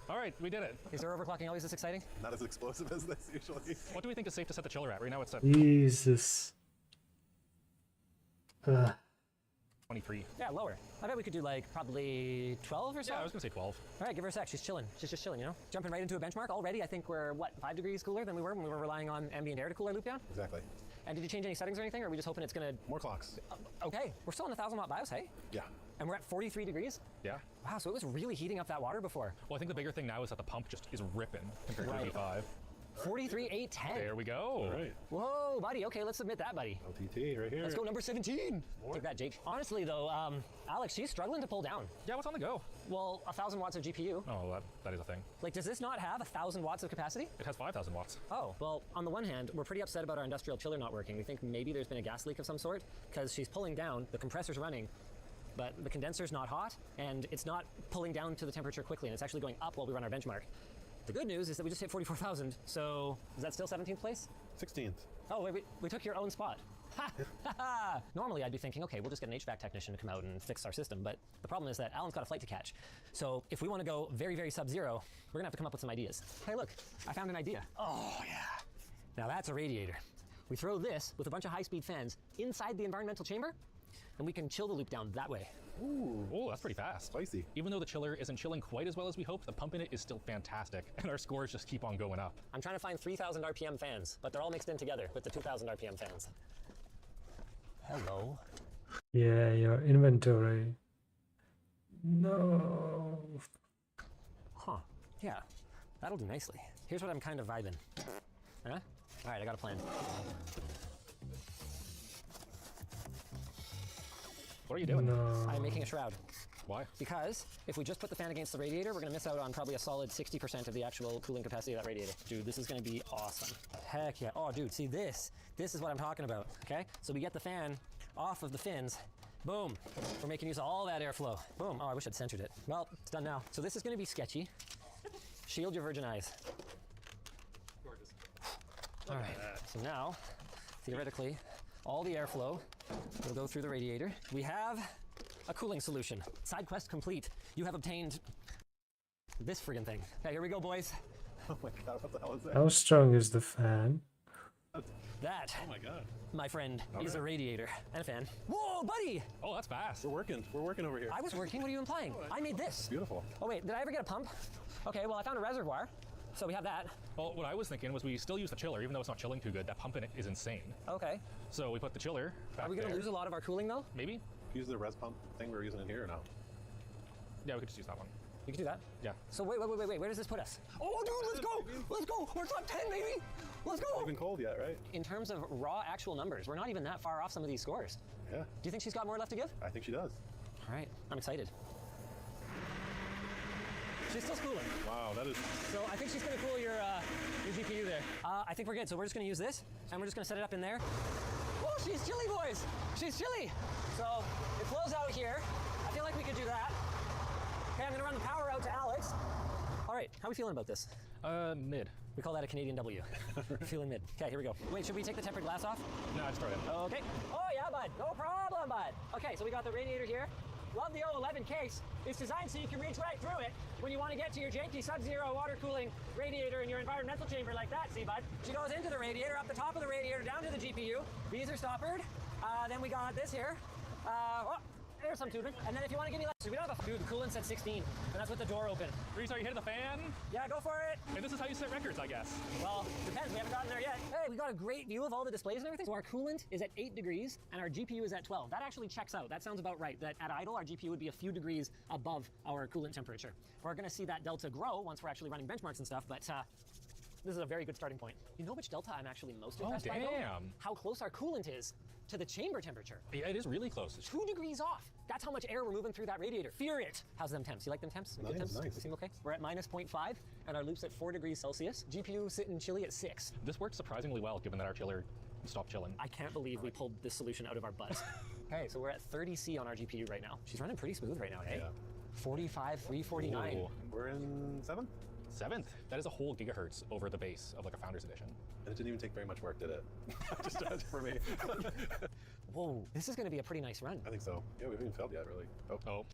All right, we did it. Is there overclocking always this exciting? Not as explosive as this usually. What do we think is safe to set the chiller at? Right now it's at... Jesus. What 23. Yeah, lower. I bet we could do like probably 12 or so. Yeah, I was gonna say 12. All right, give her a sec. She's chilling. She's just chilling, you know? Jumping right into a benchmark. Already, I think we're, what, 5 degrees cooler than we were when we were relying on ambient air to cool our loop down? Exactly. And did you change any settings or anything, or are we just hoping it's gonna... More clocks. Okay, we're still in 1,000 watt BIOS, hey? Yeah. And we're at 43 degrees? Yeah. Wow, so it was really heating up that water before. Well, I think the bigger thing now is that the pump just is ripping compared to 85. 43,810. There we go. All right. Whoa, buddy. Okay, let's submit that, buddy. LTT right here. Let's go number 17. Take that, Jake. Honestly, though, Alex, she's struggling to pull down. Yeah, what's on the go? Well, 1,000 watts of GPU. Oh, that is a thing. Like, does this not have 1,000 watts of capacity? It has 5,000 watts. Oh, well, on the one hand, we're pretty upset about our industrial chiller not working. We think maybe there's been a gas leak of some sort because she's pulling down, the compressor's running, but the condenser's not hot, and it's not pulling down to the temperature quickly, and it's actually going up while we run our benchmark. The good news is that we just hit 44,000, so is that still 17th place? 16th. Oh, wait, we took your own spot. Ha! Normally I'd be thinking, okay, we'll just get an HVAC technician to come out and fix our system, but the problem is that Alan's got a flight to catch. So if we want to go very, very sub-zero, we're gonna have to come up with some ideas. Hey, look, I found an idea. Oh, yeah. Now that's a radiator. We throw this with a bunch of high-speed fans inside the environmental chamber, and we can chill the loop down that way. Ooh, oh, that's pretty fast. Spicy. Even though the chiller isn't chilling quite as well as we hoped, the pump in it is still fantastic, and our scores just keep on going up. I'm trying to find 3,000 RPM fans, but they're all mixed in together with the 2,000 RPM fans. Hello. Yeah, your inventory. No. Huh. Yeah, that'll do nicely. Here's what I'm kind of vibing. Huh? All right, I got a plan. What are you doing? No. I'm making a shroud. Why? Because if we just put the fan against the radiator, we're gonna miss out on probably a solid 60% of the actual cooling capacity of that radiator. Dude, this is gonna be awesome. Heck yeah. Oh, dude, see this? This is what I'm talking about, okay? So we get the fan off of the fins. Boom. We're making use of all that airflow. Boom. Oh, I wish I'd centered it. Well, it's done now. So this is gonna be sketchy. Shield your virgin eyes. Gorgeous. All right, so now, theoretically, all the airflow will go through the radiator. We have a cooling solution. Side quest complete. You have obtained this friggin' thing. Okay, here we go, boys. Oh my god, what the hell is that? How strong is the fan? That, Oh my god. my friend, All is right. a radiator and a fan. Whoa, buddy! Oh, that's fast. We're working over here. I was working, what are you implying? I made this. Beautiful. Oh wait, did I ever get a pump? Okay, well I found a reservoir, so we have that. Well, what I was thinking was we still use the chiller, even though it's not chilling too good. That pump in it is insane. Okay. So we put the chiller back Are we gonna there. lose a lot of our cooling though? Maybe? Use the res pump thing we're using in here or no? Yeah, we could just use that one. You can do that? Yeah. So wait, where does this put us? Oh dude, let's go! Let's go! We're top 10, baby! Let's go! Not even cold yet, right? In terms of raw actual numbers, we're not even that far off some of these scores. Yeah. Do you think she's got more left to give? I think she does. All right, I'm excited. She's still cooling. Wow, that is... So I think she's gonna cool your GPU there. I think we're good, so we're just gonna use this, and we're just gonna set it up in there. Oh, she's chilly, boys! She's chilly! So it flows out here. I feel like we could do that. Okay, I'm gonna run the power out to Alex. All right, how are we feeling about this? Mid. We call that a Canadian W. Feeling mid. Okay, here we go. Wait, should we take the tempered glass off? No, I just started. Okay. Oh yeah, bud. No problem, bud. Okay, so we got the radiator here. Love the 011 case. It's designed so you can reach right through it when you want to get to your janky sub-zero water cooling radiator in your environmental chamber like that, see, bud? She goes into the radiator, up the top of the radiator, down to the GPU. These are stoppered. Then we got this here. Oh, there's some tubing. And then if you want to give me like, so we don't have a, dude, the coolant's at 16, and that's with the door open. Reese, are you hitting the fan? Yeah, go for it. Hey, this is how you set records, I guess. Well, depends. We haven't gotten there yet. Hey, we got a great view of all the displays and everything. So our coolant is at 8 degrees and our GPU is at 12. That actually checks out. That sounds about right. That at idle, our GPU would be a few degrees above our coolant temperature. We're going to see that delta grow once we're actually running benchmarks and stuff, but this is a very good starting point. You know which delta I'm actually most impressed by, though? Damn. How close our coolant is to the chamber temperature. Yeah, it is really close. 2 degrees off. That's how much air we're moving through that radiator. Fear it. How's them temps? You like them temps? Good temps? Nice. They seem okay? We're at minus 0.5 and our loop's at 4 degrees Celsius. GPU sitting chilly at 6. This works surprisingly well, given that our chiller stopped chilling. I can't believe we pulled this solution out of our butts. Okay, so we're at 30 C on our GPU right now. She's running pretty smooth right now, hey? Yeah. 45, 349. Ooh. We're in 7th? 7th? That is a whole gigahertz over the base of like a Founders Edition. And it didn't even take very much work, did it? Just does for me. Whoa, this is gonna be a pretty nice run. I think so. Yeah, we haven't even failed yet, really. Oh.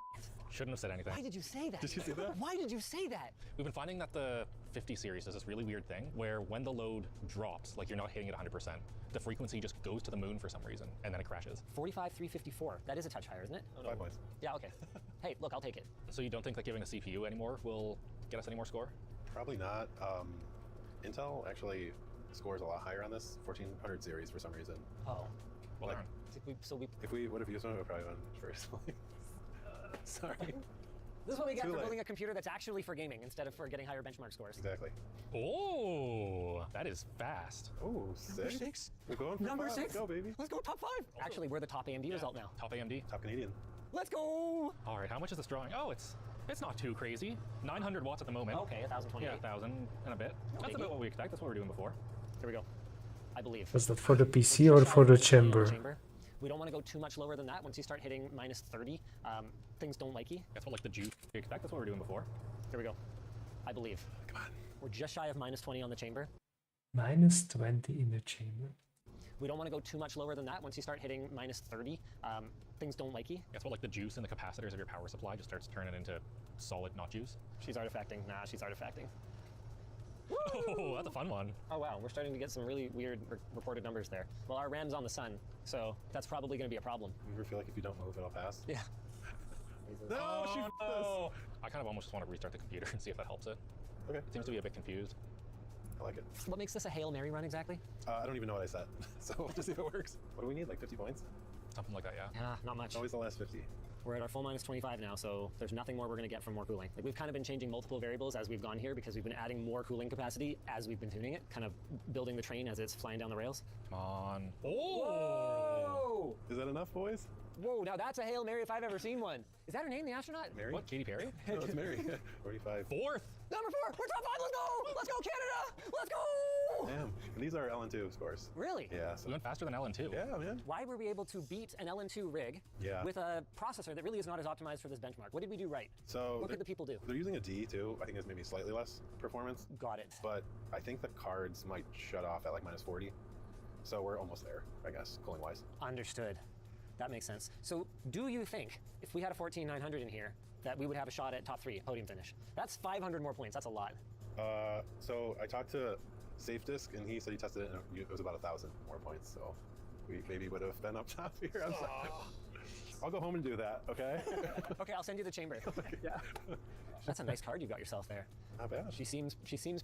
Shouldn't have said anything. Why did you say that? Did you see that? Why did you say that? We've been finding that the 50 series does this really weird thing where when the load drops, like you're not hitting it 100%, the frequency just goes to the moon for some reason, and then it crashes. 45, 354. That is a touch higher, isn't it? 5 points. Yeah, okay. Hey, look, I'll take it. So you don't think that giving a CPU anymore will get us any more score? Probably not. Intel actually scores a lot higher on this 1400 series for some reason. Oh. Well, Like, if we would have used one, it would probably went first. Sorry. This is what we get Too for late. building a computer that's actually for gaming instead of for getting higher benchmark scores. Exactly. Oh, that is fast. Oh, Number 6. six. We're going for Number 5. 6. Let's go, baby. Let's go top 5. Actually, we're the top AMD result now. Top AMD. Top Canadian. Let's go. All right, how much is this drawing? Oh, it's not too crazy. 900 watts at the moment. Okay, 1,028. Yeah, 1,000 and a bit. That's about what we expect. That's what we're doing before. Here we go. I believe. Was that for the PC or for the chamber? We don't want to go too much lower than that. Once you start hitting minus 30, things don't like you. That's what like the juice we expect. That's what we're doing before. Here we go. I believe. Come on. We're just shy of minus 20 on the chamber. Minus 20 in the chamber. We don't want to go too much lower than that. Once you start hitting minus 30, things don't like you. That's what like the juice in the capacitors of your power supply just starts turning into solid, not juice. She's artifacting. Nah, she's artifacting. Oh, that's a fun one. Oh wow, we're starting to get some really weird reported numbers there. Well, our RAM's on the sun, so that's probably going to be a problem. You ever feel like if you don't move, it'll pass? Yeah. No, she no. I kind of almost just want to restart the computer and see if that helps it. Okay. It seems to be a bit confused. I like it. What makes this a Hail Mary run exactly? I don't even know what I said, so we'll just see if it works. What do we need, like 50 points? Something like that, yeah. Yeah, not much. Always the last 50. We're at our full minus 25 now, so there's nothing more we're going to get from more cooling. Like, we've kind of been changing multiple variables as we've gone here because we've been adding more cooling capacity as we've been tuning it, kind of building the train as it's flying down the rails. Come on. Oh! Whoa! Is that enough, boys? Whoa, now that's a Hail Mary if I've ever seen one. Is that her name, the astronaut? Mary? What, Katy Perry? No, it's Mary. 45. Fourth! Number 4! We're top 5! Let's go! Let's go, Canada! Let's go! Damn. And these are LN2 scores. Really? Yeah. So We went faster than LN2. yeah, man. Why were we able to beat an LN2 rig with a processor that really is not as optimized for this benchmark? What did we do right? So what could the people do? They're using a D too. I think it's maybe slightly less performance. Got it. But I think the cards might shut off at like minus 40. So we're almost there, I guess, cooling wise. Understood. That makes sense. So do you think if we had a 14900 in here that we would have a shot at top 3 podium finish? That's 500 more points. That's a lot. So I talked to Safe Disk and he said he tested it and it was about 1,000 more points. So we maybe would have been up top here. I'm sorry. I'll go home and do that, okay? Okay, I'll send you the chamber. Yeah. That's a nice card you got yourself there. Not bad. She seems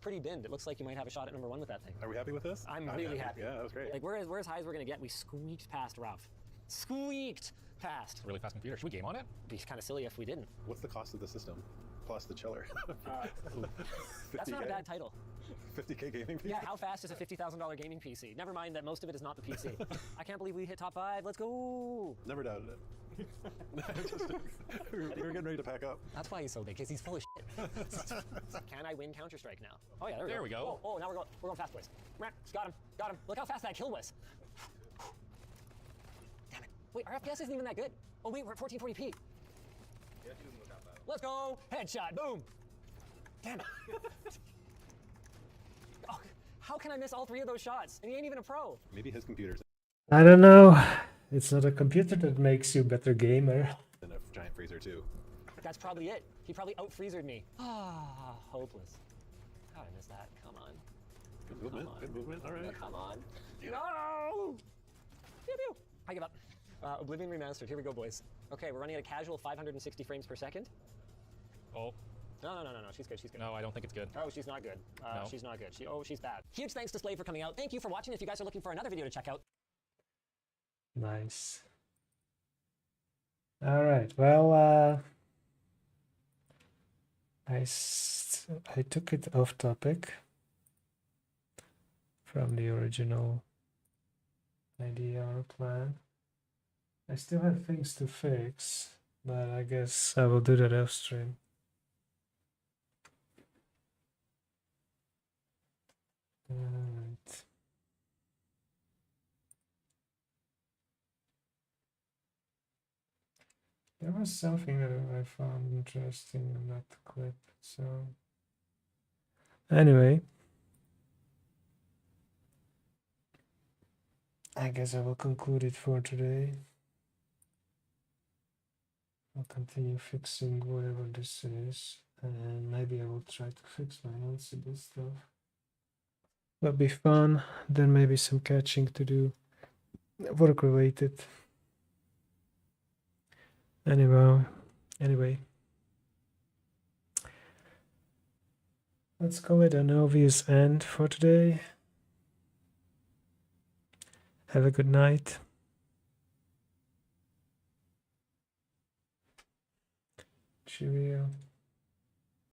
pretty binned. It looks like you might have a shot at number 1 with that thing. Are we happy with this? I'm really happy. Yeah, that was great. Like we're as high as we're gonna get. We squeaked past Ralph. Squeaked past. Really fast computer. Should we game on it? It'd be kind of silly if we didn't. What's the cost of the system? Plus the chiller. That's not a bad title. 50K gaming PC? Yeah, how fast is a $50,000 gaming PC? Never mind that most of it is not the PC. I can't believe we hit top 5. Let's go. Never doubted it. we were getting ready to pack up. That's why he's so big, because he's full of shit. Can I win Counter-Strike now? Oh yeah, there we go. Oh, now we're going fast, boys. Got him. Look how fast that kill was. Damn it. Wait, our FPS isn't even that good. Oh wait, we're at 1440p. Let's go. Headshot. Boom. Damn it. Oh, how can I miss all 3 of those shots? And he ain't even a pro. Maybe his computer's I don't know. It's not a computer that makes you a better gamer. in a giant freezer too. That's probably it. He probably out-freezered me. Ah, hopeless. How did I miss that? Come on. Good movement. Good movement. All right. Come on. No! Pew, pew. I give up. Oblivion Remastered. Here we go, boys. Okay, we're running at a casual 560 frames per second. Oh. No. She's good. She's good. No, I don't think it's good. Oh, she's not good. No. She's not good. She's bad. Huge thanks to Slave for coming out. Thank you for watching. If you guys are looking for another video to check out. Nice. All right. Well, I took it off topic from the original idea or plan. I still have things to fix, but I guess I will do that off stream. Alright. There was something that I found interesting in that clip, so anyway, I guess I will conclude it for today. I'll continue fixing whatever this is, and maybe I will try to fix my LCD stuff. That'll be fun. Then maybe some catching to do, work related. Anyway, let's call it an obvious end for today. Have a good night. Cheerio.